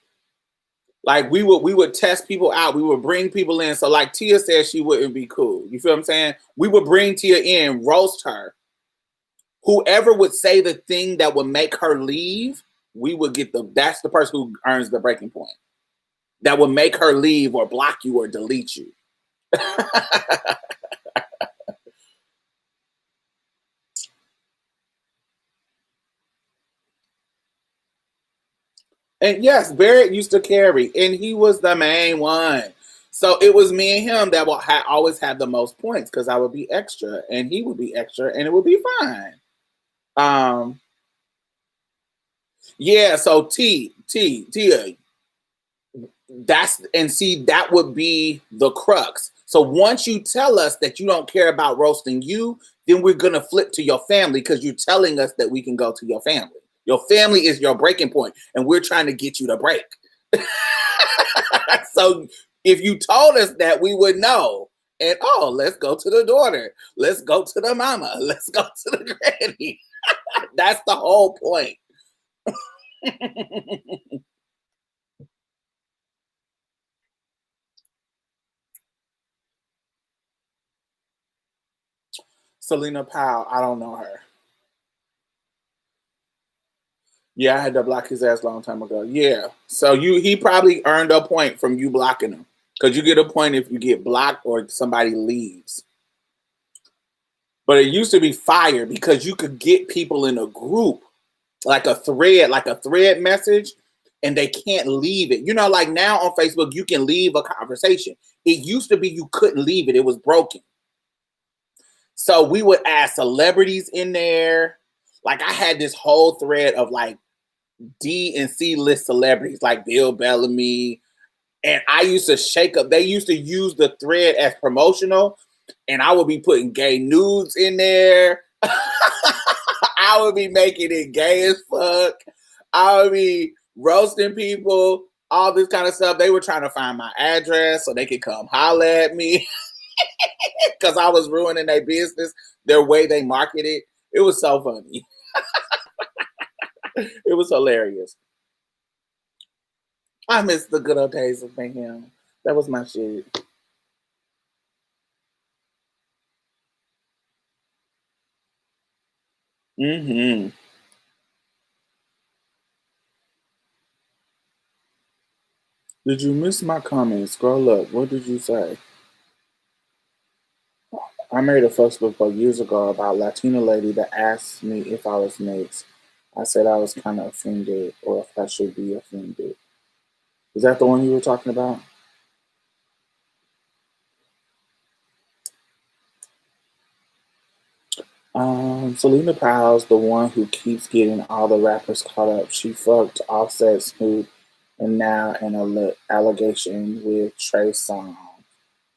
Like we would test people out. We would bring people in. So like Tia said she wouldn't be cool. You feel what I'm saying? We would bring Tia in, roast her. Whoever would say the thing that would make her leave, we would get that's the person who earns the breaking point. That would make her leave or block you or delete you. And yes, Barrett used to carry, and he was the main one. So it was me and him that will always have the most points because I would be extra and he would be extra and it would be fine. Yeah, so Tia, that would be the crux. So once you tell us that you don't care about roasting you, then we're gonna flip to your family because you're telling us that we can go to your family. Your family is your breaking point, and we're trying to get you to break. So if you told us that, we would know. And let's go to the daughter. Let's go to the mama. Let's go to the granny. That's the whole point. Selena Powell, I don't know her. Yeah, I had to block his ass a long time ago. Yeah. So he probably earned a point from you blocking him. Because you get a point if you get blocked or somebody leaves. But it used to be fire because you could get people in a group, like a thread message, and they can't leave it. You know, like now on Facebook, you can leave a conversation. It used to be you couldn't leave it. It was broken. So we would add celebrities in there. Like I had this whole thread of like D and C list celebrities like Bill Bellamy. And I used to shake up. They used to use the thread as promotional. And I would be putting gay nudes in there. I would be making it gay as fuck. I would be roasting people, all this kind of stuff. They were trying to find my address so they could come holler at me because I was ruining their business, their way they marketed. It was so funny. It was hilarious. I miss the good old days of Mayhem. That was my shit. Mm-hmm. Did you miss my comment? Scroll up. What did you say? I made a Facebook post years ago about a Latina lady that asked me if I was mixed. I said I was kind of offended or if I should be offended. Is that the one you were talking about? Selena Powell's the one who keeps getting all the rappers caught up. She fucked Offset, Snoop, and now an allegation with Trey Songz.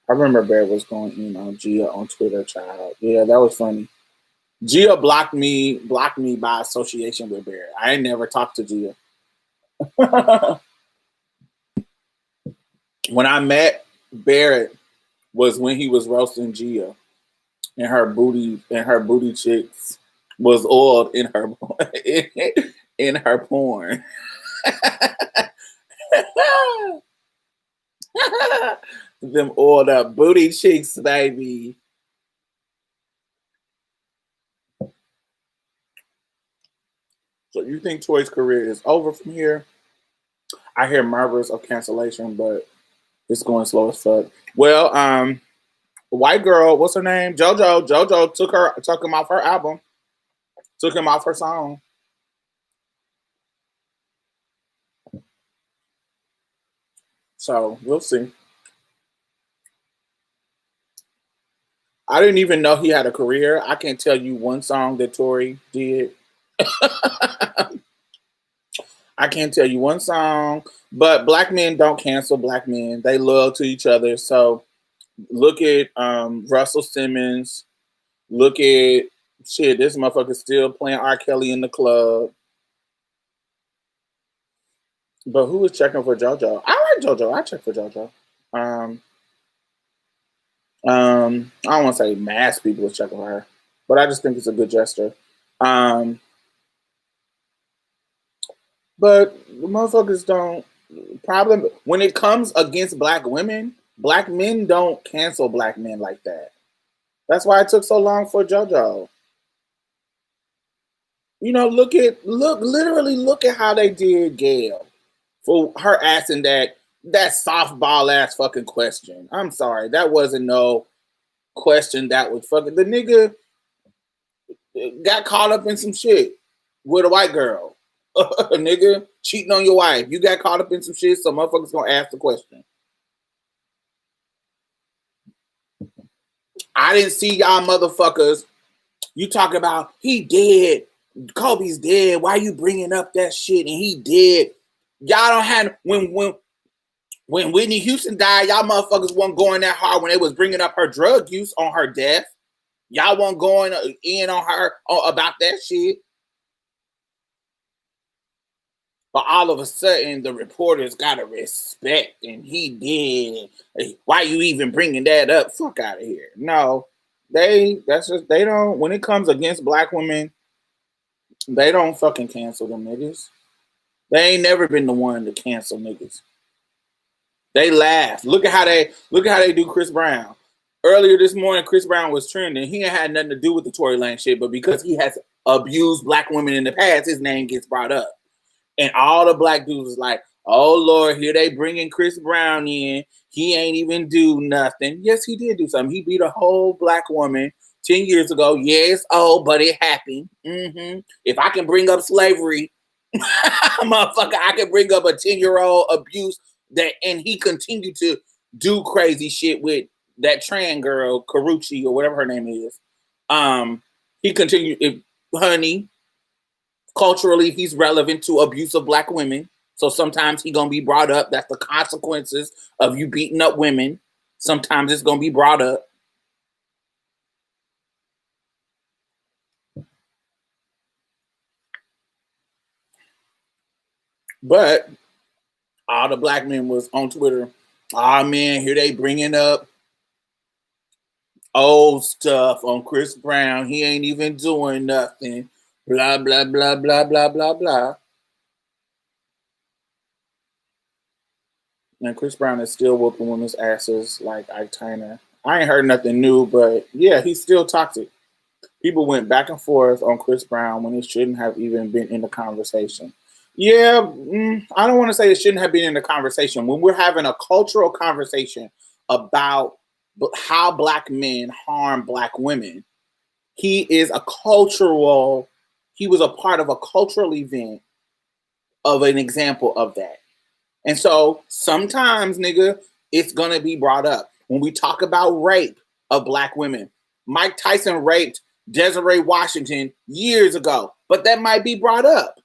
I remember Bear was going in on Gia on Twitter, child. Yeah, that was funny. Gia blocked me by association with Barrett. I ain't never talked to Gia. When I met Barrett was when he was roasting Gia, and her booty cheeks was oiled in her in her porn. Them oiled up booty cheeks, baby. So you think Tory's career is over from here? I hear murmurs of cancellation, but it's going slow as fuck. Well, white girl, what's her name? JoJo. JoJo took him off her album. Took him off her song. So we'll see. I didn't even know he had a career. I can't tell you one song that Tory did. I can't tell you one song, but black men don't cancel black men. They love to each other. So look at Russell Simmons. Look at shit. This motherfucker still playing R. Kelly in the club. But who is checking for JoJo? I like JoJo. I check for JoJo. I don't want to say mass people is checking for her, but I just think it's a good gesture. But the motherfuckers don't problem when it comes against black women. Black men don't cancel black men like that. That's why it took so long for JoJo. You know, literally look at how they did Gail for her asking that softball ass fucking question. I'm sorry, that wasn't no question. That was fucking the nigga got caught up in some shit with a white girl. Nigga cheating on your wife. You got caught up in some shit, so motherfuckers gonna ask the question. I didn't see y'all motherfuckers. You talking about he dead, Kobe's dead. Why you bringing up that shit? And he dead. Y'all don't have when Whitney Houston died. Y'all motherfuckers weren't going that hard when they was bringing up her drug use on her death. Y'all weren't going in on her about that shit. But all of a sudden, the reporters gotta respect, and he did. Why you even bringing that up? Fuck out of here. No, they don't. When it comes against black women, they don't fucking cancel them niggas. They ain't never been the one to cancel niggas. They laugh. Look at how they do Chris Brown. Earlier this morning, Chris Brown was trending. He ain't had nothing to do with the Tory Lanez shit, but because he has abused black women in the past, his name gets brought up. And all the black dudes was like, oh, Lord, here they bringing Chris Brown in. He ain't even do nothing. Yes, he did do something. He beat a whole black woman 10 years ago. Yes, but it happened. If I can bring up slavery, motherfucker, I can bring up a 10-year-old abuse and he continued to do crazy shit with that trans girl, Karuchi, or whatever her name is. He continued, honey. Culturally, he's relevant to abuse of black women. So sometimes he's going to be brought up. That's the consequences of you beating up women. Sometimes it's going to be brought up. But all the black men was on Twitter. Oh, man, here they bringing up old stuff on Chris Brown. He ain't even doing nothing. Blah, blah, blah, blah, blah, blah, blah. And Chris Brown is still whooping women's asses like Ike Turner. I ain't heard nothing new, but yeah, he's still toxic. People went back and forth on Chris Brown when it shouldn't have even been in the conversation. Yeah, I don't want to say it shouldn't have been in the conversation. When we're having a cultural conversation about how black men harm black women, he was a part of a cultural event of an example of that. And so sometimes, nigga, it's going to be brought up. When we talk about rape of black women, Mike Tyson raped Desiree Washington years ago, but that might be brought up.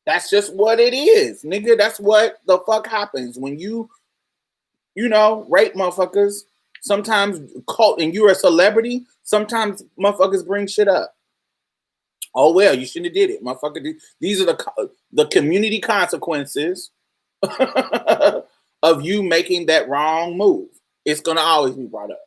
That's just what it is, nigga. That's what the fuck happens when you rape motherfuckers. Sometimes cult, and you're a celebrity. Sometimes motherfuckers bring shit up. Oh well, you shouldn't have did it, motherfucker. These are the community consequences of you making that wrong move. It's gonna always be brought up.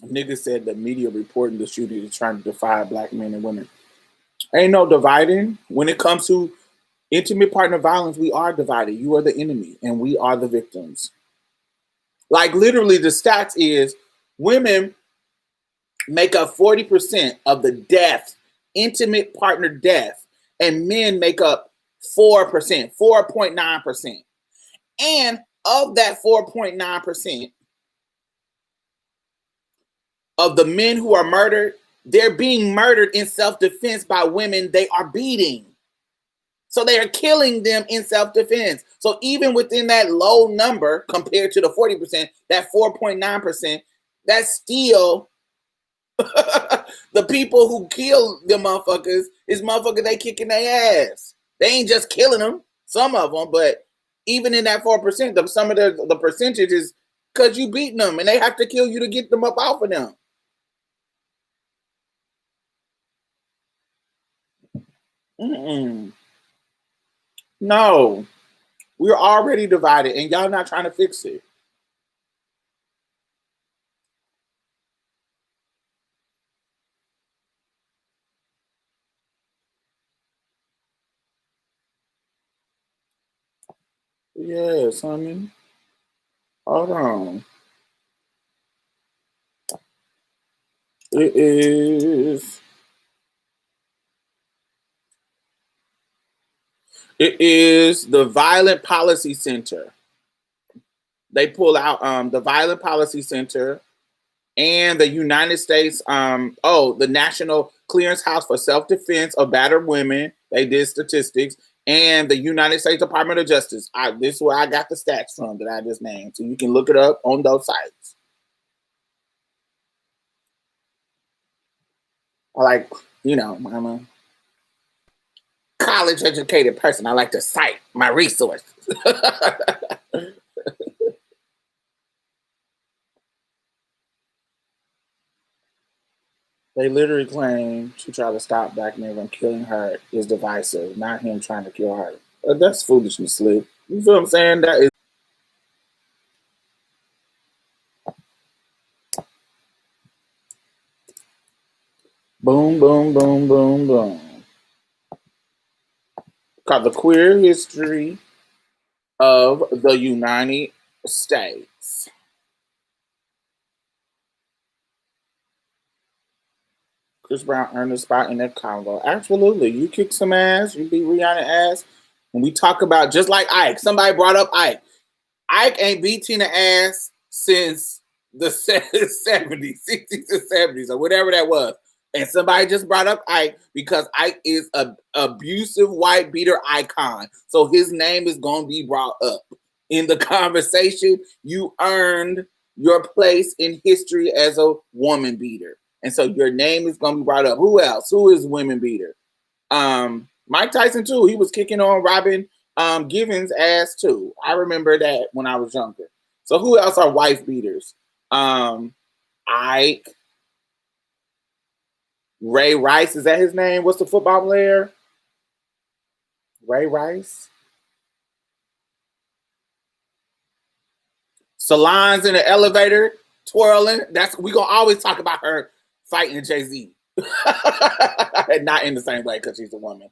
Nigga said the media reporting the shooting is trying to divide black men and women. Ain't no dividing. When it comes to intimate partner violence, we are divided. You are the enemy and we are the victims. Like literally the stats is women make up 40% of the death, intimate partner death, and men make up 4%, 4.9%. And of that 4.9% of the men who are murdered, they're being murdered in self-defense by women they are beating. So they are killing them in self-defense. So even within that low number compared to the 40%, that 4.9%, that's still the people who kill them motherfuckers is motherfuckers they kicking their ass. They ain't just killing them, some of them, but even in that 4%, some of the percentage is because you beating them and they have to kill you to get them up off of them. Mm-mm. No, we're already divided and y'all not trying to fix it. Yes, honey. Hold on. It is the Violent Policy Center. They pull out the Violent Policy Center and the United States, the National Clearance House for Self-Defense of Battered Women. They did statistics. And the United States Department of Justice. This is where I got the stats from that I just named. So you can look it up on those sites. I'm a college educated person. I like to cite my resources. They literally claim to try to stop black men from killing her is divisive, not him trying to kill her. That's foolishness, Slick. You feel what I'm saying? That is. Boom, boom, boom, boom, boom. Called the queer history of the United States. Chris Brown earned a spot in that convo. Absolutely. You kick some ass, you beat Rihanna ass. When we talk about, just like Ike, somebody brought up Ike. Ike ain't beat Tina ass since the 70s, 60s and 70s, or whatever that was. And somebody just brought up Ike because Ike is an abusive white beater icon. So his name is going to be brought up in the conversation. You earned your place in history as a woman beater. And so your name is going to be brought up. Who else? Who is women beater? Mike Tyson, too. He was kicking on Robin Givens' ass, too. I remember that when I was younger. So who else are wife beaters? Ike. Ray Rice, is that his name? What's the football player? Ray Rice. Salons in the elevator, twirling. We're gonna always talk about her fighting Jay-Z. Not in the same way because she's a woman.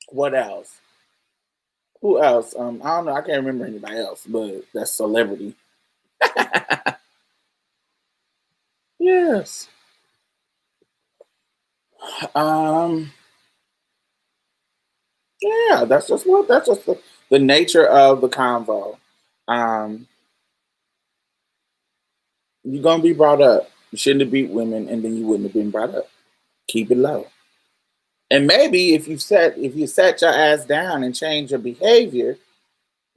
What else? Who else? I don't know. I can't remember anybody else, but that's celebrity. Yes. Yeah, that's just the nature of the convo. You're gonna be brought up. You shouldn't have beat women, and then you wouldn't have been brought up. Keep it low. And maybe if you sat your ass down and change your behavior,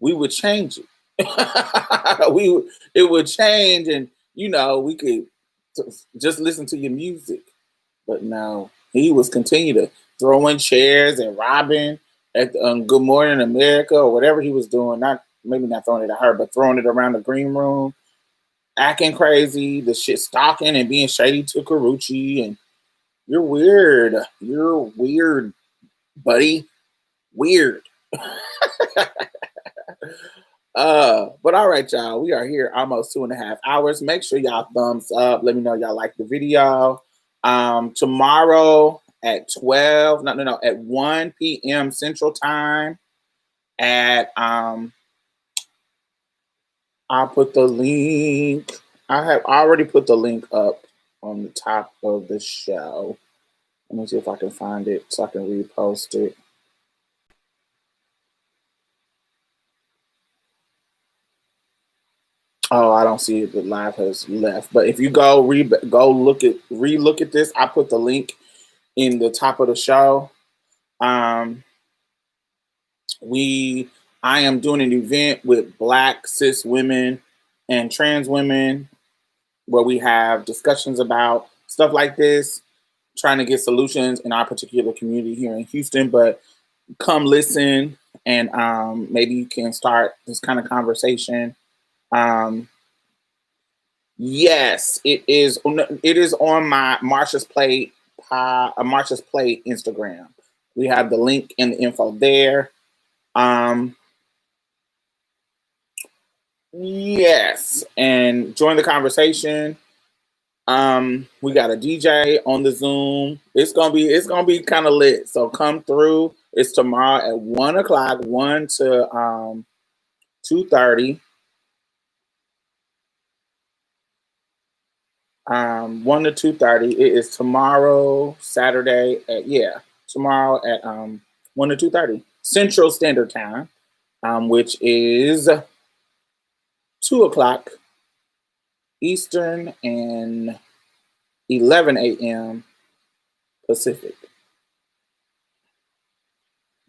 we would change it. It would change, and we could just listen to your music. But no, he was continue to throwing chairs and robbing at Good Morning America or whatever he was doing. Maybe not throwing it at her, but throwing it around the green room, acting crazy, the shit stalking and being shady to Carucci. And you're weird. You're weird, buddy. Weird. But all right, y'all. We are here almost 2.5 hours. Make sure y'all thumbs up. Let me know y'all like the video. Tomorrow at 1 p.m. Central Time at I'll put the link. I have already put the link up on the top of the show. Let me see if I can find it so I can repost it. Oh, I don't see it. The live has left. But if you go look at this, I put the link in the top of the show. I am doing an event with Black cis women and trans women where we have discussions about stuff like this, trying to get solutions in our particular community here in Houston. But come listen and maybe you can start this kind of conversation. Yes, it is. It is on my Marsha's Plate Instagram. We have the link and the info there. Yes, and join the conversation. We got a DJ on the Zoom. It's gonna be kind of lit. So come through. It's tomorrow at 1 o'clock, 1 to 2:30. 1 to 2:30. It is tomorrow, Saturday tomorrow at 1 to 2:30 Central Standard Time, which is 2 o'clock Eastern and 11 a.m. Pacific.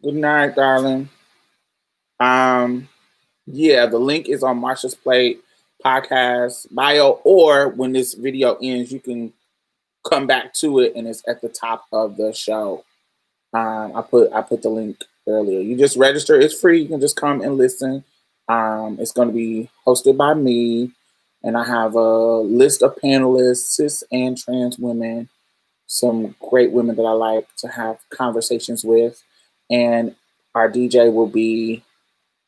Good night, darling. The link is on Marsha's Plate podcast bio, or when this video ends, you can come back to it and it's at the top of the show. I put the link earlier. You just register. It's free. You can just come and listen. It's going to be hosted by me, and I have a list of panelists, cis and trans women, some great women that I like to have conversations with. And our DJ will be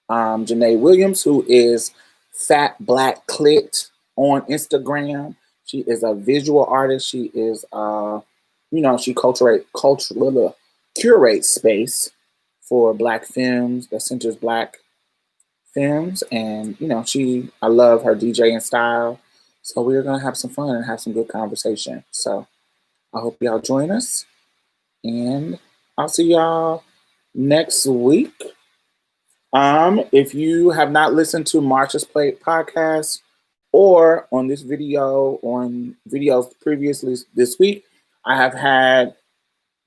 Janae Williams, who is Fat Black Clit on Instagram. She is a visual artist. She is, she curates space for Black femmes that centers Black femmes. And, I love her DJing style. So we're going to have some fun and have some good conversation. So I hope y'all join us. And I'll see y'all next week. If you have not listened to Marsha's Plate podcast or on this video, on videos previously this week, I have had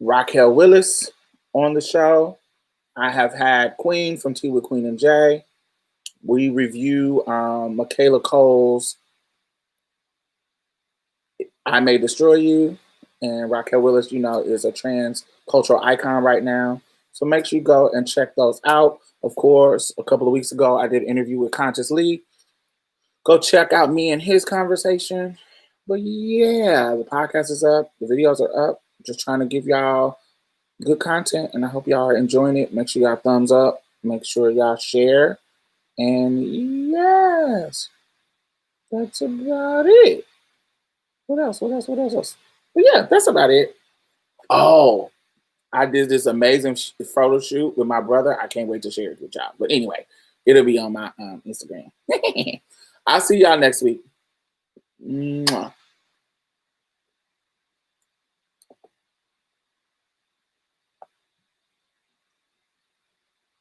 Raquel Willis on the show. I have had Queen from Tea with Queen and Jay. We review Michaela Cole's I May Destroy You. And Raquel Willis, is a trans cultural icon right now. So make sure you go and check those out. Of course, a couple of weeks ago, I did an interview with Conscious Lee. Go check out me and his conversation. But yeah, the podcast is up. The videos are up. Just trying to give y'all good content, and I hope y'all are enjoying it. Make sure y'all thumbs up. Make sure y'all share. And yes, that's about it. What else? But yeah, that's about it. Oh, I did this amazing photo shoot with my brother. I can't wait to share it with y'all. But anyway, it'll be on my Instagram. I'll see y'all next week. Mwah.